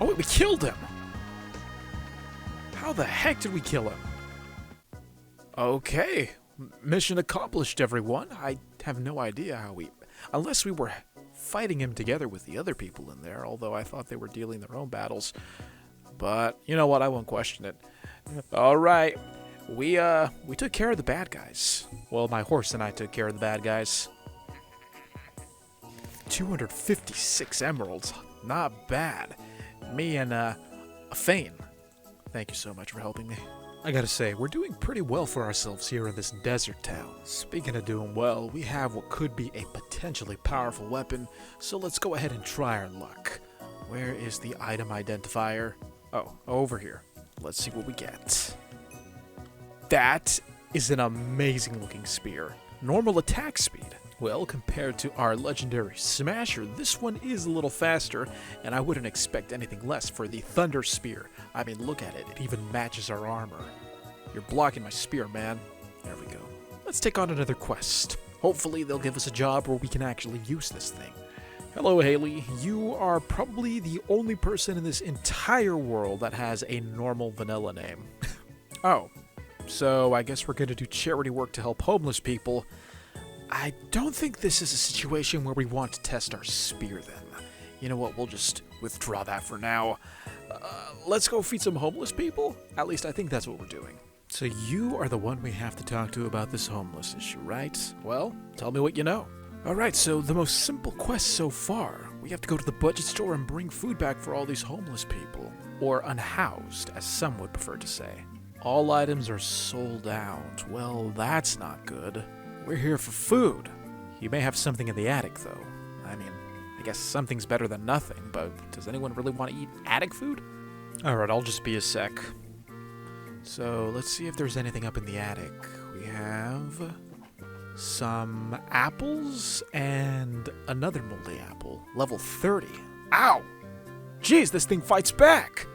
Oh, wait, we killed him. How the heck did we kill him? Okay. Mission accomplished, everyone. I have no idea how we... Unless we were fighting him together with the other people in there, although I thought they were dealing their own battles. But, you know what? I won't question it. Alright. We took care of the bad guys. Well, my horse and I took care of the bad guys. 256 emeralds. Not bad. Me and, a Fane. Thank you so much for helping me. I gotta say, we're doing pretty well for ourselves here in this desert town. Speaking of doing well, we have what could be a potentially powerful weapon, so let's go ahead and try our luck. Where is the item identifier? Oh, over here. Let's see what we get. That is an amazing looking spear. Normal attack speed. Well, compared to our legendary Smasher, this one is a little faster, and I wouldn't expect anything less for the Thunder Spear. I mean, look at it. It even matches our armor. You're blocking my spear, man. There we go. Let's take on another quest. Hopefully they'll give us a job where we can actually use this thing. Hello, Haley. You are probably the only person in this entire world that has a normal vanilla name. Oh, so I guess we're gonna do charity work to help homeless people. I don't think this is a situation where we want to test our spear, then. You know what, we'll just withdraw that for now. Let's go feed some homeless people? At least I think that's what we're doing. So you are the one we have to talk to about this homeless issue, right? Well, tell me what you know. Alright, so the most simple quest so far. We have to go to the budget store and bring food back for all these homeless people. Or unhoused, as some would prefer to say. All items are sold out. Well, that's not good. We're here for food. You may have something in the attic, though. I mean, I guess something's better than nothing, but does anyone really want to eat attic food? Alright, I'll just be a sec. So, let's see if there's anything up in the attic. We have some apples and another moldy apple. Level 30. Ow! Jeez, this thing fights back!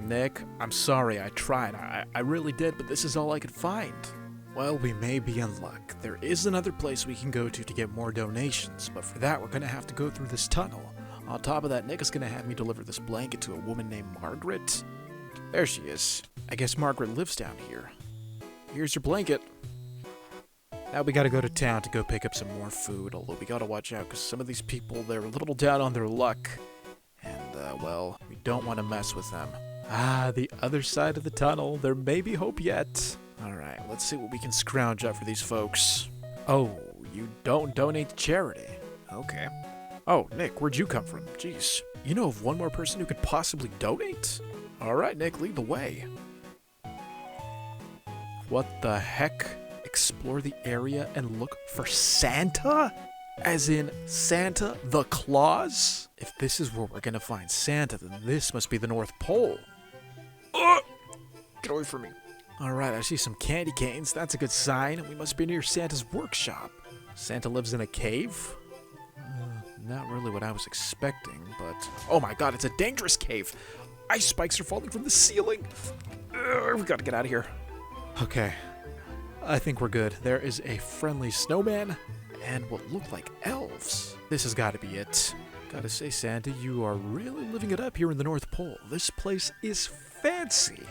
Nick, I'm sorry, I tried. I really did, but this is all I could find. Well, we may be in luck. There is another place we can go to get more donations, but for that we're gonna have to go through this tunnel. On top of that, Nick is gonna have me deliver this blanket to a woman named Margaret. There she is. I guess Margaret lives down here. Here's your blanket. Now we gotta go to town to go pick up some more food, although we gotta watch out because some of these people, they're a little down on their luck. And, well, we don't want to mess with them. Ah, the other side of the tunnel. There may be hope yet. Alright, let's see what we can scrounge up for these folks. Oh, you don't donate to charity. Okay. Oh, Nick, where'd you come from? Jeez. You know of one more person who could possibly donate? Alright, Nick, lead the way. What the heck? Explore the area and look for Santa? As in Santa the Claus? If this is where we're gonna find Santa, then this must be the North Pole. Get away from me. Alright, I see some candy canes. That's a good sign. We must be near Santa's workshop. Santa lives in a cave? Not really what I was expecting, but... Oh my god, it's a dangerous cave! Ice spikes are falling from the ceiling! We gotta get out of here. Okay. I think we're good. There is a friendly snowman and what look like elves. This has got to be it. Gotta say, Santa, you are really living it up here in the North Pole. This place is fancy.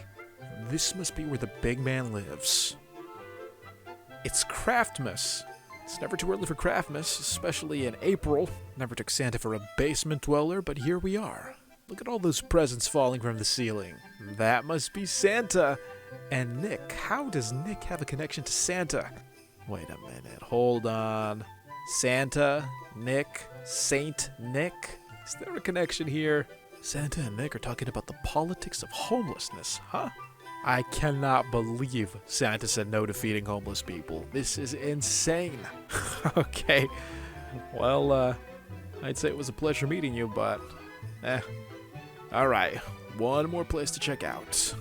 This must be where the big man lives. It's Craftmas. It's never too early for Craftmas, especially in April. Never took Santa for a basement dweller, but here we are. Look at all those presents falling from the ceiling. That must be Santa. And Nick, how does Nick have a connection to Santa? Wait a minute, hold on. Santa, Nick, Saint Nick? Is there a connection here? Santa and Nick are talking about the politics of homelessness, huh? I cannot believe Santa said no to feeding homeless people. This is insane. Okay, well, I'd say it was a pleasure meeting you, but, Alright, one more place to check out.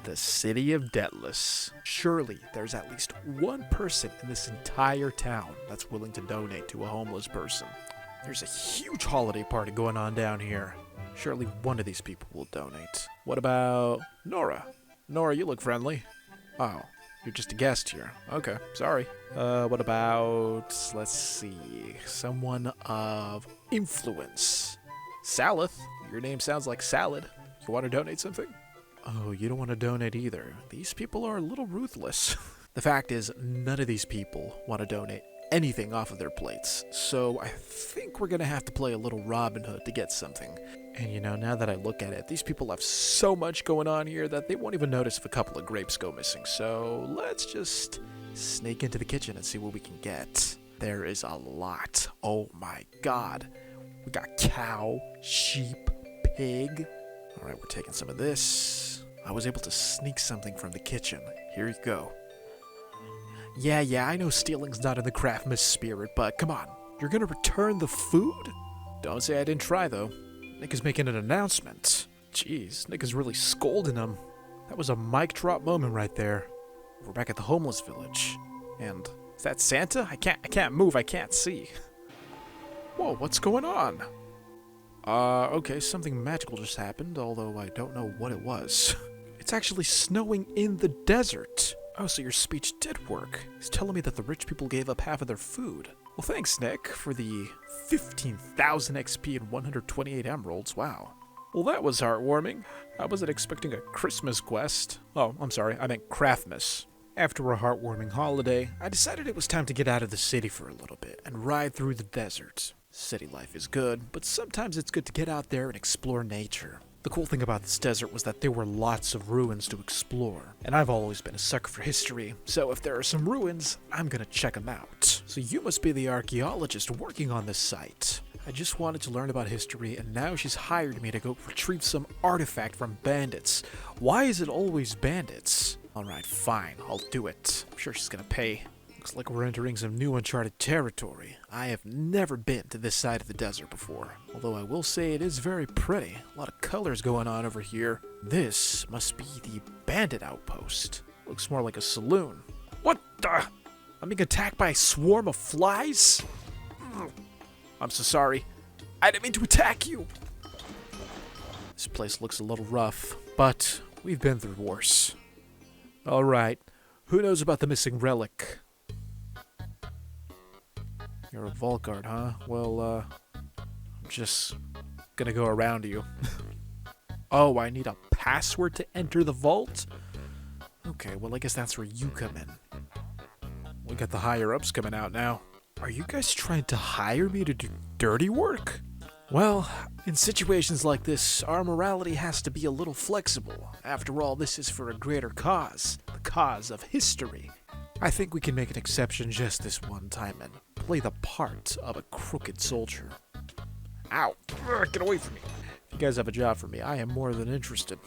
The city of Debtless. Surely there's at least one person in this entire town that's willing to donate to a homeless person. There's a huge holiday party going on down here. Surely one of these people will donate. What about Nora? Nora, you look friendly. Oh, you're just a guest here. Okay, sorry. What about, let's see, someone of influence? Salith, your name sounds like salad. You want to donate something? Oh, you don't want to donate either. These people are a little ruthless. The fact is, none of these people want to donate anything off of their plates, so I think we're gonna have to play a little Robin Hood to get something. And you know, now that I look at it, these people have so much going on here that they won't even notice if a couple of grapes go missing, so let's just sneak into the kitchen and see what we can get. There is a lot. Oh my god. We got cow, sheep, pig. Alright, we're taking some of this. I was able to sneak something from the kitchen. Here you go. Yeah, I know stealing's not in the Craftmas spirit, but come on. You're gonna return the food? Don't say I didn't try, though. Nick is making an announcement. Jeez, Nick is really scolding him. That was a mic drop moment right there. We're back at the homeless village. And is that Santa? I can't move, I can't see. Whoa, what's going on? Okay, something magical just happened, although I don't know what it was. It's actually snowing in the desert. Oh, so your speech did work. He's telling me that the rich people gave up half of their food. Well, thanks, Nick, for the 15,000 XP and 128 emeralds. Wow. Well, that was heartwarming. I wasn't expecting a Christmas quest. Oh, I'm sorry, I meant Craftmas. After a heartwarming holiday, I decided it was time to get out of the city for a little bit and ride through the desert. City life is good, but sometimes it's good to get out there and explore nature. The cool thing about this desert was that there were lots of ruins to explore, and I've always been a sucker for history, so if there are some ruins, I'm gonna check them out. So you must be the archaeologist working on this site. I just wanted to learn about history, and now she's hired me to go retrieve some artifact from bandits. Why is it always bandits? Alright, fine, I'll do it. I'm sure she's gonna pay Looks like we're entering some new uncharted territory. I have never been to this side of the desert before, although I will say it is very pretty. A lot of colors going on over here. This must be the Bandit outpost. Looks more like a saloon. What the? I'm being attacked by a swarm of flies? I'm so sorry. I didn't mean to attack you. This place looks a little rough, but we've been through worse. Alright, who knows about the missing relic? You're a vault guard, huh? Well, I'm just gonna go around you. Oh, I need a password to enter the vault? Okay, well, I guess that's where you come in. We got the higher-ups coming out now. Are you guys trying to hire me to do dirty work? Well, in situations like this, our morality has to be a little flexible. After all, this is for a greater cause, the cause of history. I think we can make an exception just this one time and play the part of a crooked soldier. Ow! Get away from me! If you guys have a job for me, I am more than interested.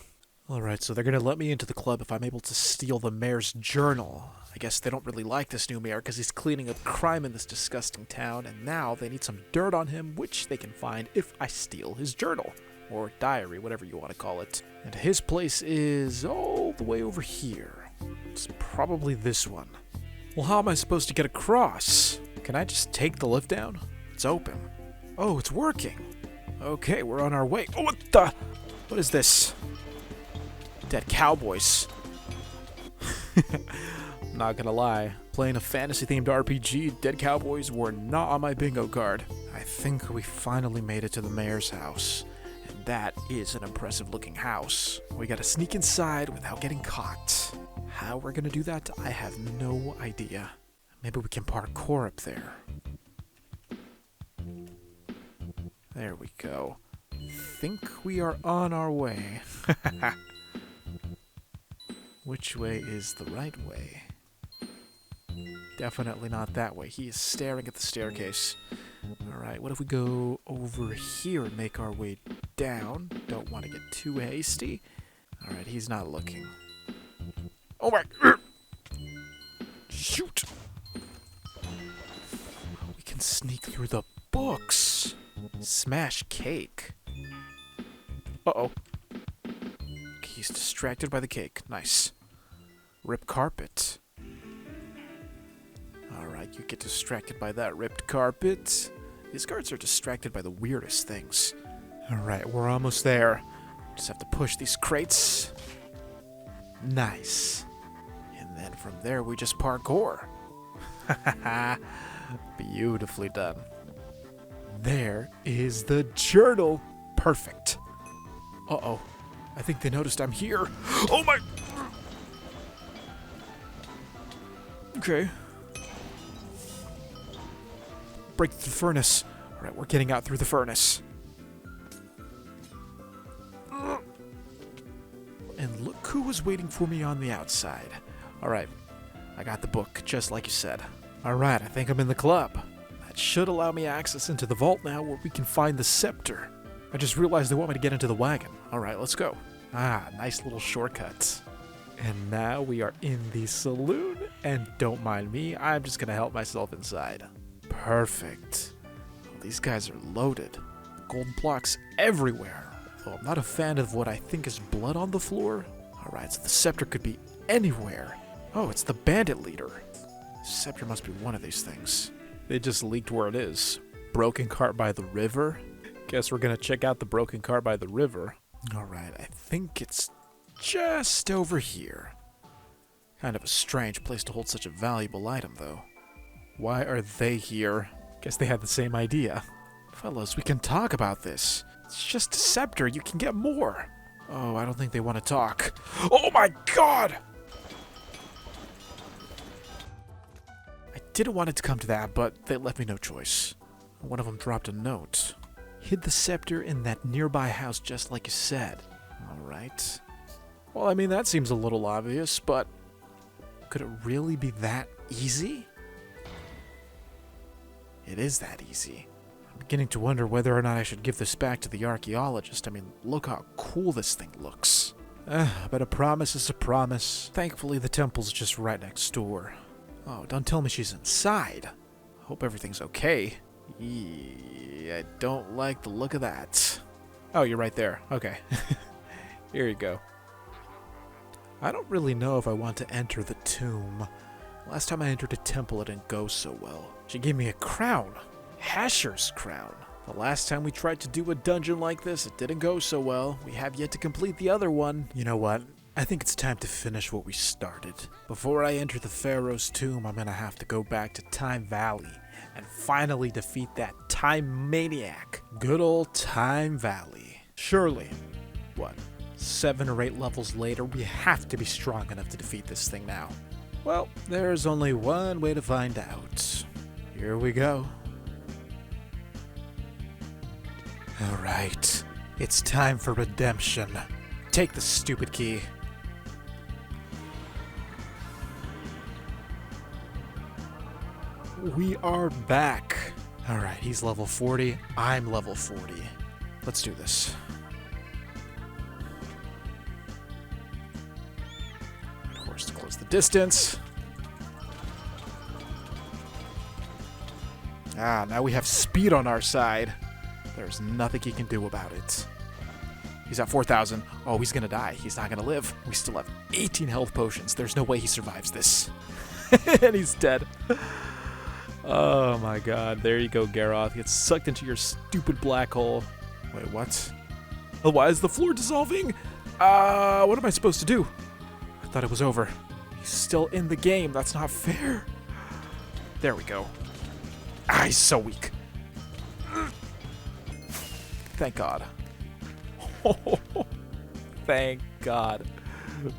Alright, so they're gonna let me into the club if I'm able to steal the mayor's journal. I guess they don't really like this new mayor because he's cleaning up crime in this disgusting town, and now they need some dirt on him, which they can find if I steal his journal. Or diary, whatever you want to call it. And his place is all the way over here. It's probably this one. Well, how am I supposed to get across? Can I just take the lift down? It's open. Oh, it's working. Okay, we're on our way. Oh, what the? What is this? Dead cowboys. I'm not gonna lie. Playing a fantasy-themed RPG, dead cowboys were not on my bingo card. I think we finally made it to the mayor's house. And that is an impressive-looking house. We gotta sneak inside without getting caught. How we're gonna do that, I have no idea. Maybe we can parkour up there. There we go. Think we are on our way. Which way is the right way? Definitely not that way. He is staring at the staircase. Alright, what if we go over here and make our way down? Don't want to get too hasty. Alright, he's not looking. Oh my... Shoot! We can sneak through the books. Smash cake. Uh-oh. He's distracted by the cake. Nice. Rip carpet. Alright, you get distracted by that ripped carpet. These guards are distracted by the weirdest things. Alright, we're almost there. Just have to push these crates. Nice. And then from there we just parkour. Beautifully done. There is the journal. Perfect. Uh-oh. I think they noticed I'm here. Oh my... Okay. Break through the furnace. Alright, we're getting out through the furnace. And look who was waiting for me on the outside. Alright, I got the book, just like you said. Alright, I think I'm in the club. That should allow me access into the vault now where we can find the scepter. I just realized they want me to get into the wagon. Alright, let's go. Ah, nice little shortcut. And now we are in the saloon, and don't mind me, I'm just gonna help myself inside. Perfect. Oh, these guys are loaded. Gold blocks everywhere. Though I'm not a fan of what I think is blood on the floor. Alright, so the scepter could be anywhere. Oh, it's the bandit leader. The scepter must be one of these things. They just leaked where it is. Broken cart by the river. Guess we're gonna check out the broken cart by the river. Alright, I think it's just over here. Kind of a strange place to hold such a valuable item, though. Why are they here? Guess they had the same idea. Fellas, we can talk about this. It's just a scepter, you can get more. Oh, I don't think they want to talk. Oh my god! I didn't want it to come to that, but they left me no choice. One of them dropped a note. Hid the scepter in that nearby house just like you said. Alright. Well, I mean, that seems a little obvious, but could it really be that easy? It is that easy. I'm beginning to wonder whether or not I should give this back to the archaeologist. I mean, look how cool this thing looks. But a promise is a promise. Thankfully, the temple's just right next door. Oh, don't tell me she's inside. Hope everything's okay. I don't like the look of that. Oh, you're right there. Okay. Here you go. I don't really know if I want to enter the tomb. Last time I entered a temple, it didn't go so well. She gave me a crown. Hasher's crown. The last time we tried to do a dungeon like this, it didn't go so well. We have yet to complete the other one. You know what? I think it's time to finish what we started. Before I enter the Pharaoh's tomb, I'm gonna have to go back to Time Valley and finally defeat that time maniac. Good old Time Valley. Surely, what, 7 or 8 levels later, we have to be strong enough to defeat this thing now. Well, there's only one way to find out. Here we go. Alright, it's time for redemption. Take the stupid key. We are back. Alright, he's level 40. I'm level 40. Let's do this. Of course, to close the distance. Ah, now we have speed on our side. There's nothing he can do about it. He's at 4,000. Oh, he's gonna die. He's not gonna live. We still have 18 health potions. There's no way he survives this. And he's dead. Oh my god. There you go, Garroth. Get sucked into your stupid black hole. Wait, what? Oh, why is the floor dissolving? What am I supposed to do? I thought it was over. He's still in the game. That's not fair. There we go. Ah, he's so weak. Thank God. Thank God.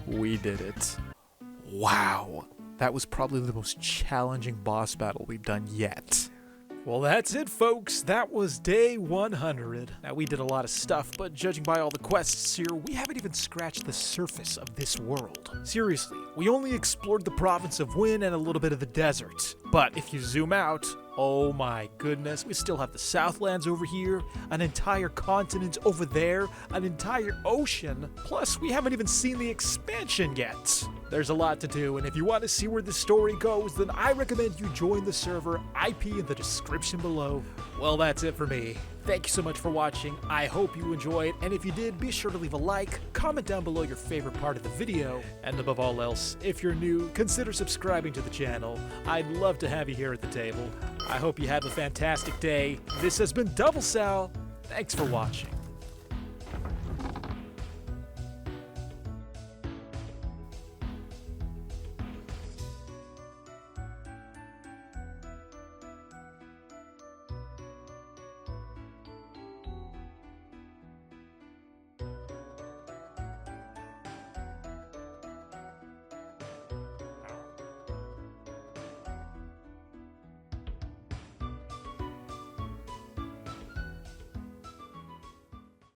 We did it. Wow. That was probably the most challenging boss battle we've done yet. Well, that's it, folks. That was day 100. Now, we did a lot of stuff, but judging by all the quests here, we haven't even scratched the surface of this world. Seriously, we only explored the province of Wynn and a little bit of the desert. But if you zoom out, oh my goodness, we still have the Southlands over here, an entire continent over there, an entire ocean, plus we haven't even seen the expansion yet. There's a lot to do, and if you want to see where the story goes, then I recommend you join the server, IP in the description below. Well, that's it for me. Thank you so much for watching. I hope you enjoyed, and if you did, be sure to leave a like, comment down below your favorite part of the video, and above all else, if you're new, consider subscribing to the channel. I'd love to have you here at the table. I hope you have a fantastic day. This has been Doublesal. Thanks for watching.